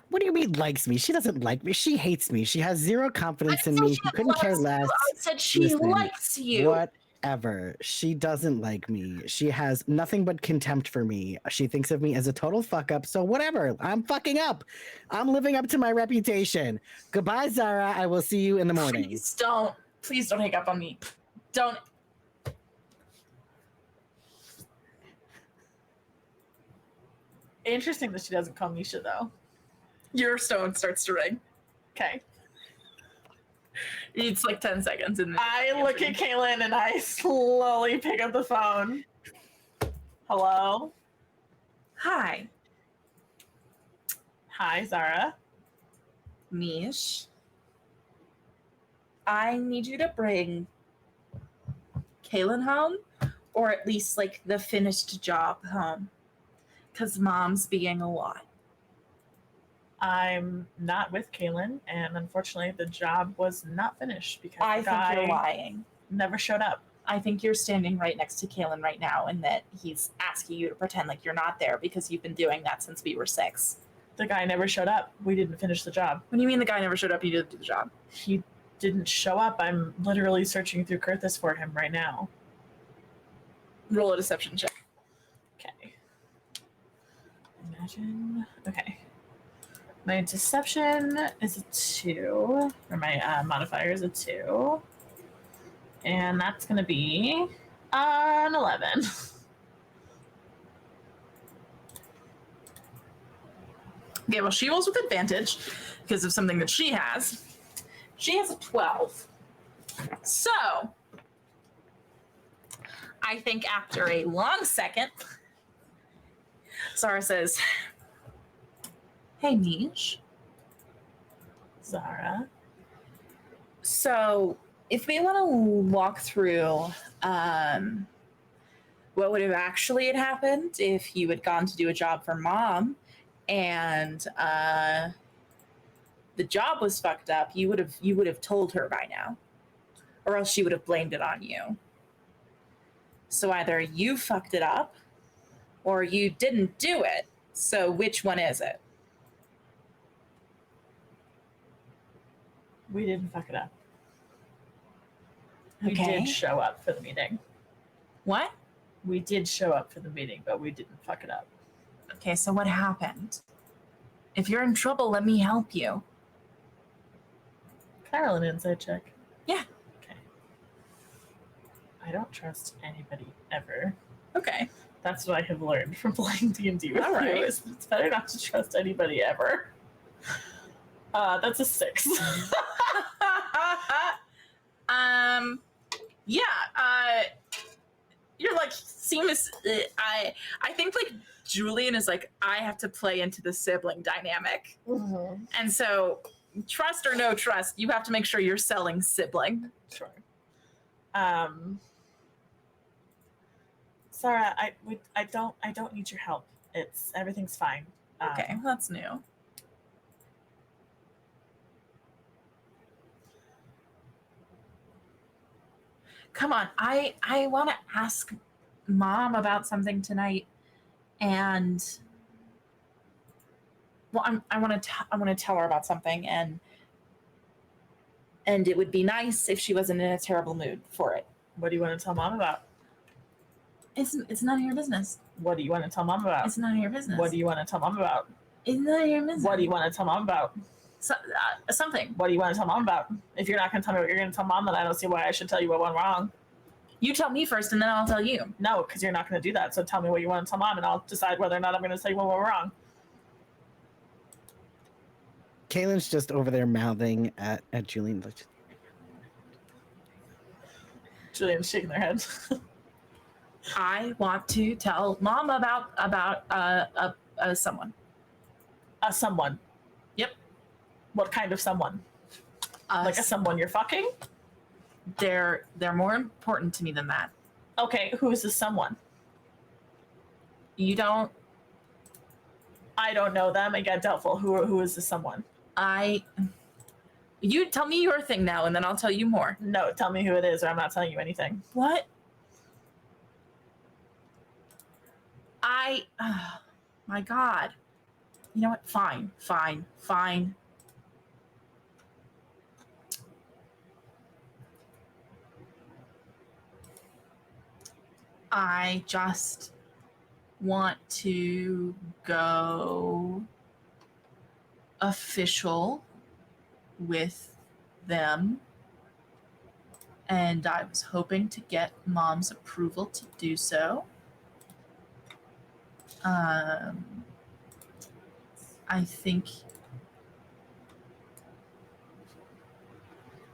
What do you mean likes me? She doesn't like me. She hates me. She has zero confidence in me. She couldn't care less. I said she likes you. Whatever. She doesn't like me. She has nothing but contempt for me. She thinks of me as a total fuck up. So whatever. I'm fucking up. I'm living up to my reputation. Goodbye, Zara. I will see you in the morning. Please don't hang up on me. Don't. Interesting that she doesn't call Misha though. Your stone starts to ring. Okay. It's like 10 seconds. And I look at Kaylin and I slowly pick up the phone. Hello? Hi. Hi, Zara. Mish. I need you to bring Kaylin home, or at least like the finished job home. Because mom's being a lot. I'm not with Kaylin, and unfortunately, the job was not finished because I the think guy you're lying. never showed up. I think you're standing right next to Kaylin right now, and that he's asking you to pretend like you're not there because you've been doing that since we were 6. The guy never showed up. We didn't finish the job. What do you mean the guy never showed up? You didn't do the job. He didn't show up. I'm literally searching through Kyrthys for him right now. Roll a deception check. Okay. Imagine. Okay. My deception is a 2, or my modifier is a 2. And that's going to be an 11. Okay, well, she rolls with advantage because of something that she has. She has a 12. So, I think after a long second, Zara says, "Hey, Mish." Zara. So, if we want to walk through what would have actually had happened if you had gone to do a job for mom and the job was fucked up, you would have told her by now, or else she would have blamed it on you. So either you fucked it up or you didn't do it. So which one is it? We didn't fuck it up. We Okay. did show up for the meeting. What? We did show up for the meeting, but we didn't fuck it up. Okay, so what happened? If you're in trouble, let me help you. Can I roll an insight check? Yeah. Okay. I don't trust anybody ever. Okay. That's what I have learned from playing D&D with All you. right. Is it's better not to trust anybody ever. That's a 6. Yeah, you're like Seamus. I think like Julian is like, I have to play into the sibling dynamic, and so trust or no trust, you have to make sure you're selling sibling. Sure. Sarah, I don't need your help. Everything's fine. Okay, that's new. Come on, I want to ask mom about something tonight, and well, I want to tell her about something, and it would be nice if she wasn't in a terrible mood for it. What do you want to tell mom about? It's none of your business. What do you want to tell mom about? It's none of your business. What do you want to tell mom about? It's none of your business. What do you want to tell mom about? Something. What do you want to tell mom about? If you're not going to tell me what you're going to tell mom, then I don't see why I should tell you what went wrong. You tell me first, and then I'll tell you. No, because you're not going to do that. So tell me what you want to tell mom, and I'll decide whether or not I'm going to tell you what went wrong. Kaylin's just over there mouthing at Julian. Julian's shaking their head. I want to tell mom about someone. Someone. Yep. What kind of someone? Like a someone you're fucking? They're more important to me than that. Okay, who is this someone? You don't. I don't know them. Again, doubtful. Who is this someone? You tell me your thing now, and then I'll tell you more. No, tell me who it is, or I'm not telling you anything. What? My God. You know what? Fine. I just want to go official with them, and I was hoping to get Mom's approval to do so. I think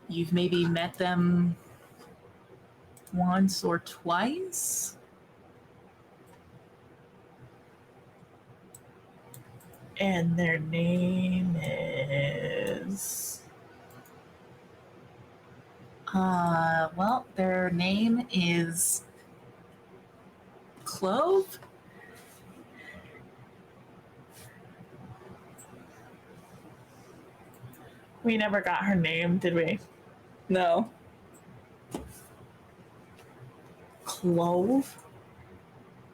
you've maybe met them once or twice. And their name is... Well, their name is Clove. We never got her name, did we? No. Clove?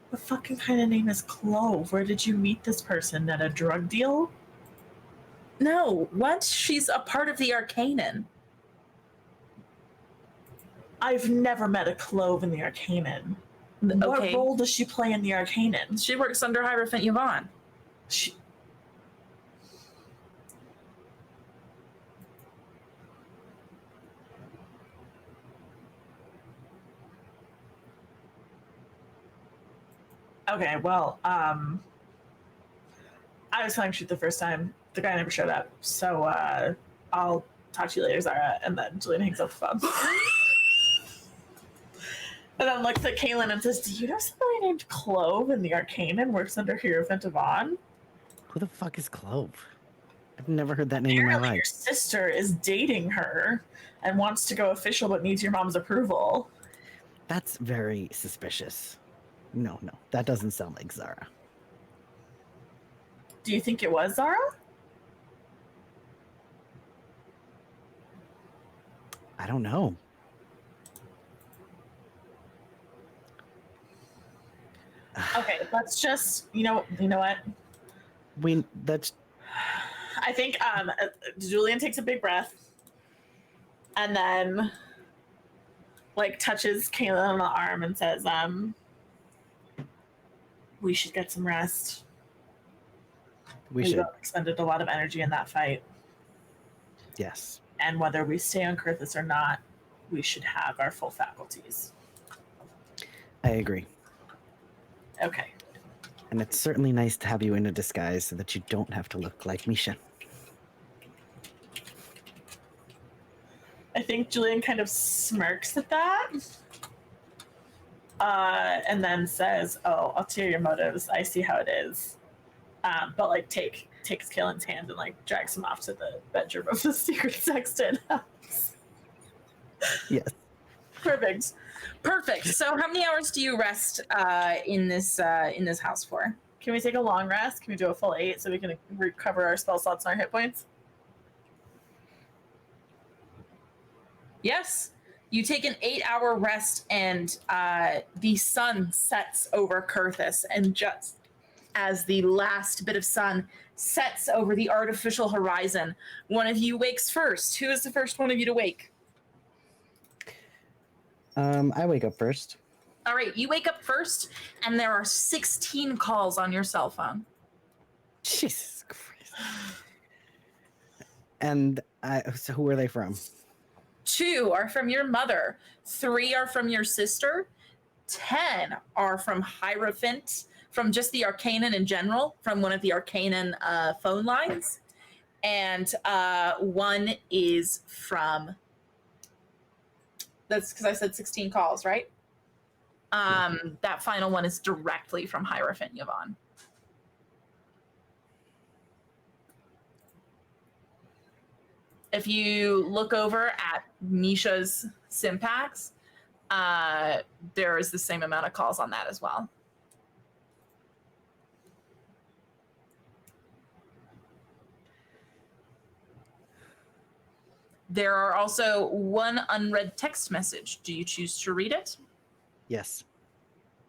What fucking kind of name is Clove? Where did you meet this person? At a drug deal? No, what? She's a part of the Arcanon. I've never met a Clove in the Arcanon. Okay. What role does she play in the Arcanon? She works under Hierophant Yvonne. Okay, well, I was telling Shoot the first time. The guy never showed up. So I'll talk to you later, Zara. And then Julian hangs up the phone. And then looks at Kaylin and says, do you know somebody named Clove in the Arcanon works under Hierophant Yvonne? Who the fuck is Clove? I've never heard that name in my Apparently life. your sister is dating her and wants to go official but needs your mom's approval. That's very suspicious. No, that doesn't sound like Zara. Do you think it was Zara? I don't know. Okay, let's just, you know what? I think Julian takes a big breath and then like touches Kaylin on the arm and says, we should get some rest. We should. Expended a lot of energy in that fight. Yes. And whether we stay on Kyrthys or not, we should have our full faculties. I agree. Okay. And it's certainly nice to have you in a disguise so that you don't have to look like Misha. I think Julian kind of smirks at that. And then says, oh, ulterior your motives. I see how it is. But like takes Kaylin's hand and like drags him off to the bedroom of the secret sexton house. Yes. Perfect. So how many hours do you rest in this house for? Can we take a long rest? Can we do a full 8 so we can recover our spell slots and our hit points? Yes. You take an 8-hour rest, and the sun sets over Kyrthys, and just as the last bit of sun sets over the artificial horizon, one of you wakes first. Who is the first one of you to wake? I wake up first. All right, you wake up first, and there are 16 calls on your cell phone. Jesus Christ. And so who are they from? 2 are from your mother. 3 are from your sister. 10 are from Hierophant, from just the Arcanon in general, from one of the Arcanon phone lines. And 1 is from... That's because I said 16 calls, right? That final one is directly from Hierophant Yvonne. If you look over at Misha's Simpacts, there is the same amount of calls on that as well. There are also one unread text message. Do you choose to read it? Yes.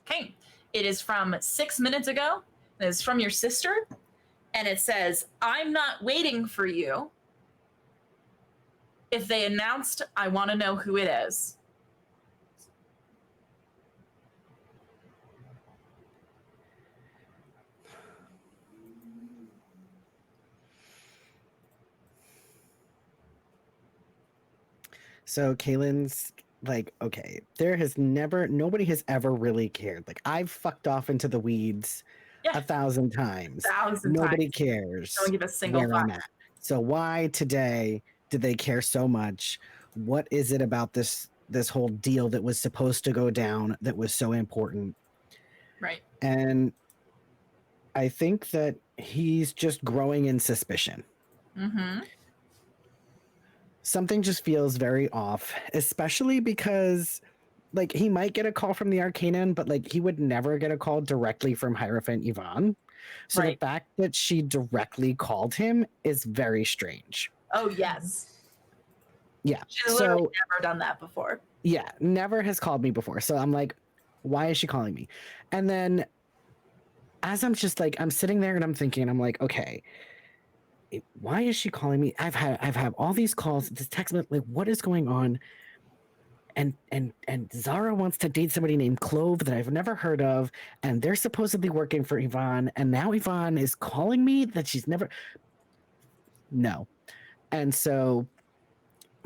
Okay. It is from 6 minutes ago. It is from your sister. And it says, I'm not waiting for you. If they announced, I want to know who it is. So Kaylin's like, okay, nobody has ever really cared. Like, I've fucked off into the weeds 1,000 times. Nobody cares. Don't give a single where I'm at. So why today did they care so much? What is it about this whole deal that was supposed to go down that was so important? Right. And I think that he's just growing in suspicion. Mm-hmm. Something just feels very off, especially because, like, he might get a call from the Arcanan, but, like, he would never get a call directly from Hierophant Yvonne. So the fact that she directly called him is very strange. Oh, yes. Yeah. She's literally never done that before. Yeah, never has called me before. So I'm like, why is she calling me? And then as I'm just like, I'm sitting there and I'm thinking, I'm like, okay, why is she calling me? I've had all these calls, this text, like, what is going on? And Zara wants to date somebody named Clove that I've never heard of, and they're supposedly working for Yvonne, and now Yvonne is calling me that she's never. No. And so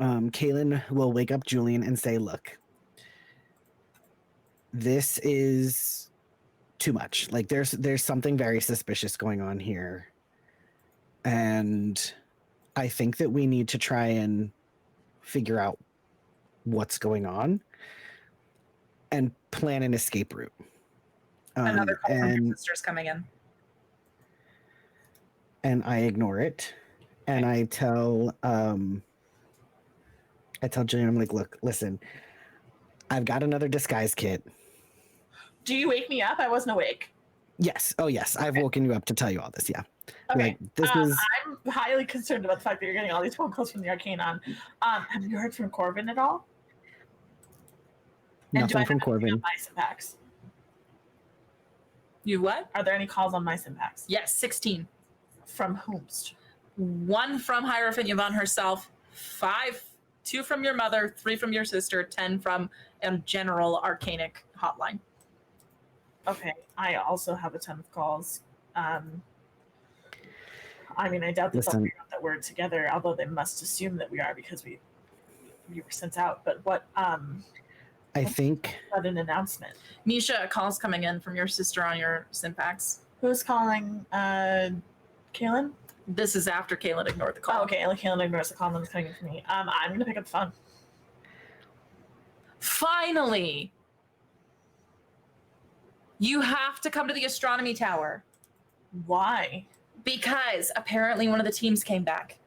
Kaylin will wake up Julian and say, look, this is too much. Like, there's something very suspicious going on here. And I think that we need to try and figure out what's going on and plan an escape route. Another call from your sister's coming in. And I ignore it. And I tell Julian, I'm like, look, listen, I've got another disguise kit. Do you wake me up? I wasn't awake. Yes. Oh, yes. I've woken you up to tell you all this. Yeah. Okay. Like, I'm highly concerned about the fact that you're getting all these phone calls from the Arcanon. Have you heard from Corbin at all? Nothing from Corbin. My Simpacts? You what? Are there any calls on my Simpacts? Yes, 16. From whomst? 1 from Hierophant Yvonne herself, 2 from your mother, 3 from your sister, 10 from a general arcanic hotline. Okay, I also have a ton of calls. I mean, I doubt that they'll figure out that we're together, although they must assume that we are because we were sent out. But what? I think about an announcement. Misha, a call's coming in from your sister on your Simpacts. Who's calling? Kaylin? This is after Kaylin ignored the call. Oh, okay, Kaylin ignores the call and it's coming in for me. I'm gonna pick up the phone. Finally! You have to come to the astronomy tower. Why? Because apparently one of the teams came back.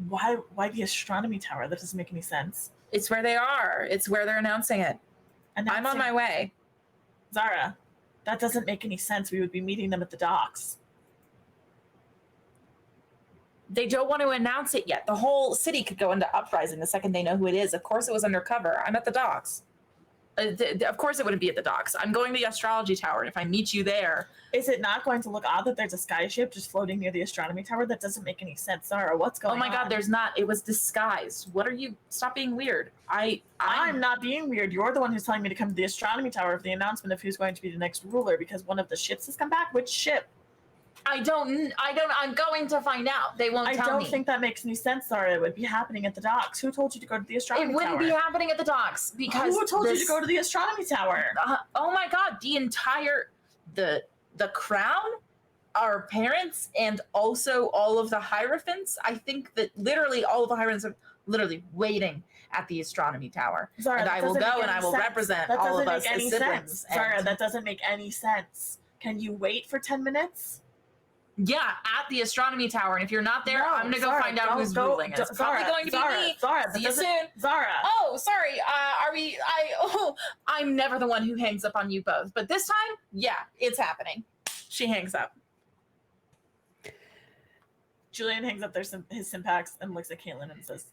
Why the astronomy tower? That doesn't make any sense. It's where they are. It's where they're announcing it. I'm on my way. Zara, that doesn't make any sense. We would be meeting them at the docks. They don't want to announce it yet. The whole city could go into uprising the second they know who it is. Of course it was undercover. I'm at the docks. Of course it wouldn't be at the docks. I'm going to the astrology tower, and if I meet you there... Is it not going to look odd that there's a sky ship just floating near the astronomy tower? That doesn't make any sense. Zara, what's going on? Oh my God, there's not. It was disguised. What are you... Stop being weird. I'm not being weird. You're the one who's telling me to come to the astronomy tower for the announcement of who's going to be the next ruler because one of the ships has come back. Which ship? I'm going to find out. They won't tell me. I don't think that makes any sense, Zara. It would be happening at the docks. Who told you to go to the astronomy tower? It wouldn't be happening at the docks because... Who told you to go to the astronomy tower? Oh my God, the entire... The crown, our parents, and also all of the Hierophants. I think that literally all of the Hierophants are literally waiting at the astronomy tower. Zara, and I will go and I will represent all of us as siblings. Zara, that doesn't make any sense. Can you wait for 10 minutes? Yeah, at the astronomy tower. And if you're not there, I'm gonna go Zara, find out who's ruling. And it's probably going to be me. Zara, See you soon. Zara. Oh, sorry. I'm never the one who hangs up on you both. But this time, yeah, it's happening. She hangs up. Julian hangs up his Simpax and looks at Caitlin and says,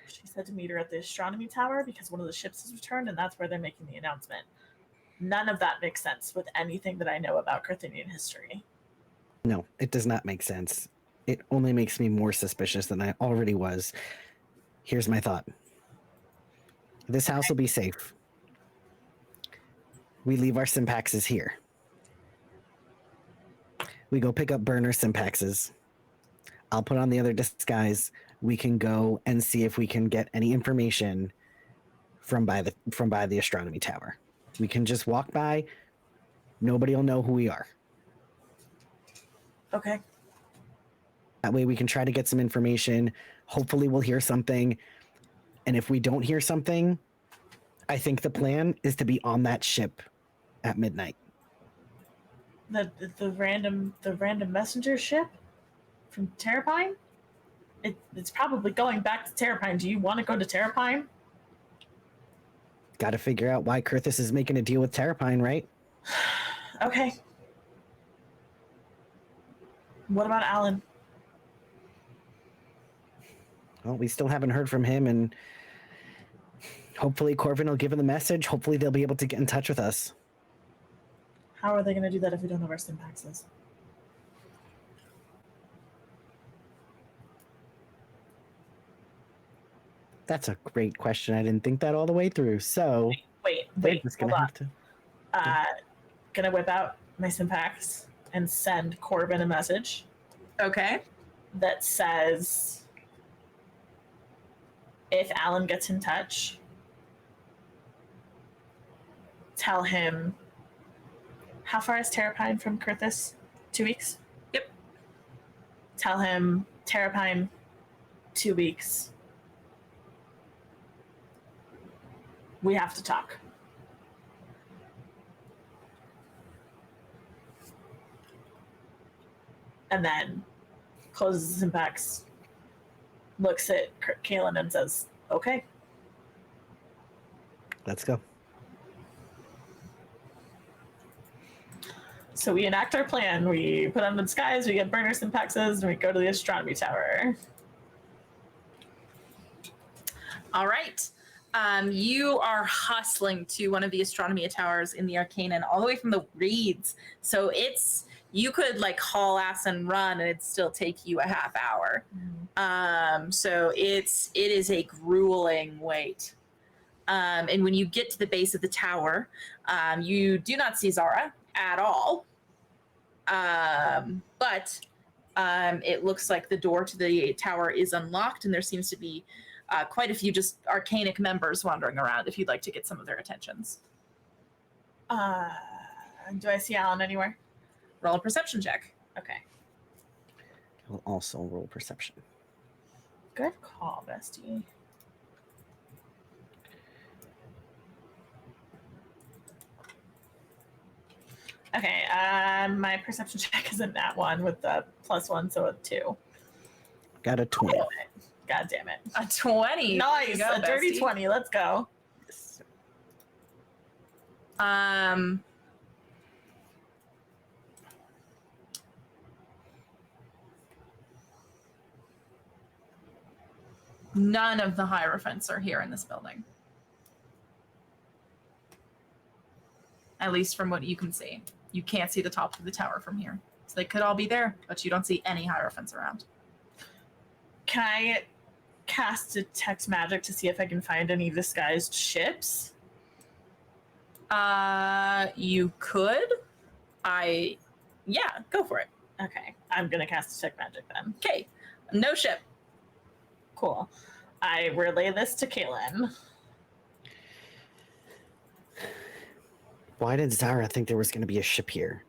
she said to meet her at the astronomy tower because one of the ships has returned and that's where they're making the announcement. None of that makes sense with anything that I know about Kyrthian history. No, it does not make sense. It only makes me more suspicious than I already was. Here's my thought. This house will be safe. We leave our Simpaxes here. We go pick up burner Simpaxes. I'll put on the other disguise. We can go and see if we can get any information from by the astronomy tower. We can just walk by. Nobody will know who we are. Okay. That way we can try to get some information. Hopefully we'll hear something. And if we don't hear something, I think the plan is to be on that ship at midnight. The random messenger ship from Terrapine? It's probably going back to Terrapine. Do you want to go to Terrapine? Got to figure out why Kyrthys is making a deal with Terrapine, right? Okay. What about Alan? Well, we still haven't heard from him, and hopefully Corvin will give him the message. Hopefully they'll be able to get in touch with us. How are they going to do that if we don't have our Simpaxes? That's a great question. I didn't think that all the way through. So Wait, just hold gonna on. have to. Gonna whip out my Simpax and send Corbin a message Okay. that says, if Alan gets in touch, tell him, how far is Terrapine from Kyrthys? 2 weeks? Yep. Tell him Terrapine, 2 weeks. We have to talk. And then closes his Simpax, looks at Kaelin and says, okay. Let's go. So we enact our plan. We put on the disguise, we get burner Simpaxes, and we go to the astronomy tower. All right. You are hustling to one of the astronomy towers in the Arcanum, all the way from the reeds. So you could like haul ass and run, and it'd still take you a half hour. So it is a grueling wait. And when you get to the base of the tower, you do not see Zara at all. But it looks like the door to the tower is unlocked, and there seems to be quite a few just Arcanic members wandering around if you'd like to get some of their attentions. Do I see Alan anywhere? Roll a perception check. Okay. We'll also roll perception. Good call, bestie. Okay, my perception check is a nat 1 with the +1, so a 2. Got a 20. God damn it. A 20. Nice, Go, a dirty bestie. 20. Let's go. None of the Hierophants are here in this building. At least from what you can see. You can't see the top of the tower from here. So they could all be there, but you don't see any Hierophants around. Can I cast Detect Magic to see if I can find any disguised ships? You could. Yeah, go for it. Okay, I'm gonna cast Detect Magic then. Okay, no ship. Cool. I relay this to Kaelin. Why did Zara think there was going to be a ship here?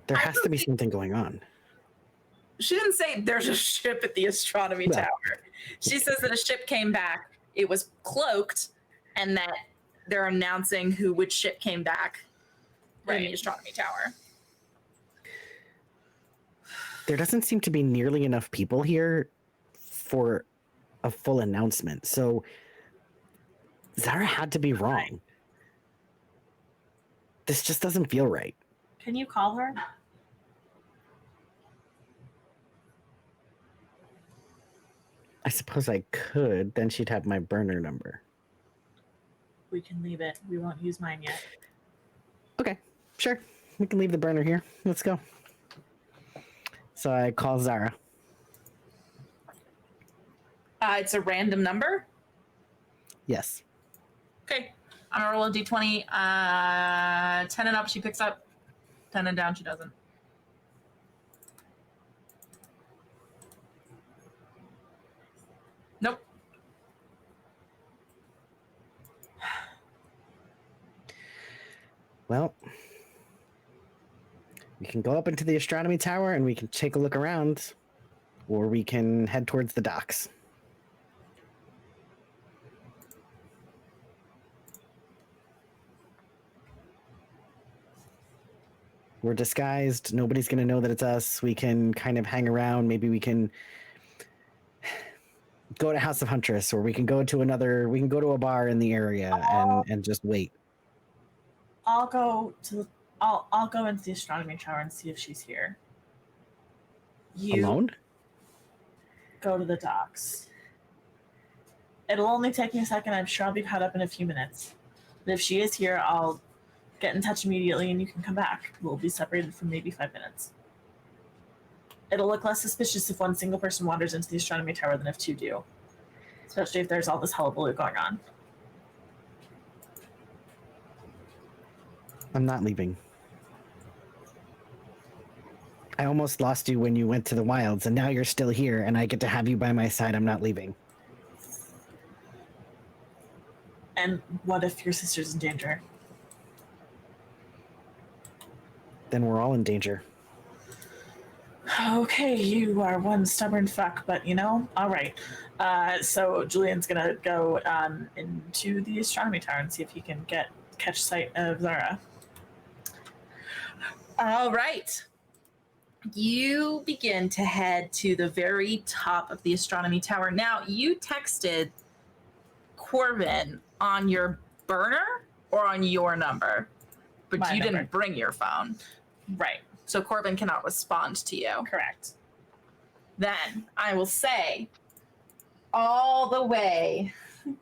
There has to be something going on. She didn't say there's a ship at the astronomy No. tower. She says that a ship came back. It was cloaked, and that they're announcing which ship came back in the astronomy tower. there doesn't seem to be nearly enough people here for a full announcement. So Zara had to be wrong. This just doesn't feel right. Can you call her? I suppose I could. Then she'd have my burner number. We can leave it. We won't use mine yet. Okay, sure. We can leave the burner here. Let's go. So I call Zara. It's a random number. Yes. Okay. I'm gonna roll a d20. 10 and up, she picks up. 10 and down, she doesn't. Nope. Well, we can go up into the astronomy tower and we can take a look around, or we can head towards the docks. We're disguised. Nobody's going to know that it's us. We can kind of hang around. Maybe we can go to House of Huntress, or we can go to a bar in the area and just wait. I'll go into the astronomy tower and see if she's here. You Alone? go to the docks. It'll only take me a second. I'm sure I'll be caught up in a few minutes. But if she is here, I'll get in touch immediately and you can come back. We'll be separated for maybe 5 minutes. It'll look less suspicious if one single person wanders into the astronomy tower than if two do. Especially if there's all this hullabaloo going on. I'm not leaving. I almost lost you when you went to the wilds, and now you're still here, and I get to have you by my side. I'm not leaving. And what if your sister's in danger? Then we're all in danger. Okay, you are one stubborn fuck, but all right. So Julian's gonna go into the astronomy tower and see if he can catch sight of Zara. All right. You begin to head to the very top of the astronomy tower. Now, you texted Corbin on your burner or on your number, but My you number. didn't bring your phone. Right. So Corbin cannot respond to you. Correct. Then I will say all the way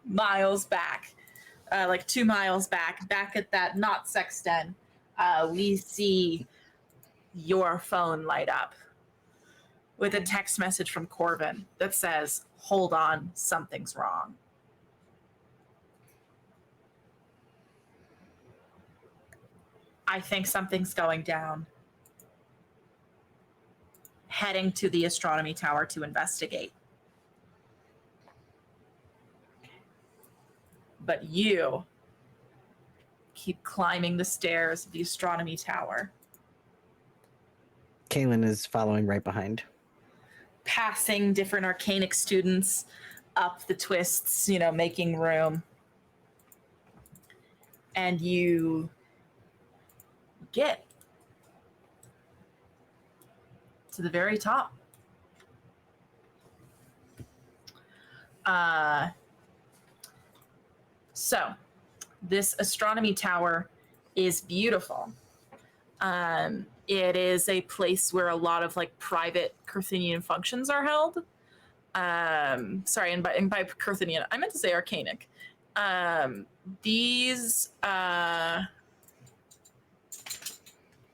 miles back, like 2 miles back at that not sex den, we see your phone light up with a text message from Corbin that says, "Hold on, something's wrong." I think something's going down. Heading to the astronomy tower to investigate. But you keep climbing the stairs of the astronomy tower, Kaylin is following right behind. passing different arcanic students up the twists, making room. And you get to the very top. So this astronomy tower is beautiful. It is a place where a lot of private Kyrthian functions are held. Sorry, and by Kyrthian, I meant to say arcanic.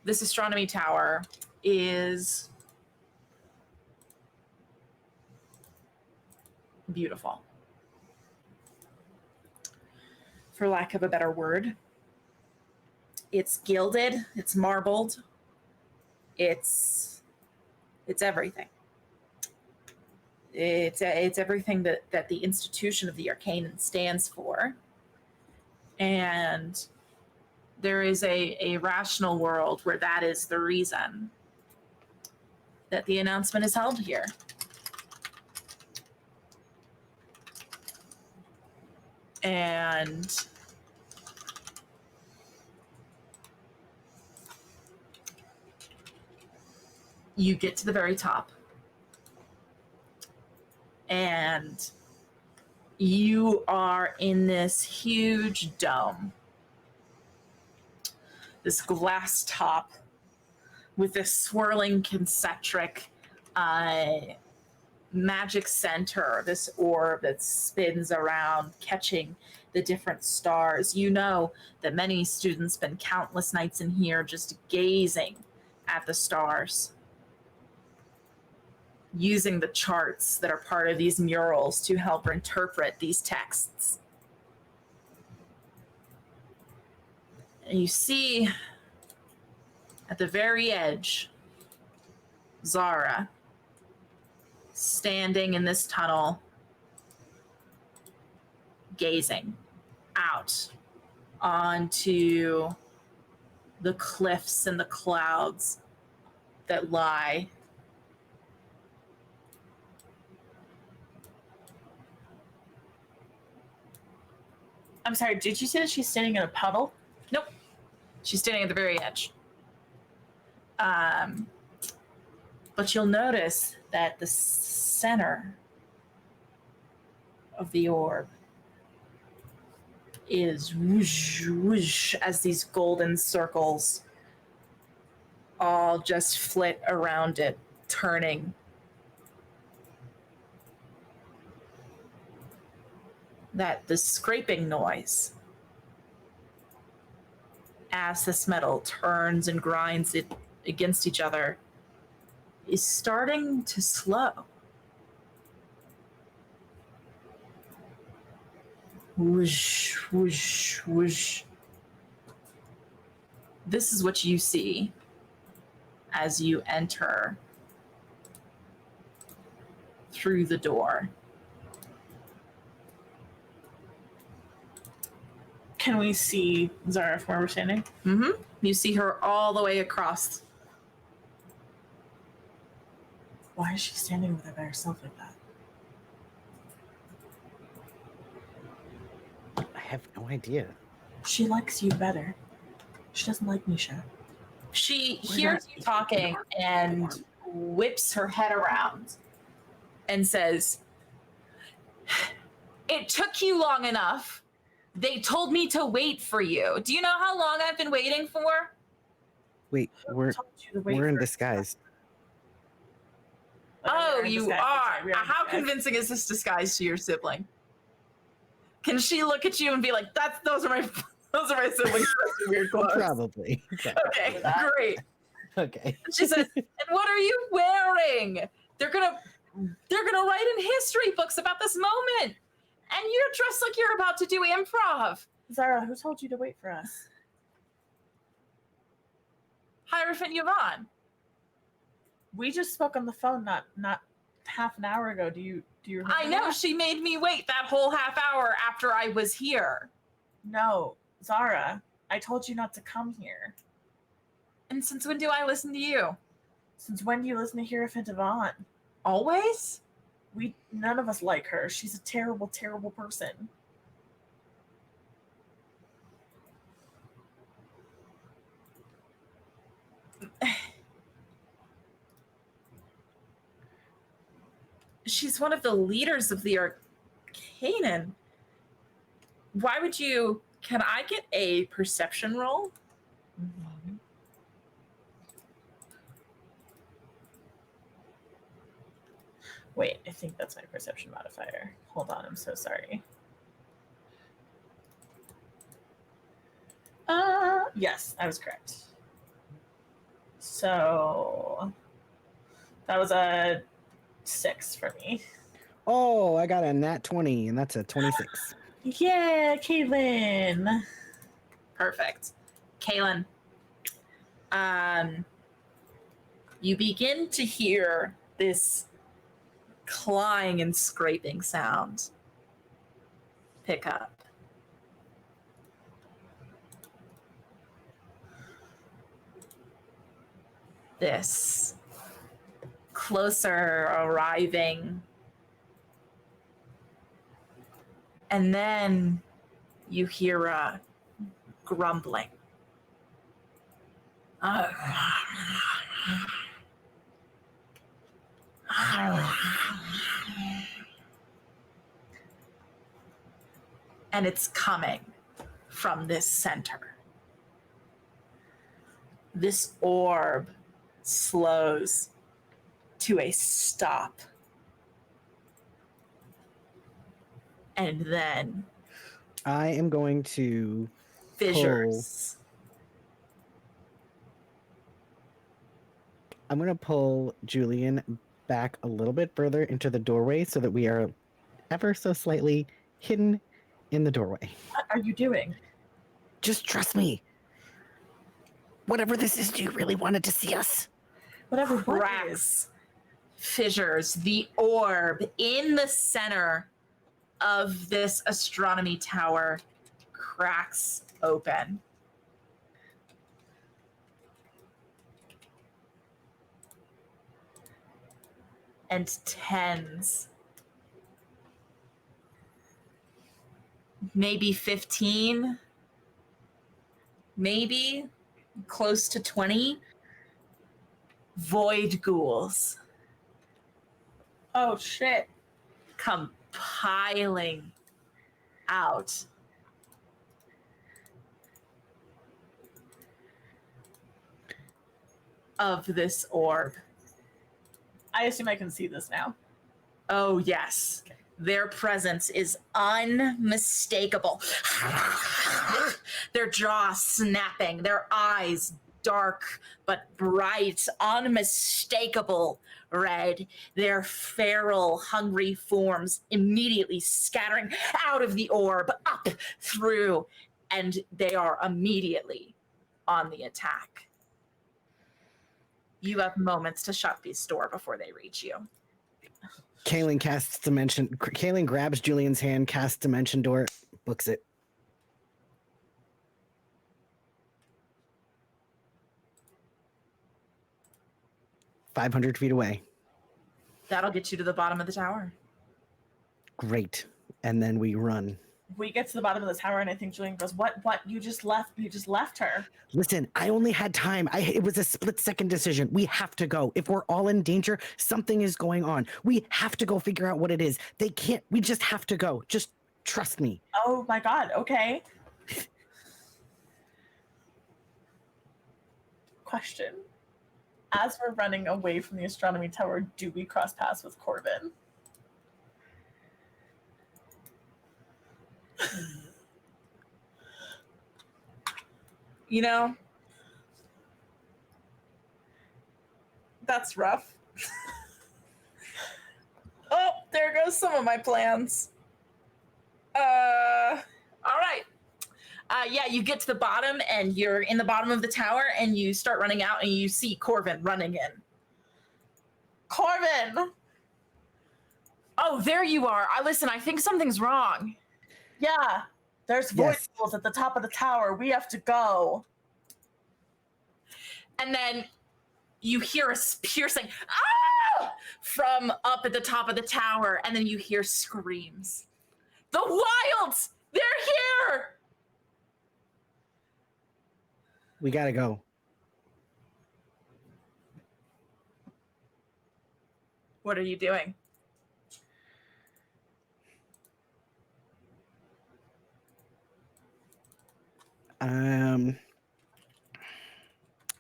This astronomy tower is beautiful, for lack of a better word. It's gilded, it's marbled, it's everything. It's everything that the institution of the Arcanum stands for. And there is a rational world where that is the reason that the announcement is held here. And You get to the very top, and you are in this huge dome, this glass top with this swirling concentric magic center, this orb that spins around, catching the different stars. You know that many students spend countless nights in here just gazing at the stars, using the charts that are part of these murals to help interpret these texts. And you see at the very edge, Zara, standing in this tunnel, gazing out onto the cliffs and the clouds that lie. I'm sorry, did you say that she's standing in a puddle? Nope. She's standing at the very edge. But you'll notice that the center of the orb is whoosh, whoosh, as these golden circles all just flit around it, turning. That the scraping noise as this metal turns and grinds it against each other is starting to slow. Whoosh, whoosh, whoosh. This is what you see as you enter through the door. Can we see Zara from where we're standing? Mm-hmm. You see her all the way across. Why is she standing over there by herself like that? I have no idea. She likes you better. She doesn't like Misha. She We're hears not- you talking and whips her head around and says, "It took you long enough. They told me to wait for you. Do you know how long I've been waiting for?" Wait, we're Told you to wait we're in for- disguise. Oh, we're in you disguise. are. Sorry, we are in How disguise. convincing is this disguise to your sibling? Can she look at you and be like, those are my siblings. Weird clothes." Probably. Okay, great. Okay. She says, "And what are you wearing? They're gonna write in history books about this moment. And you're dressed like you're about to do improv." Zara, who told you to wait for us? Hierophant Yvonne. We just spoke on the phone not half an hour ago. Do you remember? I know, that? she made me wait that whole half hour after I was here. No, Zara, I told you not to come here. And since when do I listen to you? Since when do you listen to Hierophant Yvonne? Always? None of us like her. She's a terrible, terrible person. She's one of the leaders of the Arcanan. Why would you... Can I get a perception roll? Wait, I think that's my perception modifier. Hold on, I'm so sorry. Yes, I was correct. So that was a 6 for me. Oh, I got a nat 20, and that's a 26. Yeah, Caitlin. Perfect. Kaylin, you begin to hear this clawing and scraping sound pick up. This closer arriving. And then you hear a grumbling. And it's coming from this center. This orb slows to a stop. And then I am going to fissures. I'm going to pull Julian back a little bit further into the doorway so that we are ever so slightly hidden in the doorway. What are you doing? Just trust me. Whatever this is, do you really wanted to see us? Whatever cracks, fissures, the orb in the center of this astronomy tower cracks open. And tens, maybe 15, maybe close to 20 void ghouls. Oh shit. Come piling out. Of this orb. I assume I can see this now. Oh, yes. Their presence is unmistakable. Their jaw snapping, their eyes dark but bright, unmistakable red. Their feral, hungry forms immediately scattering out of the orb, up, through, and they are immediately on the attack. You have moments to shut this door before they reach you. Kaylin casts Dimension. Kaylin grabs Julian's hand, casts Dimension Door, books it. "500 feet away." That'll get you to the bottom of the tower. Great. And then we run. We get to the bottom of the tower, and I think Julian goes, "What? You just left her." Listen, I only had time. It was a split-second decision. We have to go. If we're all in danger, something is going on. We have to go figure out what it is. They can't. We just have to go. Just trust me. Oh my god. Okay. Question. As we're running away from the astronomy tower, do we cross paths with Corbin? You know, that's rough. Oh, there goes some of my plans. All right. Yeah, you get to the bottom and you're in the bottom of the tower and you start running out and you see Corvin running in. Corbin! Oh, there you are. Listen, I think something's wrong. Yeah, there's void ghouls at the top of the tower. We have to go. And then you hear a piercing "Ah!" from up at the top of the tower, and then you hear screams. The Wilds! They're here! We gotta go. What are you doing?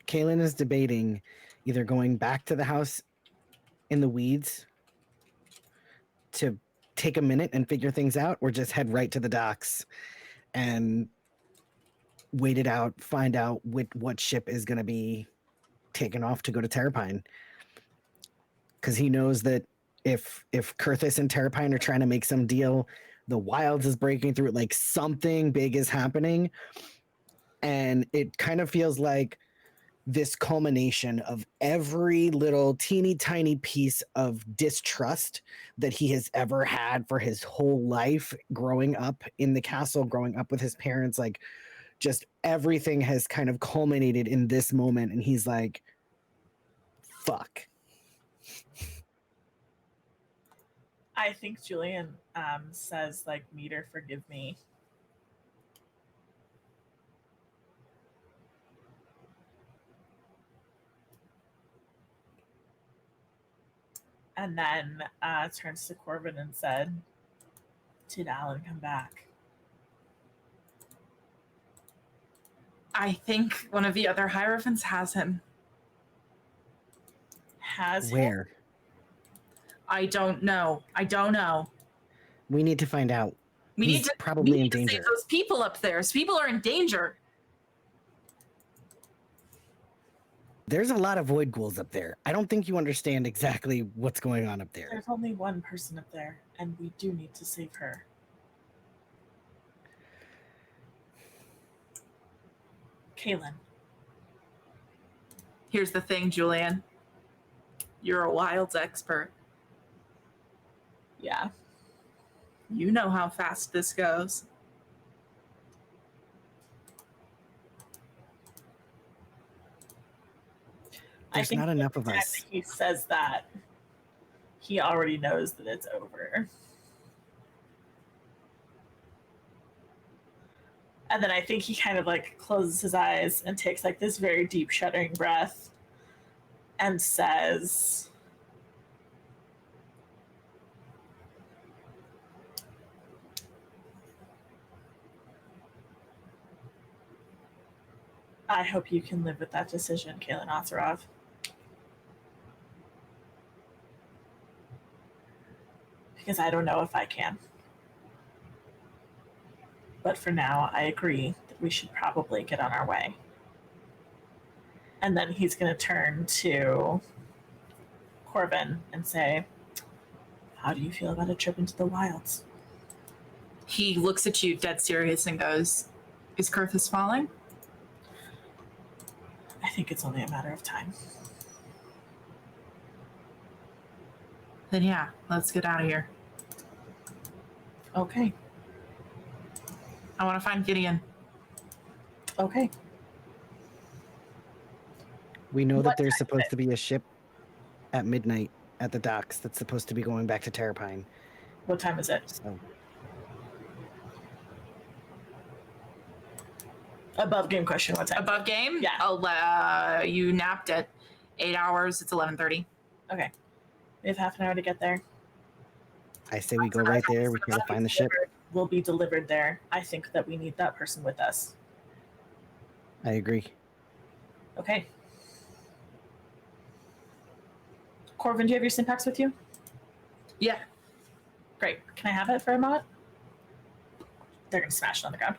Kaylin is debating either going back to the house in the weeds to take a minute and figure things out, or just head right to the docks and wait it out, find out what ship is going to be taken off to go to Terrapine. Because he knows that if Kyrthys and Terrapine are trying to make some deal, the Wilds is breaking through, like something big is happening. And it kind of feels like this culmination of every little teeny tiny piece of distrust that he has ever had for his whole life, growing up in the castle, growing up with his parents, like just everything has kind of culminated in this moment. And he's like, fuck. I think Julian says, like, Meter, forgive me. And then turns to Corbin and said, "Did Alan come back?" I think one of the other Hierophants has him. Has him? Where? I don't know. We need to find out. We He's need to probably in to save danger. those people up there. Those people are in danger. There's a lot of void ghouls up there. I don't think you understand exactly what's going on up there. There's only one person up there, and we do need to save her. Kaylin. Here's the thing, Julian. You're a wilds expert. Yeah. You know how fast this goes. There's not enough of us. He says that. He already knows that it's over. And then I think he kind of like closes his eyes and takes like this very deep shuddering breath and says, "I hope you can live with that decision, Kaylin Otzarov." Because I don't know if I can. But for now, I agree that we should probably get on our way. And then he's going to turn to Corbin and say, "How do you feel about a trip into the wilds?" He looks at you dead serious and goes, "Is Kyrthys falling?" I think it's only a matter of time. Then yeah, let's get out of here. Okay. I want to find Gideon. Okay. We know that What there's time supposed is it? to be a ship at midnight at the docks that's supposed to be going back to Terrapine. What time is it? So Above game question. What time? Above game? Yeah. You napped at 8 hours. It's 11:30. Okay. We have half an hour to get there. I say we go right there. We try to find the ship. Will be delivered there. I think that we need that person with us. I agree. Okay. Corbin, do you have your syntax with you? Yeah. Great. Can I have it for a moment? They're going to smash it on the ground.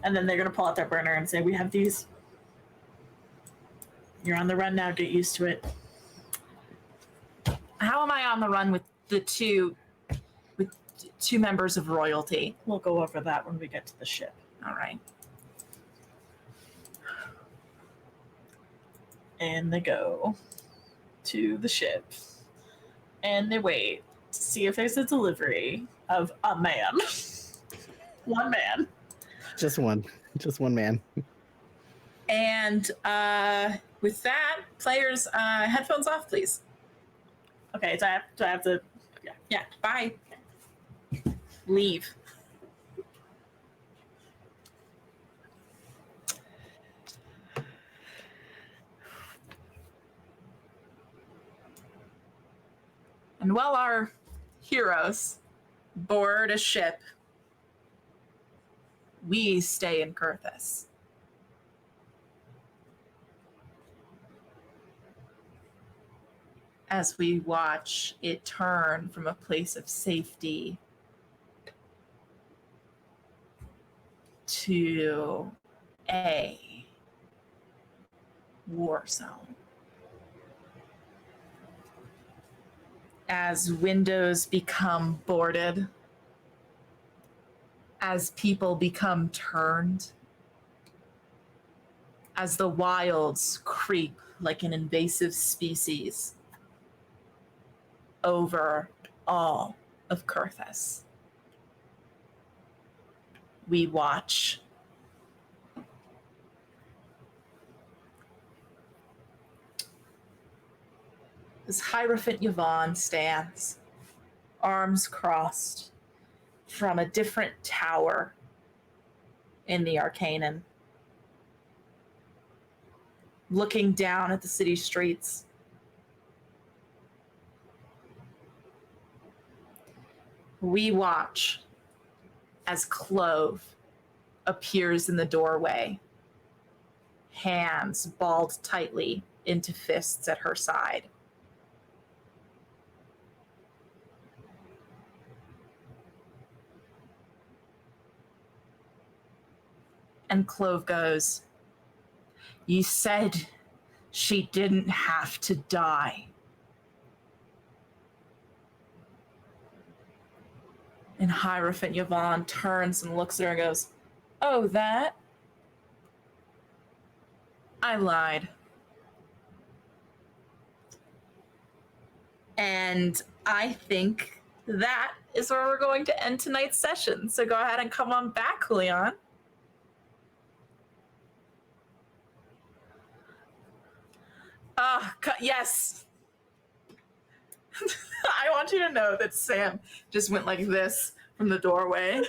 And then they're going to pull out their burner and say, "We have these. You're on the run now. Get used to it." How am I on the run with two members of royalty? We'll go over that when we get to the ship. All right. And they go to the ship. And they wait to see if there's a delivery of a man. One man. Just one man. And with that, players, headphones off, please. Okay, do I have to? Yeah. Bye. Leave. And while our heroes board a ship, we stay in Kyrthys. As we watch it turn from a place of safety to a war zone. As windows become boarded, as people become turned, as the wilds creep like an invasive species over all of Kyrthys, we watch as Hierophant Yvonne stands, arms crossed, from a different tower in the Arcanon, looking down at the city streets. We watch as Clove appears in the doorway, hands balled tightly into fists at her side. And Clove goes, "You said she didn't have to die." And Hierophant Yvonne turns and looks at her and goes, "Oh, that? I lied." And I think that is where we're going to end tonight's session. So go ahead and come on back, Julian. Yes. I want you to know that Sam just went like this from the doorway,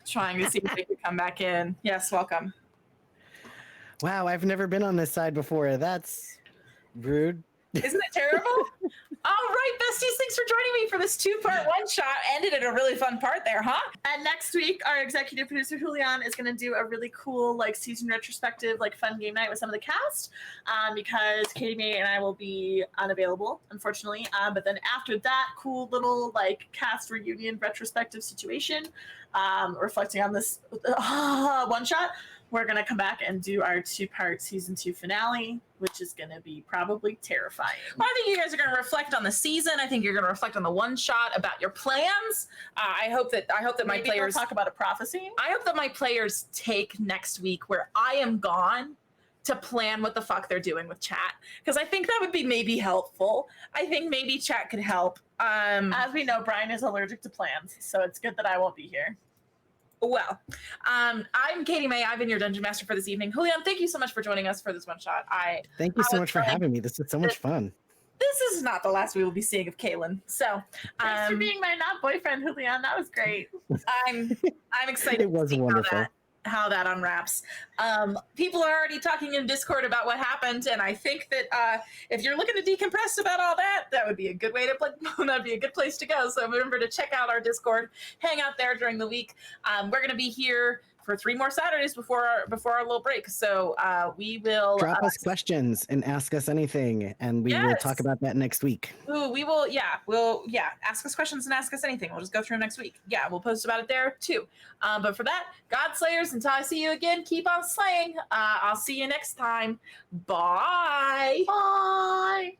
trying to see if they could come back in. Yes, welcome. Wow, I've never been on this side before. That's rude. Isn't it terrible? All right, besties, thanks for joining me for this 2-part one-shot. Ended at a really fun part there, huh? And next week, our executive producer, Julian, is going to do a really cool, like, season retrospective, like, fun game night with some of the cast, because Katie May and I will be unavailable, unfortunately. But then after that cool little, like, cast reunion retrospective situation, reflecting on this one-shot, we're going to come back and do our 2-part season 2 finale, which is going to be probably terrifying. Well, I think you guys are going to reflect on the season. I think you're going to reflect on the one shot about your plans. I hope that my Maybe players we'll talk about a prophecy. I hope that my players take next week where I am gone to plan what the fuck they're doing with chat, because I think that would be maybe helpful. I think maybe chat could help. As we know, Brian is allergic to plans, so it's good that I won't be here. Well, I'm Katie May. I've been your Dungeon Master for this evening. Julian, thank you so much for joining us for this one shot. Thank you so much for having me. This is so much fun. This is not the last we will be seeing of Kaylin. So, thanks for being my not boyfriend, Julian. That was great. I'm excited. It was wonderful. How that unwraps. People are already talking in Discord about what happened, and I think that if you're looking to decompress about all that, that would be a good way to play. That'd be a good place to go. So remember to check out our Discord, hang out there during the week. We're going to be here for 3 more Saturdays before our little break. So we will drop us questions and ask us anything, and we will talk about that next week. Ooh, we will. Yeah, we'll ask us questions and ask us anything. We'll just go through them next week. Yeah, we'll post about it there too. But for that, God Slayers, until I see you again, keep on slaying. I'll see you next time. Bye. Bye.